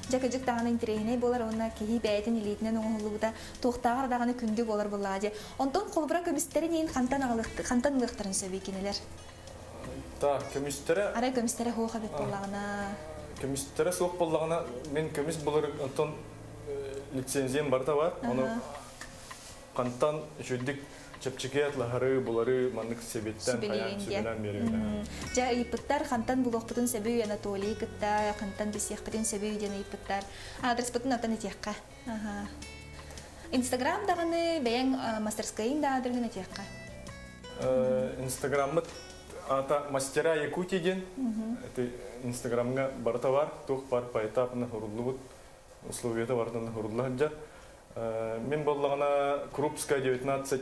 Жакыжык тағаны интерегіне болар, онна кейі бәйтін илетінен оңылуыда тоқтағыр дағаны күнді болар болады. Онтон қолбыра көмістері нейін қантан ұлықтарын сөбей кенелер? Так, көмістері... Арай көмістері хоға бет болағына? Көмістері соқ болағына, мен көміст болар, онтон лицензиям барда бар. Оны қантан жүдік чепчекет лахары булары мандык себеттен хаян сүбенен берген. Жа ыйпыттар хантан булоқпытын себүй Анатолий кытта, хантан бесияқпытын себүй ден ыйпыттар. Адрес пытын атын етеққа. Инстаграм дағаны бәйен мастерскайын да адырғын етеққа? Инстаграммы ата мастера Якутия ден. Инстаграмға барта бар, туқ бар по этапына хұрылы бұд. Условията бартаны хұрылы хаджар. Мен болағына Крупская 19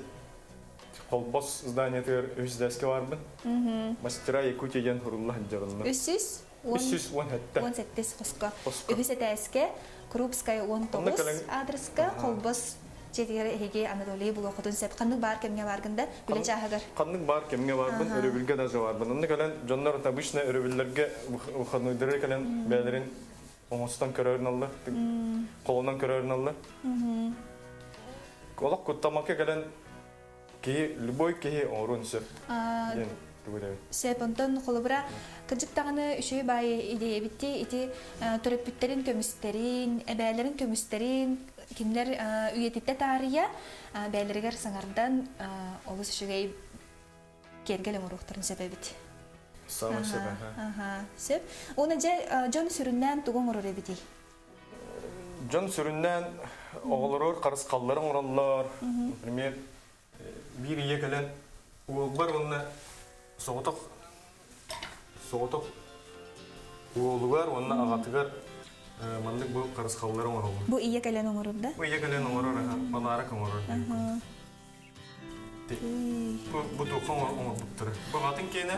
Холбос здание тер үздәске барбын. Мастера Якутия ден хұрылы хаджарылы. Үссіз? Үссіз 17 қосқа. Үздәске Крупская 19 адреска Холбос жетігері еге Анатолий бұл оқытын сәп. Қандық бар кемге барғында біле жағығыр? Қандық бар кемге барбын, өрөбілге дажы барбын. Онды кәлен жонлар табышына өрөбілерге ұқануйдыры кәлен бәлерін оңыстан көрерін алды, қолынан көрерін алды. Олақ күттамаққа кәлен кейі, любой кейі оңырын сөп. Сөп, онтан қолыбыра кіржік тағыны үшөй бай идея бітті, ити түріппіттерін көмістерін, бәлерін көмістерін, кемлер үйетіпті тария, бәлергер саңардан олыс үшігей кергел оңырықтарын сөп әбіт. Самы сөп, сөп. Оны жон сүріннен тұғын ұрыр әбіті? Жон сүріннен оғылырыр, қарыс қалларын ұралылар. Например, bir iye gelen oğullar onunla soğutuk oğullar onunla ağatıgar mandık bu karıs kalları var oldu. Bu iye gelen omurunda? Bu iye gelen omurur, balarak omurur. Bu dokun omur buktur. Bu atın kene,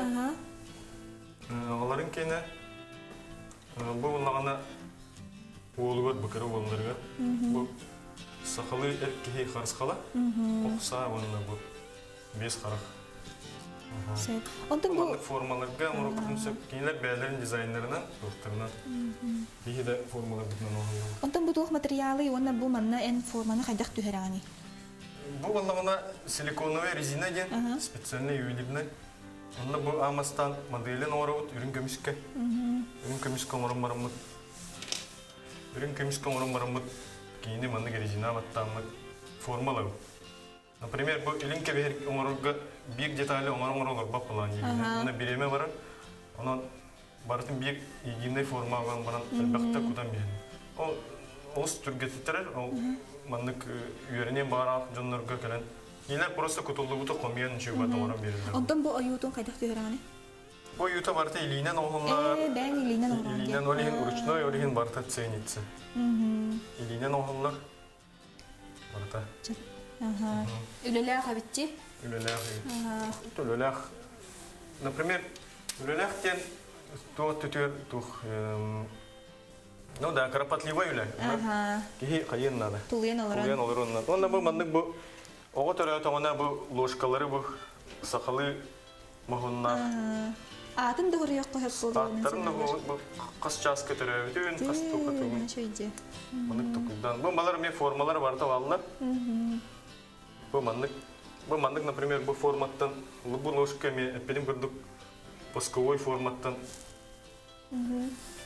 onların kene, bu onlarına oğullar bakır oğullarga. Bu sakalı erkeği karıs kala, oksa onunla bu. Без харах. Онтон бу формаларга мурукун сөп кинелер бәләрен дизайнерынан, докторынан. Бие дә формалар битнән алган. Онтон бу тух материалы, онна бу манна эн форманы кайдак түһәрәни. Бу баллагына силиконовая резина дигән специальный юлибне. Онда бу амастан моделен орыгыт үрүн көмүскә. Үрүн көмүскә орын барымы. Үрін көміс көңірін барамыд, кейіне манны резина баттамыд, формалау. Например, бұл илин кебер оңорга бик детайлы оңор бак булган егине. Мына биреме бар. Онан бартын бик егине форма алган баран албакта кудан бен. Ол ос түргәттерер, ол маннык үйренен бара жоннорга келен. Илер просто кутулугута комиян чыгып аталар берилер. Онтон бу аютун кайда төһөрәне? Бу юта барта илинен оңлар. Бәң илинен оңлар. Илинен олин уручной олин барта ценица. Илинен оңлар. Барта. Үлеләх абитти? Үлеләх. Үлеләх. Например, үлеләх тен төтөр тух. Ну да, кропотливый үлеләх. Кихи кайын надо. Тулген олар. Тулген олар. Онда бу мандык бу ого төрә тагына бу ложкалары бу сакалы магыннар. Атын дөгөр як кыйып булды. Аттарын да бу кыз час көтөрә, бүтүн кыз тукыту. Шөйде. Мандык тукудан. Бу малар мен формалар бар табалар. Бу мандык, например, бу форматтан, бу ложка мен эпелин көрдүк пусковой форматтан.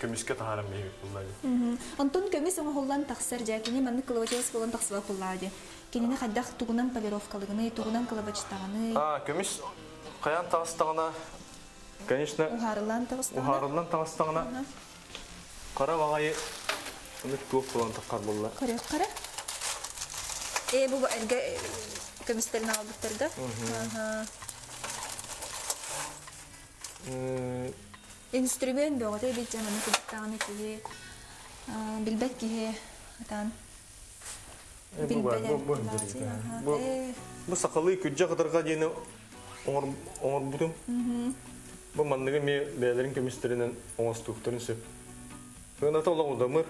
Көмүскө тахарам бейбит булды. Антон көмүс оңоллан таксыр жакини мандык клавачес болгон таксыба булды. Кинене кадак тугунан полировкалыгыны, тугунан клавачтаганы. Көмүс каян тагыстагына, конечно, ухарылан тагыстагына. Ухарылан тагыстагына. Кара багайы мындык тук болгон таккар булды. Кара. Бу элге көмүстерин албыттырды. Инструмент бөгөтө бит жаманы кыттаганы кие. Билбет кие атан. Бу сакалы күджө кыдырга дейин оңор бутум. Бу мандыгы ме бәлерин көмүстеринен оңостуктарын сөп. Бuna tola udamır.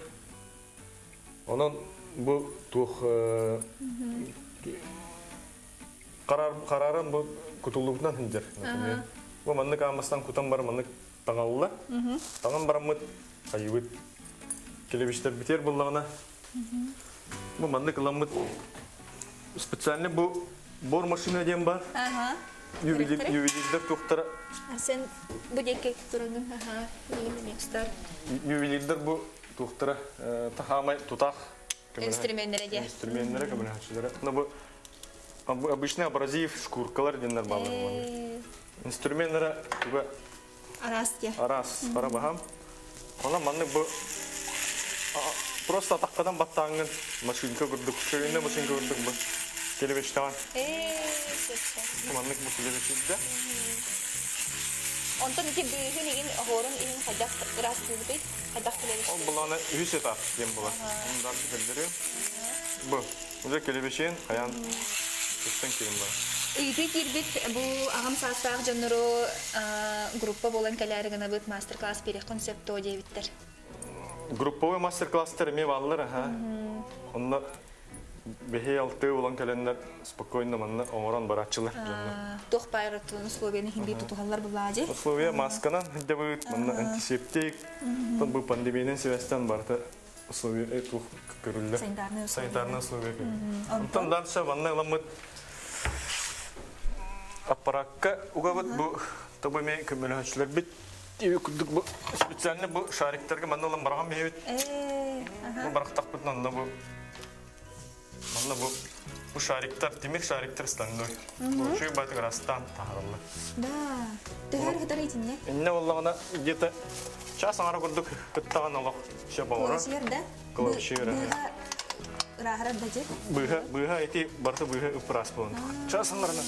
Onun bu tuh kararın bu kutuluktan hindir. Bu manlık amastan kutan var manlık tağalıla. Tağın baramıt ayıbıt. Kelebişler biter bullağına. Bu manlık lamıt. Spesialni bu bor maşina diyen var. Ювелирдер туқтара. Sen bu deke turanın Ювелирдер bu туқтара тахамай тутах. Инструменттері де. Инструменттері комбинациялары. Bu обычный абразив шкуркалар денler bağlar. Инструменттері bu Арас пара бахам. Ona manlık bu просто атаққадан баттаңын машинка көрдік. Кöyünde машинка көрдік bu. Kelebişten. Manlık bu kelebişinde. Ondan iki büyüğün için horun için kadak rastlığı kadak kelebişi. O bulanı yüz etar diyeyim bulan. Ondan bildiriyor. Bu. Bu kelebişin kayan üstten kirim var. Үйті кербет бұл ағам састағы жаныру группа болан кәләрігіна бұд мастер-класс берек концепто дейбіттер. Групповой мастер-класстар ме балылар. Онда бехе алты olan кәләндер спокойно манна оңоран баратчылар. Тоқ байратын условияны хинди тутуғалар бұлады. Условия масканан хинде бұд, манна антисептик. Бұл пандемияның себестен барты условия тух көрілді. Санитарны условия көрілді. Онтан дальше манна ламыд аппаратка угабыт bu tabi me kömürhaçlar bit evi kurduk bu spesialni bu şariklerge manna olan barağam mevcut. Bu barak takbıtın anda bu manna bu şarikler demir şarikler standart. Bu şu batı rastan taharlı. Da. Tehar kadar için ne? Ne vallahi где-то час аңара kurduk kıttağın Allah şey bağırır. Klavşiyerde. Klavşiyerde. Raharat bacı. Bıha eti barta bıha ıpras bu. Час аңарına.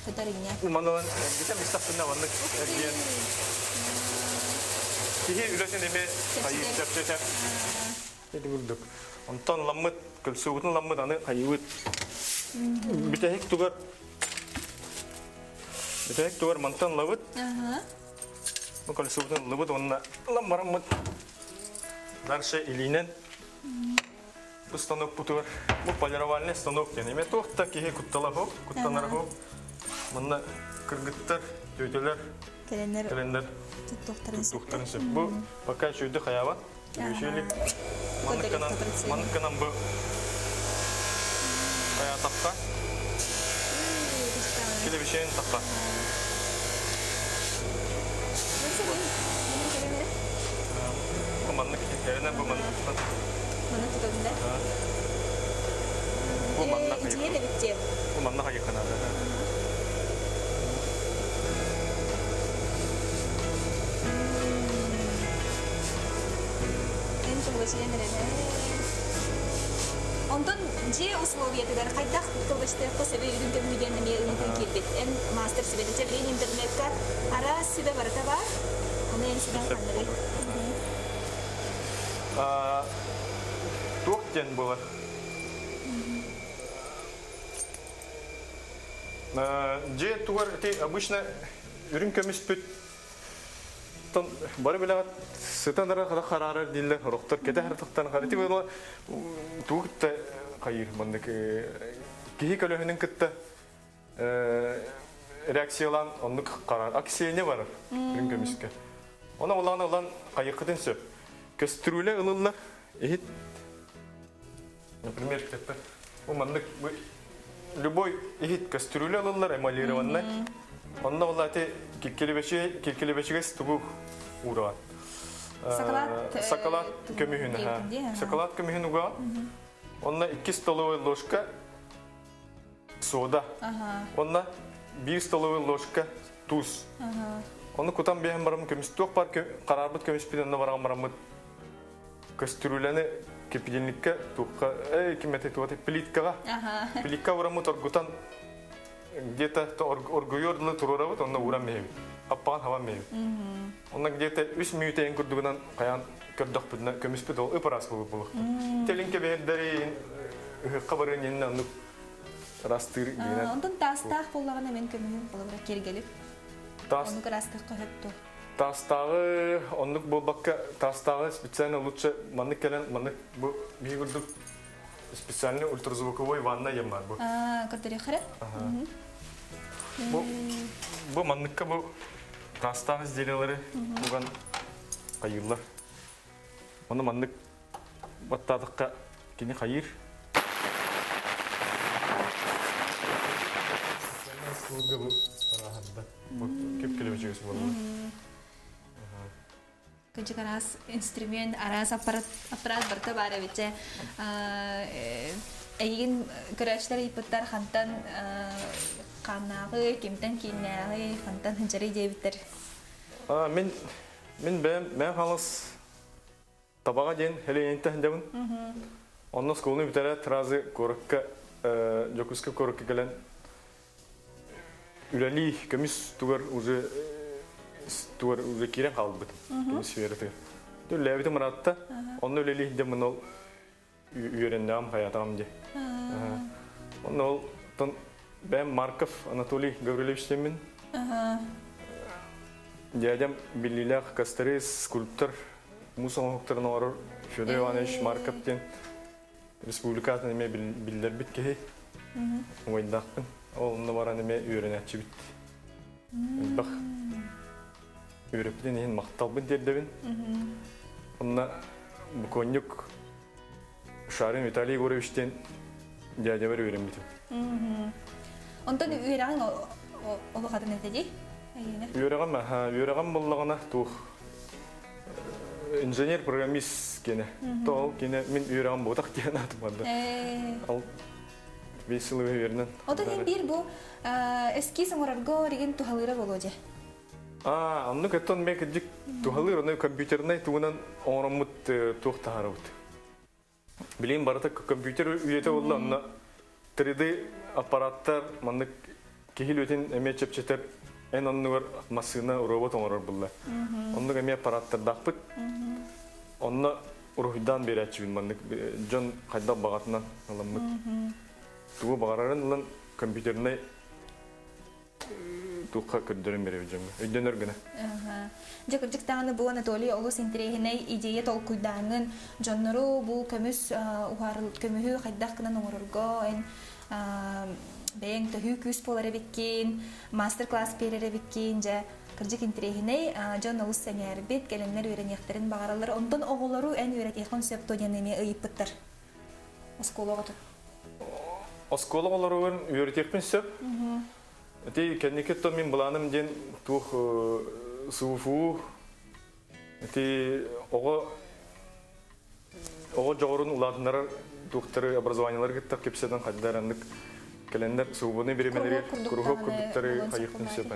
Katarınya. Mandalan bisa misafirna vanlık diyen. Kihi üreten eme hayır çap. Dedi bulduk. Ondan lamıt kılsıvutun lamıt anı hayıvıt. Bitehek tugar mantan lavıt. Bu kılsıvutun lavıt onunla lambaramıt. Darşa ilinen. Bu станок bu tugar. Bu полировальный станок yani. Eme tohta kihi kuttalar hop, kuttanlar hop. Manda kırgıtlar, tüyteler, kelenler, tuttukların sebep. Bu bakay şuydu hayava. Şöyle manık kanan bu kaya takka. Kile bir şeyin takka. Bu manık yerine bu manık. Мана тутунда. Бу манна хайык. Идея да битте. Бу манна хайык канада. Эн тулгачыгенерен. Онтон же условиятыгар кайдах тулгачтыакка себе үйрүнтөн үйденеме ынтын кирбит. Эн мастер себе де блин интернетка ара себе барата бар. Аны эн сидан каныры. Тоқтен было. Же тугар ти обычно үрүн көмүспүт. Тон бары беле сытандара када карары диллер роктор кете хартыктан карыты было. Тугта кайыр мындык кихи көлөһүнүн кытта реакциялан ондук карар аксияне бар үрүн көмүскө. Она улан кайыкытын сөп. Көстүрүле ылылар. Например, это любой кастрюля эмалированная, он на власти киркелебечиге стугу уран. Соколад көмүхүн. Соколад көмүхүн уга. Он на 2 столовая ложка сода. Он на 1 столовая ложка туз. Он кутам бехем барам көмүстүк бар карарбыт көмүспүдөн барам барам кастрюляны кипятильникке тухка кимете туаты плиткага. Плитка урамы торгутан где-то оргуёрлы турурабыт, онна урам меби. Аппан хава меби. Онна где-то 3 минут ен курдугунан каян көрдөх будна көмүспүт ол ыпарас болуп. Телинке бендери кабарын енна ну растыр дигенен. Онтон тастах боллаган мен көмүн болобура кергелип. Оны растыр кохетту. Тастағы, ондық болбаққа тастағы специально лучше манны келен, манны бұл бейгірдік специальный ультразвуковой ванна ем бар бұл. Көрдері қыры? Бұл манныққа бұл тастағы изделиялары бұған қайырлар. Оны маннық баттадыққа кені қайыр. Бұл кеп келемешегесі болды. Кыжык арас инструмент, арас аппарат барта бары бече. Эйген көрәчләр ипыттар хантан канагы, кемтен киннәгы, хантан хынчары дебиттер. Мен халыс табага ден хелейенте хендебин. Онны сколны битере тразы корыкка, жокуска корыкка келен. Үләли көміс тугар уже кирен қалды бит. Көміс вереті. Ләбіті мұратта, оны үләли демін ол үйерендем хаятам де. Оны ол бәм Марков Анатолий Гаврилевич демен. Дядям Белилях Кастерис, скульптор, Мусон Хоктарны орыр, Федор Иванович Марков ден. Республикатын еме білдер бит кехей. Ойдақпын. Олында баран еме үйеренәтші бит. Бақ. Үйрепден ең мақталбын дердебін. Онна Буконюк Шарын Виталий Егоровичтен дядя бар үйрен бітім. Онтан үйреген олы қатын әтеді? Үйреген болағына туқ инженер-программист кені. Тоғыл кені мен үйреген болдақ деген атымады. Ал веселі үйерінен. Одан ең бір бұл эски саңырарғы реген тухалыра болу же? Анны кәттен мен кәдік тухалыр, оны компьютернай туғынан оңырымыт туқтағары бұд. Білейін барыта компьютер үйеті олды, анна 3D аппараттар, манны кехил өтен әме чепчетер, ән онны бар масына робот оңырыр бұлда. Онны әме аппараттар дақпыт, онны ұрғыдан бері әтшібін, манны жон қайдақ бағатынан аламыд. Туғы бағарарын компьютернай туққа көрдерін бере өжемі. Өйден өргіні. Жекірдіктағыны бұл Анатолий олыс интерегіней идея толкуйдаңын жонныру бұл көміс көміхі қайдақ кынан оңырырға бәйін төхі күс болары беккен, мастер-класс берері беккен, кірдік интерегіней жон олыс сәмер бет, кәлемнер өрен яқтарын бағаралар. Ондан оғылару ән өрет еқон сөптоден еме ұйыппыттар. Осколығы тұр. Осколығы олар өрет еқпен сөп. Эти кенникетто мен буланым ден тух суфу эти ого оғы жоғырын ұладынлары доктары образованиялар кеттақ кепседен қаддаранлық кәлендер суыбыны беремелері кругок күрдіктері қайықтың сөп.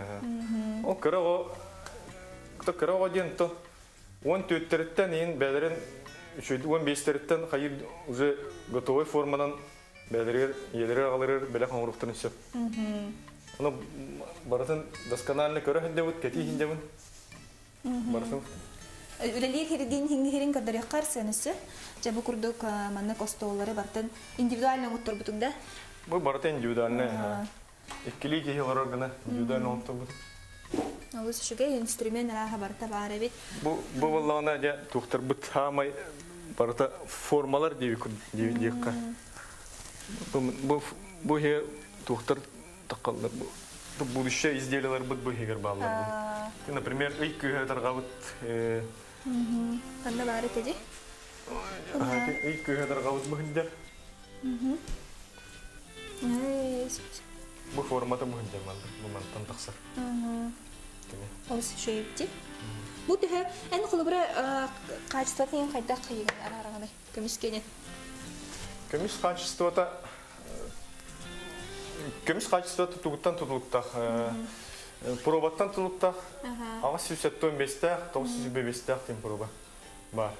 Ол кірі оға дейін то 14-теріттен ең бәлерін 15-теріттен қайыр уже готовой формадан бәлерер, елері ағалырыр, бәлі қаңырықтырын сөп. Оны баратын досканальны көрі хіндеуіт, кәті хіндеуін. Баратын. Үлелер хирдин хингерин кадары қарсынысы, жабы күрдік маннық остолары бартын индивидуальны ұттыр бұтыңда? Бұл баратын индивидуальны. Еккілі кейхелер орғана индивидуальны ұттыр бұтың. Ол үшіге инструмент араға барта бары бет. Бұл болағына тұқтыр бұт хамай барата формалар дейіққа. Бұл хе тұқтыр таққалдар. Будущее изделиялар бұл хегер бағалар. Например, үй күйетарға бұт. Қанда бары кәде? Үй күйетарға бұт бұхындер. Бұл форматы бұхындер малды. Бұл мантан тақсар. Ол шөйіпті. Бұл түхі ән құлы бұры қачыстатын ең қайда қиыған ара-арағаны көміскенен? Көміс қачыстаты тұғыттан тұтылықтақ. Пробаттан тұтылықтақ. Аға 715-тәқ, 915-тәқ дейін проба бар.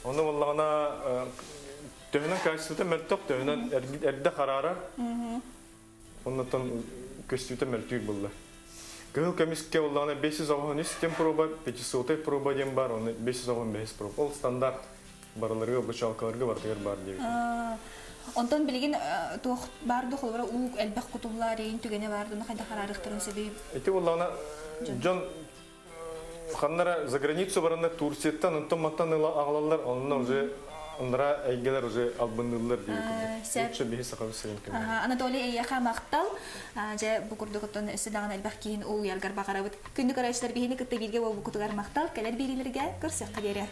Оны болағына төхінен қачыстаты мәлттіқ, төхінен әрді қарарар. Оннан көстүйті мәлттүйір болды. Гыл комисске олағына 513 проба, 500 проба дем бар, оны 515 проба. Ол стандарт барыларға, бұршалқаларға бартығыр бар дейік. Онтан білген барды қолыбыра уық әлбәқ құтылар ең түгене барды, оны қайда қарарықтырын сөбейіп? Әте олағына жон қаннара за границу барында Турцияттан, ұнтан-маттан ағалалар, онlara әйгелер уже албындылар дейік. Лучше бейі сақалы сәрін кемі. Анатолий әйяқа мақтал, бұл күрдіғыттан өсі дағын әлбәқ кейін ол ұялғар бағарабыд. Күнді қарайшылар бейіні күтті белге ол бұл күтігар мақтал, кәлер бейлерге көрсек қадері.